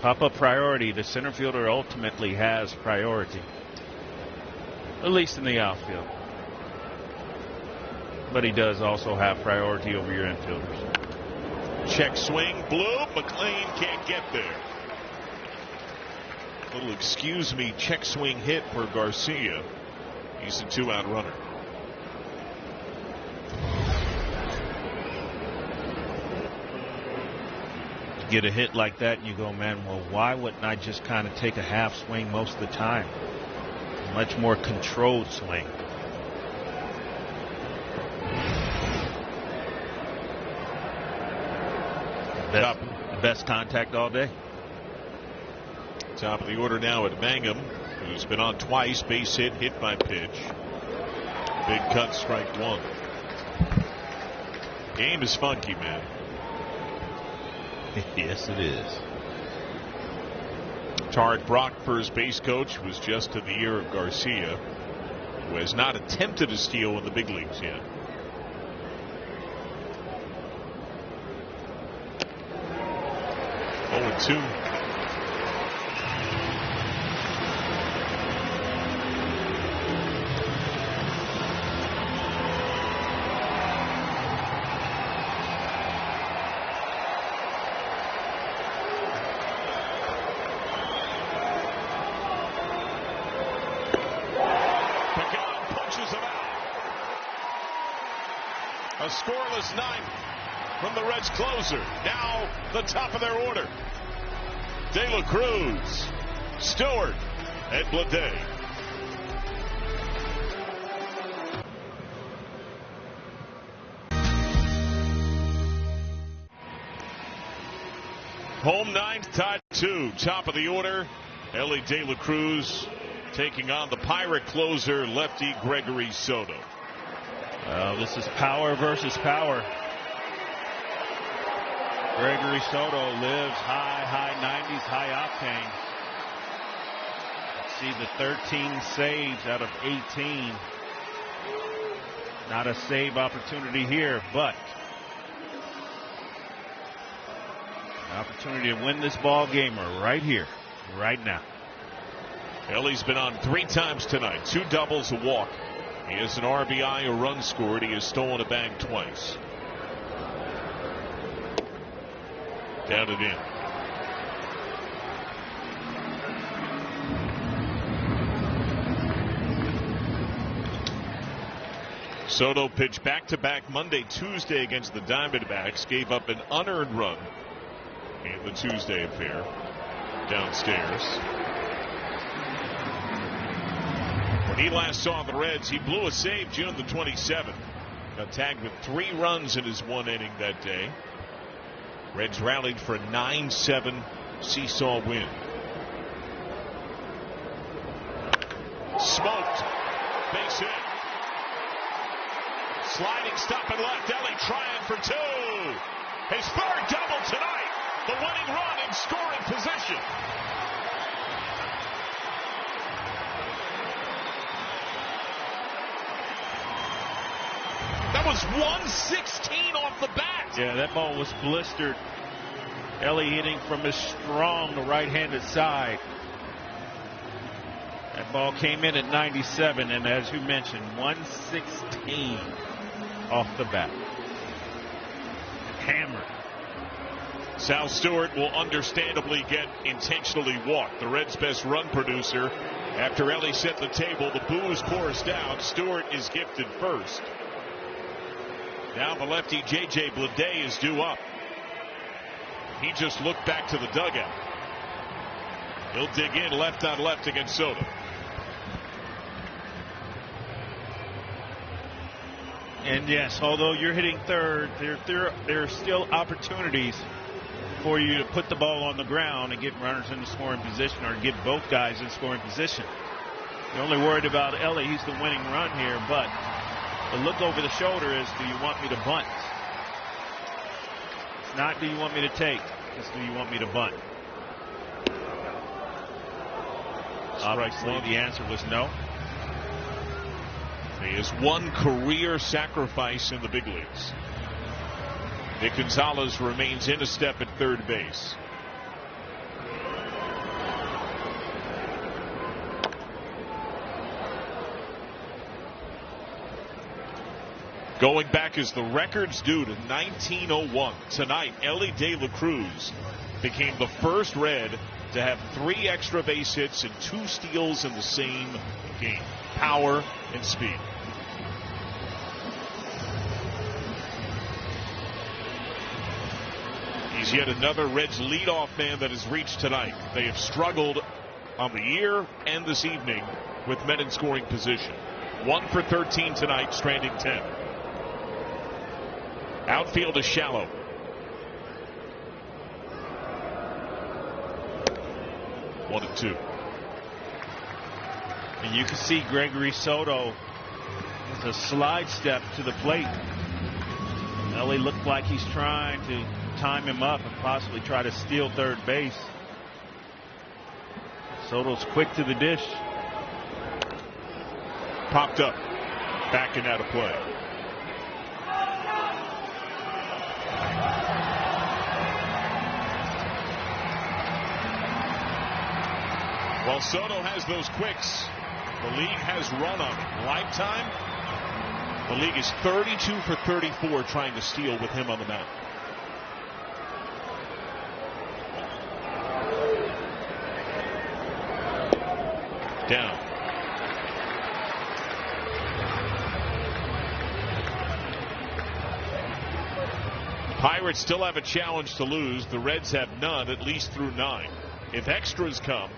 Pop-up priority. The center fielder ultimately has priority, at least in the outfield. But he does also have priority over your infielders. Check swing, Bloom. McLean can't get there. Little excuse me check swing hit for Garcia. He's a 2-out runner. To get a hit like that, you go, man, well, why wouldn't I just kind of take a half swing most of the time? A much more controlled swing. Best contact all day. Top of the order now at Mangum, who's been on twice. Base hit by pitch. Big cut, strike 1. Game is funky, man. Yes, it is. Tarek Brock, first base coach, was just in the ear of Garcia, who has not attempted a steal in the big leagues yet. Oh, 2. A scoreless 9th from the Reds closer. Now the top of their order. De La Cruz, Stewart, and Blade. Home 9th, tied 2. Top of the order, Ellie De La Cruz taking on the Pirate closer, lefty Gregory Soto. This is power versus power. Gregory Soto lives high 90s, high octane. See the 13 saves out of 18. Not a save opportunity here, but an opportunity to win this ball game right here, right now. Ellie's been on 3 times tonight, 2 doubles, a walk. He has an RBI, a run scored. He has stolen a bag twice. Down and in. Soto pitched back-to-back Monday, Tuesday against the Diamondbacks. Gave up an unearned run in the Tuesday affair downstairs. When he last saw the Reds, he blew a save June the 27th. Got tagged with 3 runs in his 1 inning that day. Reds rallied for a 9-7 seesaw win. Smoked. Base hit. Sliding stop and left. Ellie trying for 2. His 3rd double tonight. The winning run in scoring position. That was 116 off the bat. Yeah, that ball was blistered. Ellie hitting from his strong right-handed side. That ball came in at 97, and as you mentioned, 116 off the bat. Hammered. Sal Stewart will understandably get intentionally walked. The Reds' best run producer. After Ellie set the table, the booze pours down. Stewart is gifted first. Now the lefty J.J. Bleday is due up. He just looked back to the dugout. He'll dig in left on left against Soto. And yes, although you're hitting third, there are still opportunities for you to put the ball on the ground and get runners in the scoring position, or get both guys in scoring position. You're only worried about Ellie. He's the winning run here, but the look over the shoulder is, do you want me to bunt? It's not, do you want me to take? It's, do you want me to bunt? Obviously, the answer was no. He has 1 career sacrifice in the big leagues. Nick Gonzalez remains in a step at third base. Going back as the records due to 1901. Tonight, Ellie De La Cruz became the first Red to have 3 extra base hits and 2 steals in the same game. Power and speed. He's yet another Reds leadoff man that has reached tonight. They have struggled on the year and this evening with men in scoring position. 1 for 13 tonight, stranding 10. Outfield is shallow. One and 2. And you can see Gregory Soto with a slide step to the plate. Ellie looked like he's trying to time him up and possibly try to steal third base. Soto's quick to the dish. Popped up. Back and out of play. Well, Soto has those quicks. The league has run on him. Lifetime, the league is 32 for 34 trying to steal with him on the mound. Down. Pirates still have a challenge to lose. The Reds have none, at least through 9. If extras come,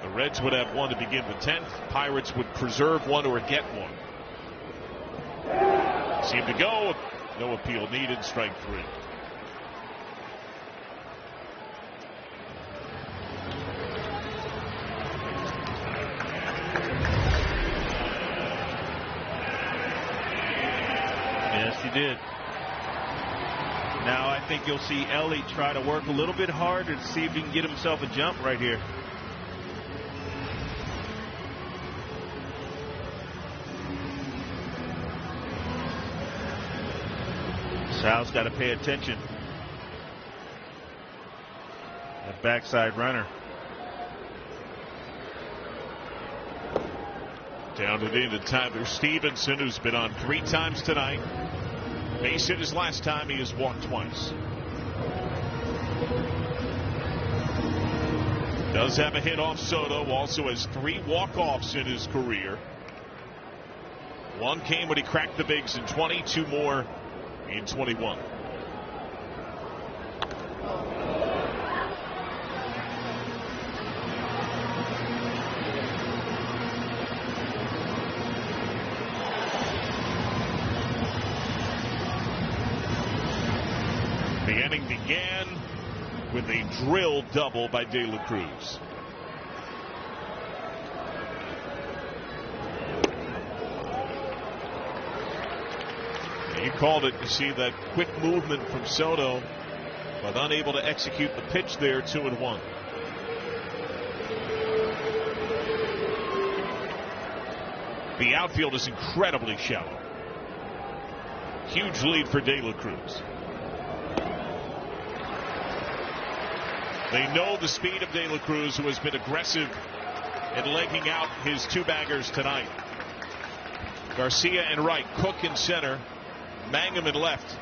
the Reds would have 1 to begin the 10th. Pirates would preserve 1 or get 1. Seemed to go. No appeal needed. Strike 3. you did. Now I think you'll see Ellie try to work a little bit harder to see if he can get himself a jump right here. Sal's got to pay attention. That backside runner. Down to the end of Tyler Stevenson, who's been on 3 times tonight. Base hit his last time. He has walked twice. Does have a hit off Soto. Also has 3 walk-offs in his career. 1 came when he cracked the bigs in 20, 2 more in 21. The inning began with a drill double by De La Cruz. You called it. You see that quick movement from Soto, but unable to execute the pitch there. 2-1. The outfield is incredibly shallow. Huge lead for De La Cruz. They know the speed of De La Cruz, who has been aggressive in legging out his 2-baggers tonight. Garcia in right, Cook in center, Mangum in left.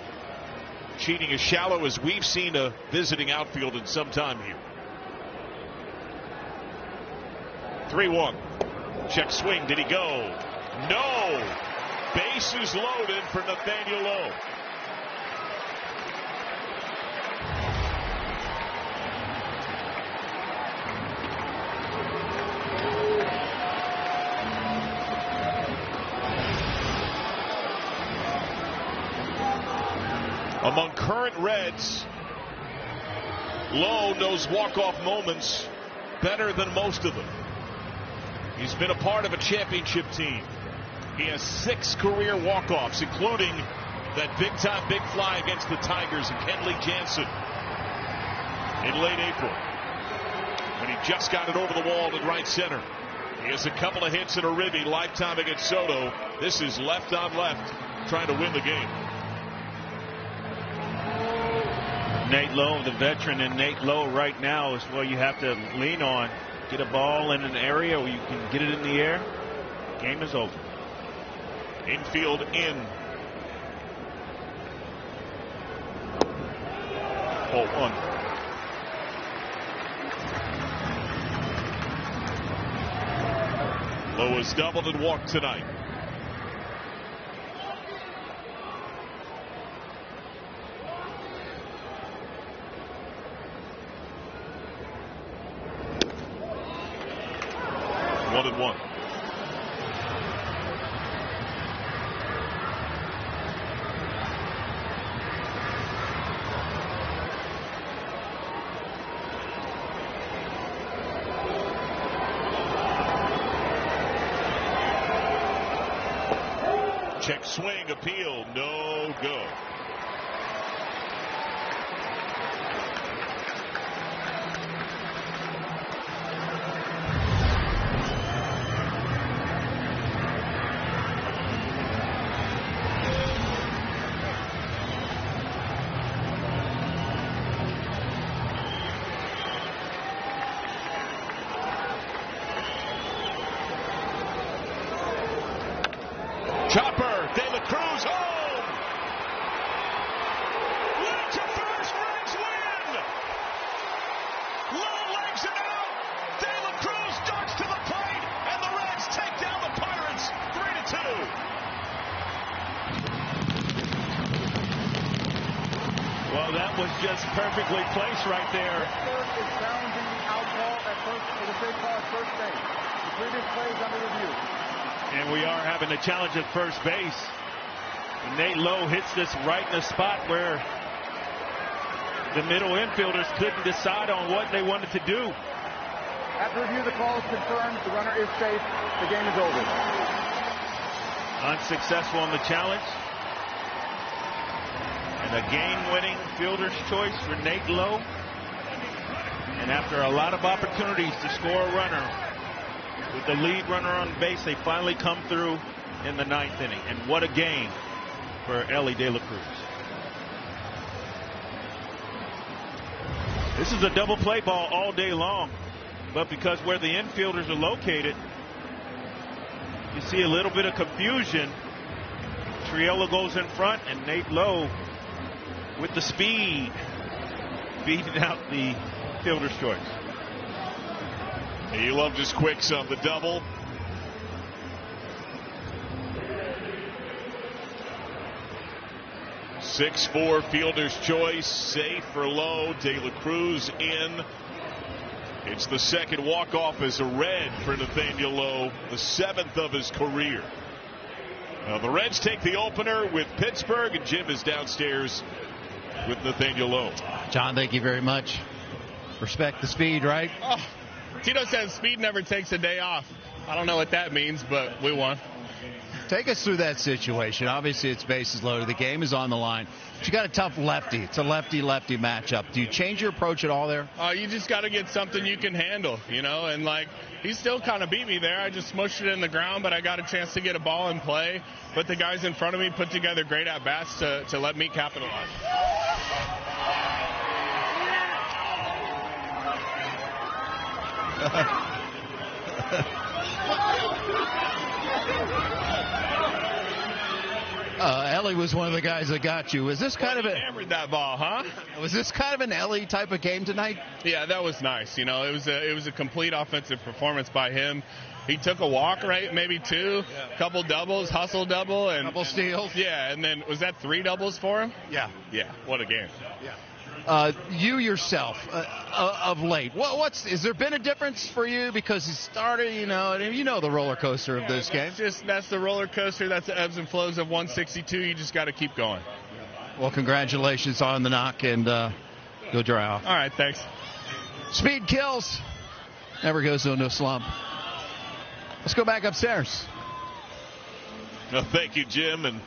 Cheating as shallow as we've seen a visiting outfield in some time here. 3-1. Check swing. Did he go? No. Bases loaded for Nathaniel Lowe. Among current Reds, Lowe knows walk-off moments better than most of them. He's been a part of a championship team. He has 6 career walk-offs, including that big-time big fly against the Tigers and Kenley Jansen in late April, when he just got it over the wall in right center. He has a couple of hits and a ribby lifetime against Soto. This is left on left, trying to win the game. Nate Lowe, the veteran, and Nate Lowe right now is where you have to lean on. Get a ball in an area where you can get it in the air. Game is over. Infield in. 0-1. Lowe has doubled and walked tonight. One. Check swing, appeal, no go. Chopper, De La Cruz home. Led to first, Reds win. Lowe legs it out. De La Cruz darts to the plate, and the Reds take down the Pirates 3-2. Well, that was just perfectly placed right there. Pittsburgh is challenging the out ball at first for the big call at first base. The previous play is under review. And we are having a challenge at first base. And Nate Lowe hits this right in the spot where the middle infielders couldn't decide on what they wanted to do. After review, the call is confirmed. The runner is safe. The game is over. Unsuccessful on the challenge. And a game-winning fielder's choice for Nate Lowe. And after a lot of opportunities to score a runner, with the lead runner on base, they finally come through in the 9th inning. And what a game for Elly De La Cruz. This is a double play ball all day long. But because where the infielders are located, you see a little bit of confusion. Triolo goes in front, and Nate Lowe with the speed beating out the fielder's choice. He loved his quicks on the double. Six-4 fielder's choice, safe for Lowe. De La Cruz in. It's the second walk-off as a Red for Nathaniel Lowe, the 7th of his career. Now the Reds take the opener with Pittsburgh, and Jim is downstairs with Nathaniel Lowe. John, thank you very much. Respect the speed, right? Oh, Tito says speed never takes a day off. I don't know what that means, but we won. Take us through that situation. Obviously, it's bases loaded. The game is on the line. But you got a tough lefty. It's a lefty-lefty matchup. Do you change your approach at all there? You just got to get something you can handle, you know. And, like, he still kind of beat me there. I just smushed it in the ground, but I got a chance to get a ball in play. But the guys in front of me put together great at-bats to let me capitalize. Elly was one of the guys that got you. Was this kind of a hammered that ball, huh? Was this kind of an Elly type of game tonight? Yeah, that was nice. You know, it was a complete offensive performance by him. He took a walk, right? Maybe two, couple doubles, hustle double, and couple steals. Yeah, and then was that 3 doubles for him? Yeah. Yeah, what a game. Yeah. You yourself, of late, has there been a difference for you because he started, you know the roller coaster of this game? That's the roller coaster. That's the ebbs and flows of 162. You just got to keep going. Well, congratulations on the knock, and go dry off. All right, thanks. Speed kills. Never goes into a slump. Let's go back upstairs. Well, thank you, Jim, and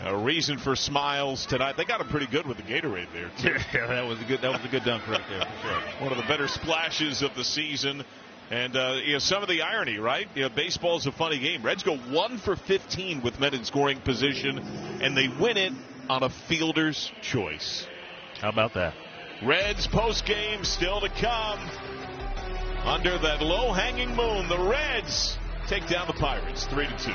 a reason for smiles tonight. They got him pretty good with the Gatorade there, too. Yeah, that was a good dunk right there, for sure. One of the better splashes of the season. And some of the irony, right? Baseball's a funny game. Reds go 1 for 15 with men in scoring position, and they win it on a fielder's choice. How about that? Reds post-game still to come. Under that low-hanging moon, the Reds take down the Pirates 3-2.